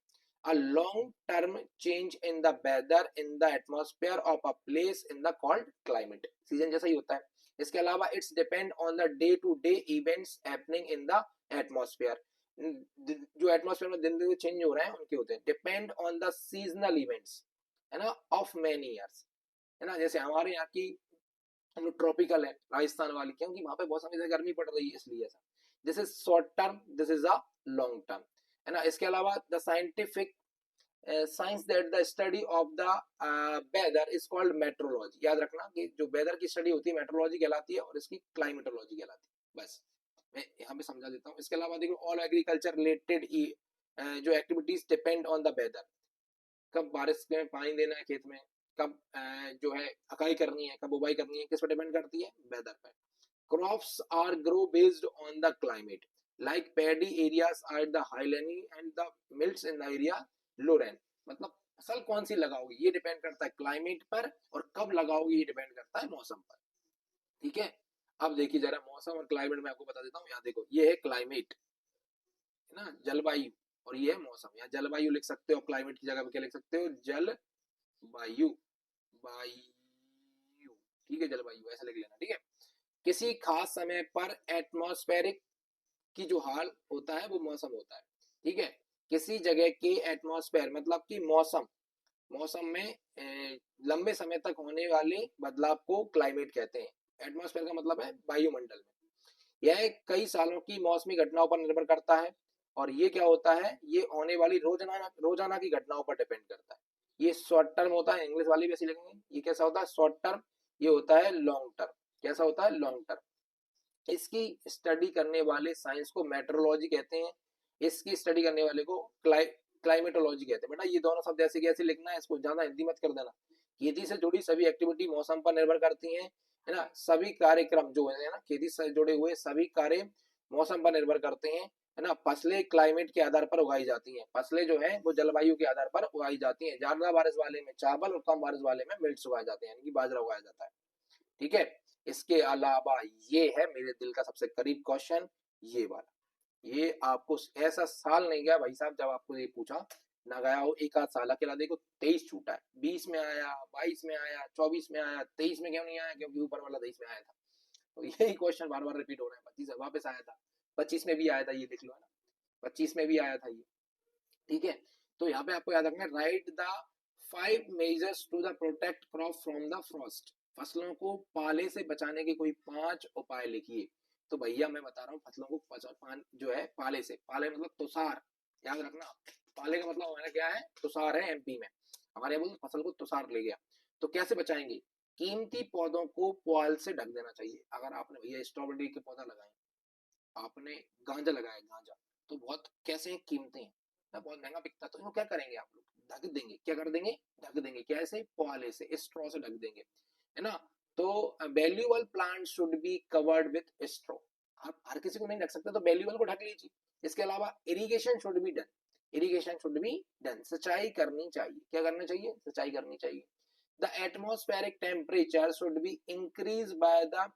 a long term change in the weather in the atmosphere of a place in the called climate, season जैसा ही होता है। इसके अलावा it's depend on the day to day events happening in the atmosphere, जो atmosphere में दिन दिन चेंज हो रहे हैं उनके होते हैं। Depend on the seasonal events, है ना, ऑफ मेनी ईयर्स, है ना। जैसे हमारे यहाँ की ट्रॉपिकल है राजस्थान वाली, क्योंकि वहां पे बहुत समय से गर्मी पड़ रही है इसलिए ऐसा। This is short term, this is a long term, है ना। इसके अलावा the scientific science that the study of the weather is called meteorology, याद रखना कि जो वेदर की स्टडी होती है मेट्रोलॉजी कहलाती है, और इसकी क्लाइमेटोलॉजी कहलाती है, बस मैं यहाँ पे समझा देता हूँ। इसके अलावा देखो ऑल एग्रीकल्चर रिलेटेड जो activities depend on the weather, कब बारिश में पानी देना है खेत में, कब जो है अकाई करनी है, कब बुवाई करनी है, किस पर डिपेंड करती है, वेदर पे। Crops are grow based on the climate, like paddy areas are the highland and the millets in the area low rain, मतलब फसल कौन सी लगाओगे ये डिपेंड करता है क्लाइमेट पर, और कब लगाओगे ये डिपेंड करता है मौसम पर, ठीक है। अब देखिए जरा मौसम और क्लाइमेट में आपको बता देता हूँ, यहाँ देखो ये है क्लाइमेट, है ना, जलवायु, और ये है मौसम। यहाँ जलवायु लिख सकते हो, क्लाइमेट की जगह पे क्या लिख सकते हो, जल वायु, वायु, ठीक है, जलवायु ऐसा लिख लेना, ठीक है। किसी खास समय पर एटमॉस्फेरिक की जो हाल होता है वो मौसम होता है, ठीक है। किसी जगह के एटमॉस्फेयर मतलब कि मौसम, मौसम में लंबे समय तक होने वाले बदलाव को क्लाइमेट कहते हैं। एटमॉस्फेयर का मतलब है वायुमंडल में, यह कई सालों की मौसमी घटनाओं पर निर्भर करता है, और ये क्या होता है, ये होने वाली रोजाना की घटनाओं पर डिपेंड करता है। ये शॉर्ट टर्म होता है, इंग्लिश वाली भी ऐसी लिखेंगे, ये कैसा होता है शॉर्ट टर्म, ये होता है लॉन्ग टर्म, कैसा होता है लॉन्ग टर्म। इसकी स्टडी करने वाले साइंस को मेट्रोलॉजी कहते हैं, इसकी स्टडी करने वाले को क्लाइमेटोलॉजी कहते हैं। बेटा ये दोनों शब्द ऐसे कैसे लिखना है, इसको ज्यादा हिंदी मत कर देना। खेती से जुड़ी सभी एक्टिविटी मौसम पर निर्भर करती हैं, है ना। सभी कार्यक्रम जो है ना खेती से जुड़े हुए सभी कार्य मौसम पर निर्भर करते हैं, है ना। फसलें क्लाइमेट के आधार पर उगाई जाती हैं, फसलें जो है वो जलवायु के आधार पर उगाई जाती हैं। ज्यादा बारिश वाले में चावल और कम बारिश वाले में मिर्च उगाए जाते हैं, यानी कि बाजरा उगाया जाता है, ठीक है। इसके अलावा ये है मेरे दिल का सबसे करीब क्वेश्चन, ये वाला, ये आपको ऐसा साल नहीं गया भाई साहब जब आपको ये पूछा ना गया हो, एक आध साल अकेला देखो 23 छूटा है, 20 में आया, 22 में आया, 24 में आया, 23 में क्यों नहीं आया, क्योंकि ऊपर वाला 23 में आया था। तो यही क्वेश्चन बार बार रिपीट हो रहा है, 25 वापस आया था, 25 में भी आया था, ये देख लो, है ना, 25 में भी आया था ये, ठीक है। तो यहाँ पे आपको याद रखना है, write the 5 measures to the protect crop from the frost, फसलों को पाले से बचाने के कोई 5 उपाय लिखिए। तो भैया मैं बता रहा हूँ फसलों को जो है पाले से, पाले मतलब तुषार, याद रखना, पाले का मतलब हमारा क्या है, तुषार है एमपी में, हमारे बोलते फसल को तुषार ले गया। तो कैसे बचाएंगे, कीमती पौधों को पुआल से ढक देना चाहिए। अगर आपने भैया स्ट्रॉबेरी के पौधा लगाए, आपने गांजा लगाया, गांजा तो बहुत कैसे हैं, कीमती हैं ना, बहुत महंगा बिकता है, तो इनको क्या करेंगे आप लोग, ढक देंगे। क्या कर देंगे, ढक देंगे। कैसे, पुआले से, स्ट्रॉ से ढक देंगे, है ना। तो valuable plant should be covered with straw. आप हर किसी को नहीं ढक सकते, तो वैल्यूएबल को ढक लीजिए। इसके अलावा irrigation should be done, irrigation should be done, सिंचाई करनी चाहिए। क्या करना चाहिए, सिंचाई करनी चाहिए। The atmospheric temperature should be increase by the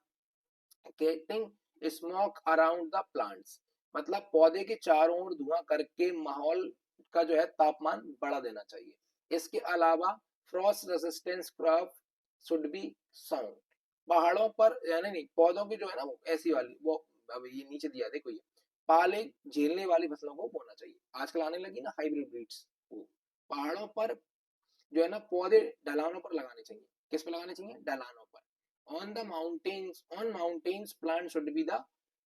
getting smoke around the plants, मतलब पौधे के चारों ओर धुआं करके माहौल का जो है तापमान बढ़ा देना चाहिए। इसके अलावा Frost resistance crop should be sound, पहाड़ों पर यानी नहीं, पौधों की जो है ना वो ऐसी वाली, वो अब ये नीचे दिया देखो, ये पाले झेलने वाली फसलों को बोना चाहिए। आजकल आने लगी ना हाइब्रिड ब्रीड्स, वो पहाड़ों पर जो है ना पौधे ढलानों पर लगाने चाहिए। किस पे लगाने चाहिए, ढलानों पर। on mountains plant should be the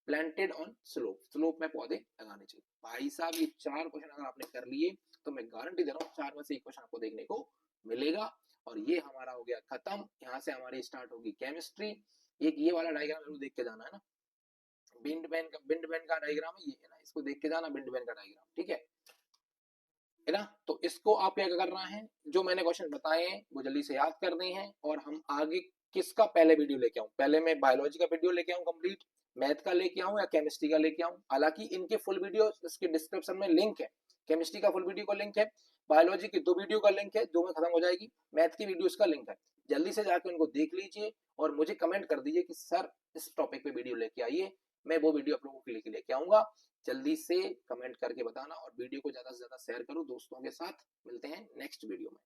planted on slope, slope में पौधे लगाने चाहिए। भाई साहब ये 4 क्वेश्चन अगर आपने कर लिए तो मैं गारंटी दे रहा हूँ 4 में से 1 क्वेश्चन आपको देखने को मिलेगा। और ये हमारा हो गया खत्म। यहाँ से हमारी स्टार्ट होगी केमिस्ट्री। एक ये वाला डायग्राम जरूर देख के जाना, है ना, बिंड बैंड का डायग्राम है ये, है ना, इसको देख के जाना, बिंड बैंड का डायग्राम, ठीक है ना। तो इसको आप क्या करना है, जो मैंने क्वेश्चन बताए हैं वो जल्दी से याद करने हैं। और हम आगे किसका पहले वीडियो लेके आऊं, पहले मैं बायोलॉजी का वीडियो लेके आऊं कंप्लीट, मैथ का लेके आऊं या केमिस्ट्री का लेके आऊं। हालांकि इनके फुल वीडियो इसके डिस्क्रिप्शन में लिंक है, केमिस्ट्री का फुल वीडियो का लिंक है, बायोलॉजी की 2 वीडियो का लिंक है, 2 में खत्म हो जाएगी, मैथ की वीडियो का लिंक है। जल्दी से जाकर उनको देख लीजिए और मुझे कमेंट कर दीजिए कि सर इस टॉपिक पे वीडियो लेके आइए, मैं वो वीडियो आप लोगों के लिए लेके आऊंगा। जल्दी से कमेंट करके बताना और वीडियो को ज्यादा से ज्यादा शेयर करो दोस्तों के साथ। मिलते हैं नेक्स्ट वीडियो में।